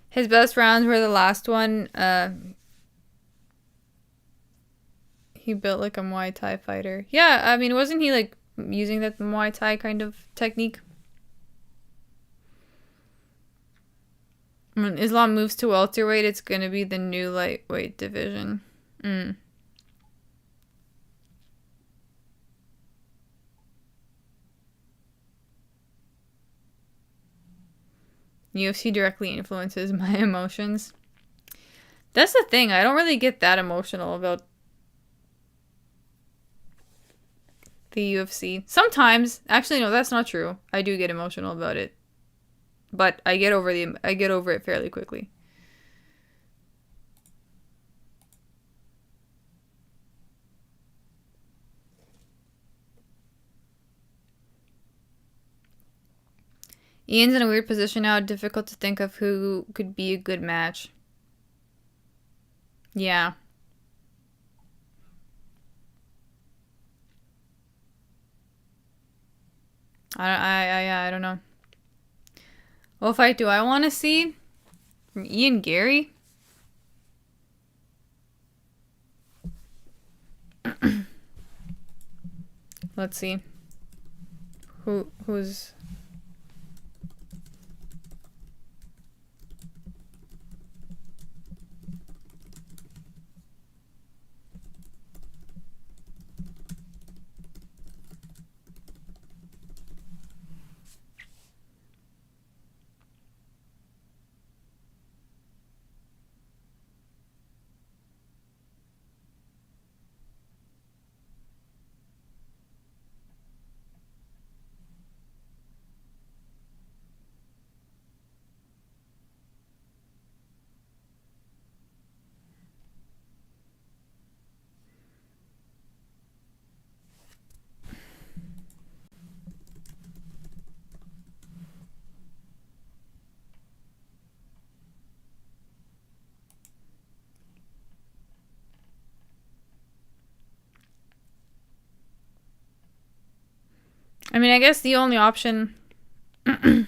His best rounds were the last one. He built like a Muay Thai fighter. Yeah, I mean, wasn't he like using that Muay Thai kind of technique? When Islam moves to welterweight, it's gonna be the new lightweight division. UFC directly influences my emotions. That's the thing. I don't really get that emotional about the UFC. Sometimes, actually, no, that's not true. I do get emotional about it, but I get over it fairly quickly. Ian's in a weird position now. Difficult to think of who could be a good match. Yeah. I don't know. What fight do I want to see? From Ian Garry? Let's see. Who's... I mean, I guess the only option... I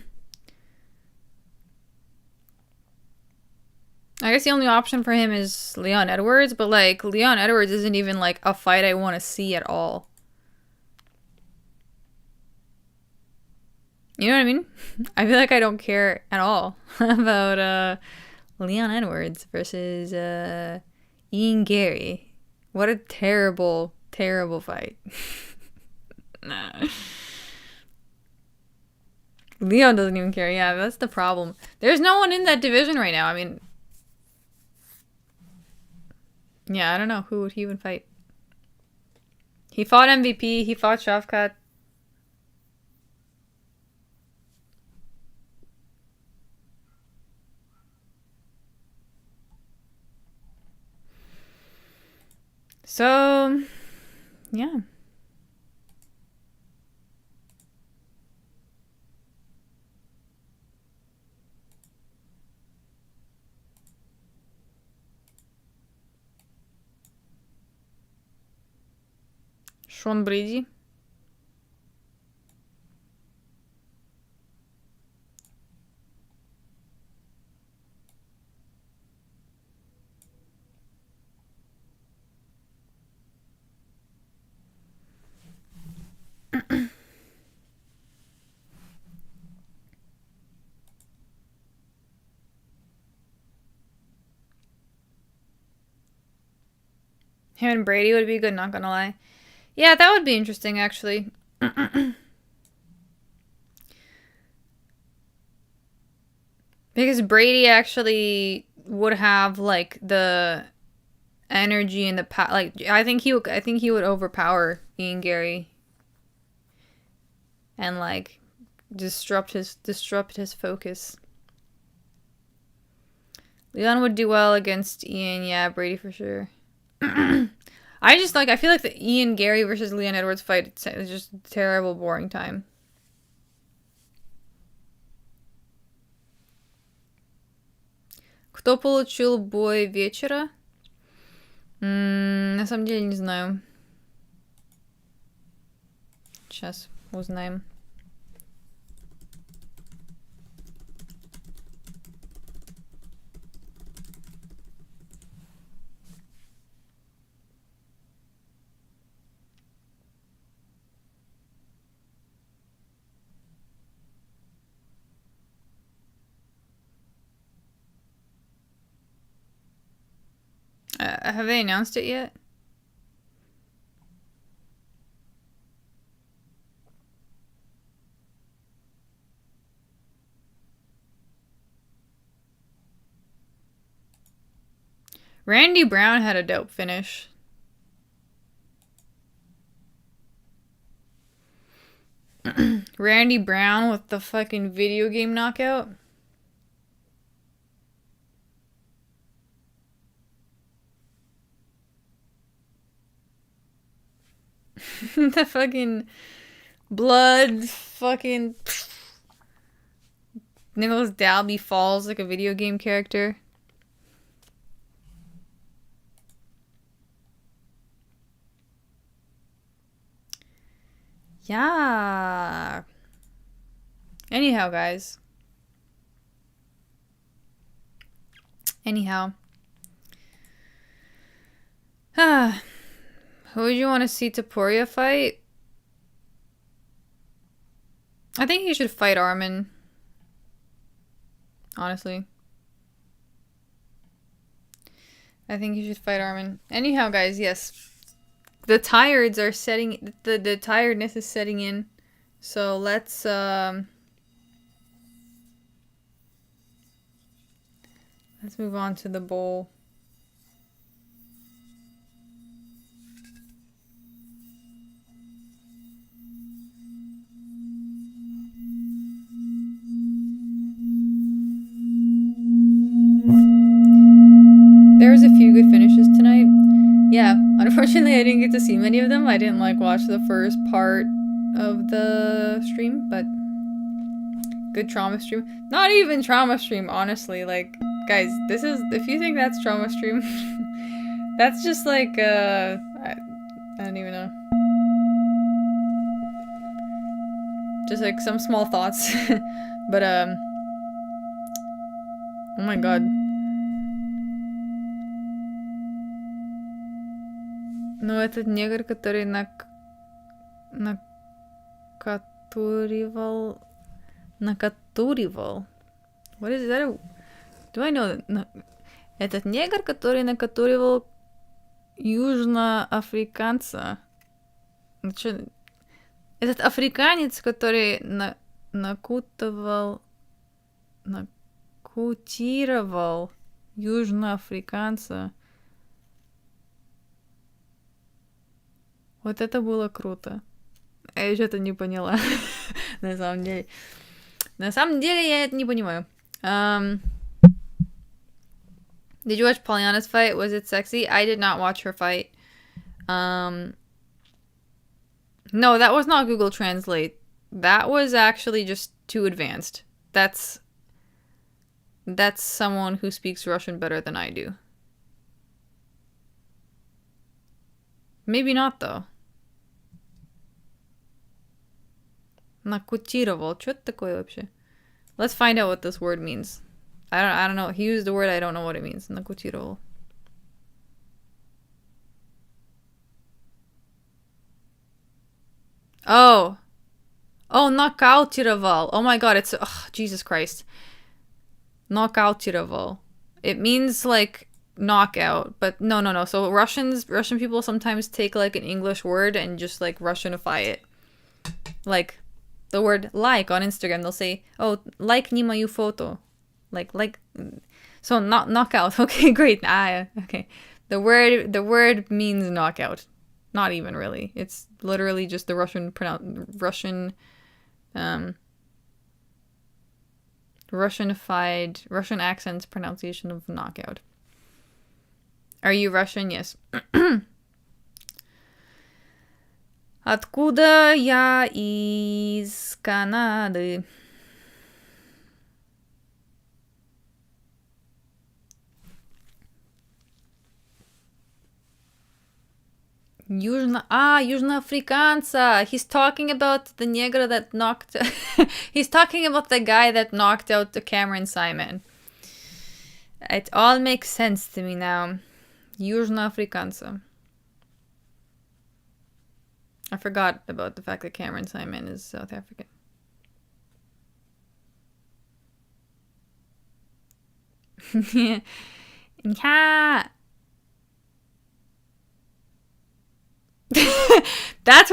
guess the only option for him is Leon Edwards, but, like, Leon Edwards isn't even, like, a fight I want to see at all. You know what I mean? I feel like I don't care at all about Leon Edwards versus Ian Garry. What a terrible, terrible fight. Nah. Leon doesn't even care. Yeah, that's the problem. There's no one in that division right now. I mean... Yeah, I don't know. Who would he even fight? He fought MVP. He fought Shavkat. So, yeah. Sean Brady. Him and Brady would be good, not gonna lie. Yeah, that would be interesting, actually. Because Brady actually would have, like, the energy and the power. Like, I think he would overpower Ian Garry and, like, disrupt his focus. Leon would do well against Ian. Yeah, Brady for sure. I feel like the Ian Garry versus Leon Edwards fight is just a terrible, boring time. Кто получил бой вечера? На самом деле не знаю. Сейчас узнаем. Have they announced it yet? Randy Brown had a dope finish. Randy Brown with the fucking video game knockout. The fucking blood fucking Nicholas Dalby falls like a video game character. Yeah. Anyhow, guys. Anyhow. Who would you want to see Topuria fight? I think he should fight Armin. Honestly. I think he should fight Armin. Anyhow, guys, yes. The tiredness is setting in. So let's move on to the bowl. There was a few good finishes tonight. Yeah, unfortunately I didn't get to see many of them. I didn't like watch the first part of the stream, but good trauma stream. Not even trauma stream, honestly. Like, guys, this is, if you think that's trauma stream, that's just like, I don't even know. Just like some small thoughts. But, oh my god. Но этот негр, который накатуривал. What is that? Do I know that? Этот негр, который накатуривал южноафриканца. Этот африканец, который накутировал южноафриканца. Вот это было круто. Я что-то не поняла. На самом деле. На самом деле я это не понимаю. Did you watch Pollyanna's fight? Was it sexy? I did not watch her fight. No, that was not Google Translate. That was actually just too advanced. That's someone who speaks Russian better than I do. Maybe not, though. Накутировал. Что это такое вообще? Let's find out what this word means. I don't know. He used the word, I don't know what it means. Накутировал. Oh. Oh, нокаутировал. Oh my god, it's... Oh, Jesus Christ. Нокаутировал. It means, like, knockout. But no. So Russian people sometimes take, like, an English word and just, like, Russianify it. Like... The word like on Instagram, they'll say, oh, like не мою photo. Like, so knockout. Okay, great. Okay. The word means knockout. Not even really. It's literally just the Russian accent's pronunciation of knockout. Are you Russian? Yes. Откуда я? Из Канады. Южноафриканца. He's talking about the negro that knocked... He's talking about the guy that knocked out the Cameron Simon. It all makes sense to me now. Южноафриканца. I forgot about the fact that Cameron Simon is South African. Yeah. That's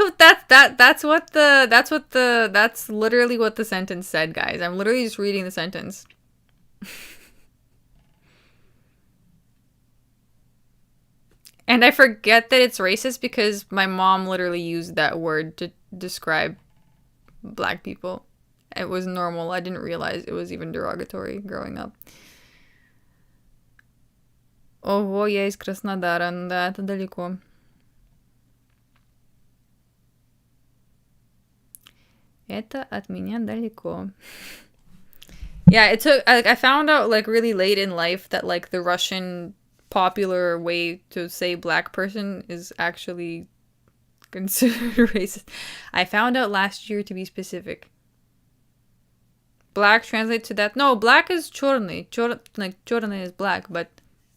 literally what the sentence said, guys. I'm literally just reading the sentence. And I forget that it's racist because my mom literally used that word to describe black people. It was normal. I didn't realize it was even derogatory growing up. Ого, я из Краснодара. Да, это далеко. Это от меня далеко. Yeah, it took, I found out like really late in life that like the Russian popular way to say black person is actually considered racist. I found out last year, to be specific. Black translates to that. No, black is черный. Like черный is black, but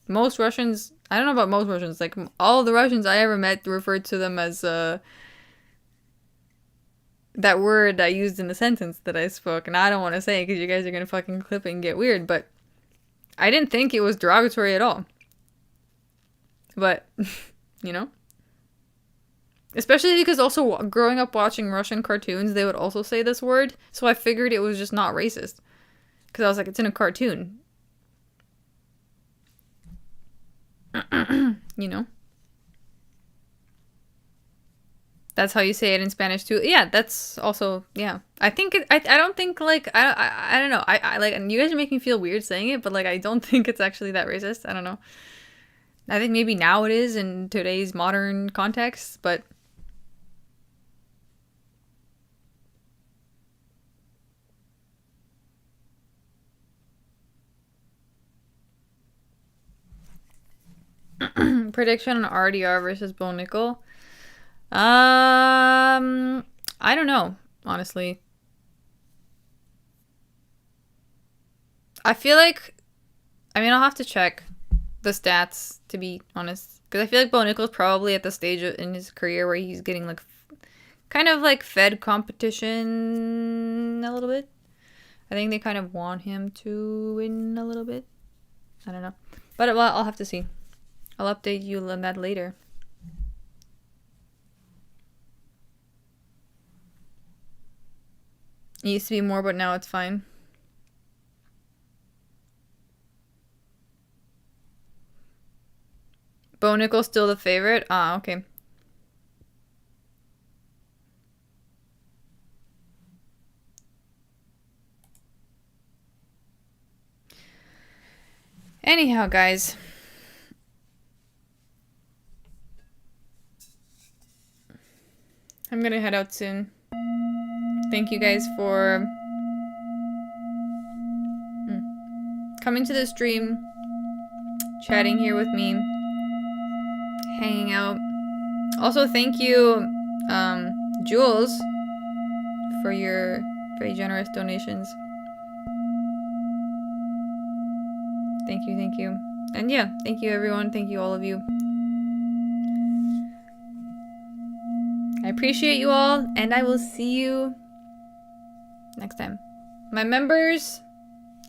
most Russians, I don't know about most Russians, like all the Russians I ever met referred to them as that word I used in the sentence that I spoke, and I don't want to say it because you guys are gonna fucking clip it and get weird, but I didn't think it was derogatory at all. But, you know? Especially because also growing up watching Russian cartoons, they would also say this word, so I figured it was just not racist. Because I was like, it's in a cartoon. You know? That's how you say it in Spanish too. Yeah, that's also, yeah. I think I don't think like I don't know. I like, and you guys are making me feel weird saying it, but like I don't think it's actually that racist. I don't know. I think maybe now it is in today's modern context, but prediction on RDR versus Bo Nickel. I don't know, honestly. I feel like, I mean, I'll have to check the stats, to be honest, because I feel like Bo Nickel's probably at the stage in his career where he's getting like kind of like fed competition a little bit. I think they kind of want him to win a little bit. I don't know, but well, I'll have to see. I'll update you on that later. It used to be more, but now it's fine. Bo Nickel's still the favorite? Ah, okay. Anyhow, guys. I'm gonna head out soon. Thank you guys for coming to the stream, chatting here with me, hanging out. Also, thank you, Jules, for your very generous donations. Thank you, thank you. And yeah, thank you everyone, thank you all of you. I appreciate you all, and I will see you next time. My members,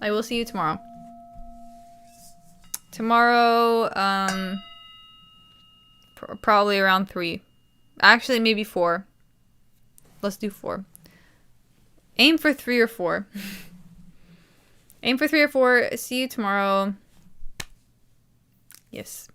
I will see you tomorrow. Tomorrow, probably around 3. Actually, maybe 4. Let's do 4. Aim for 3 or 4. Aim for 3 or 4. See you tomorrow. Yes.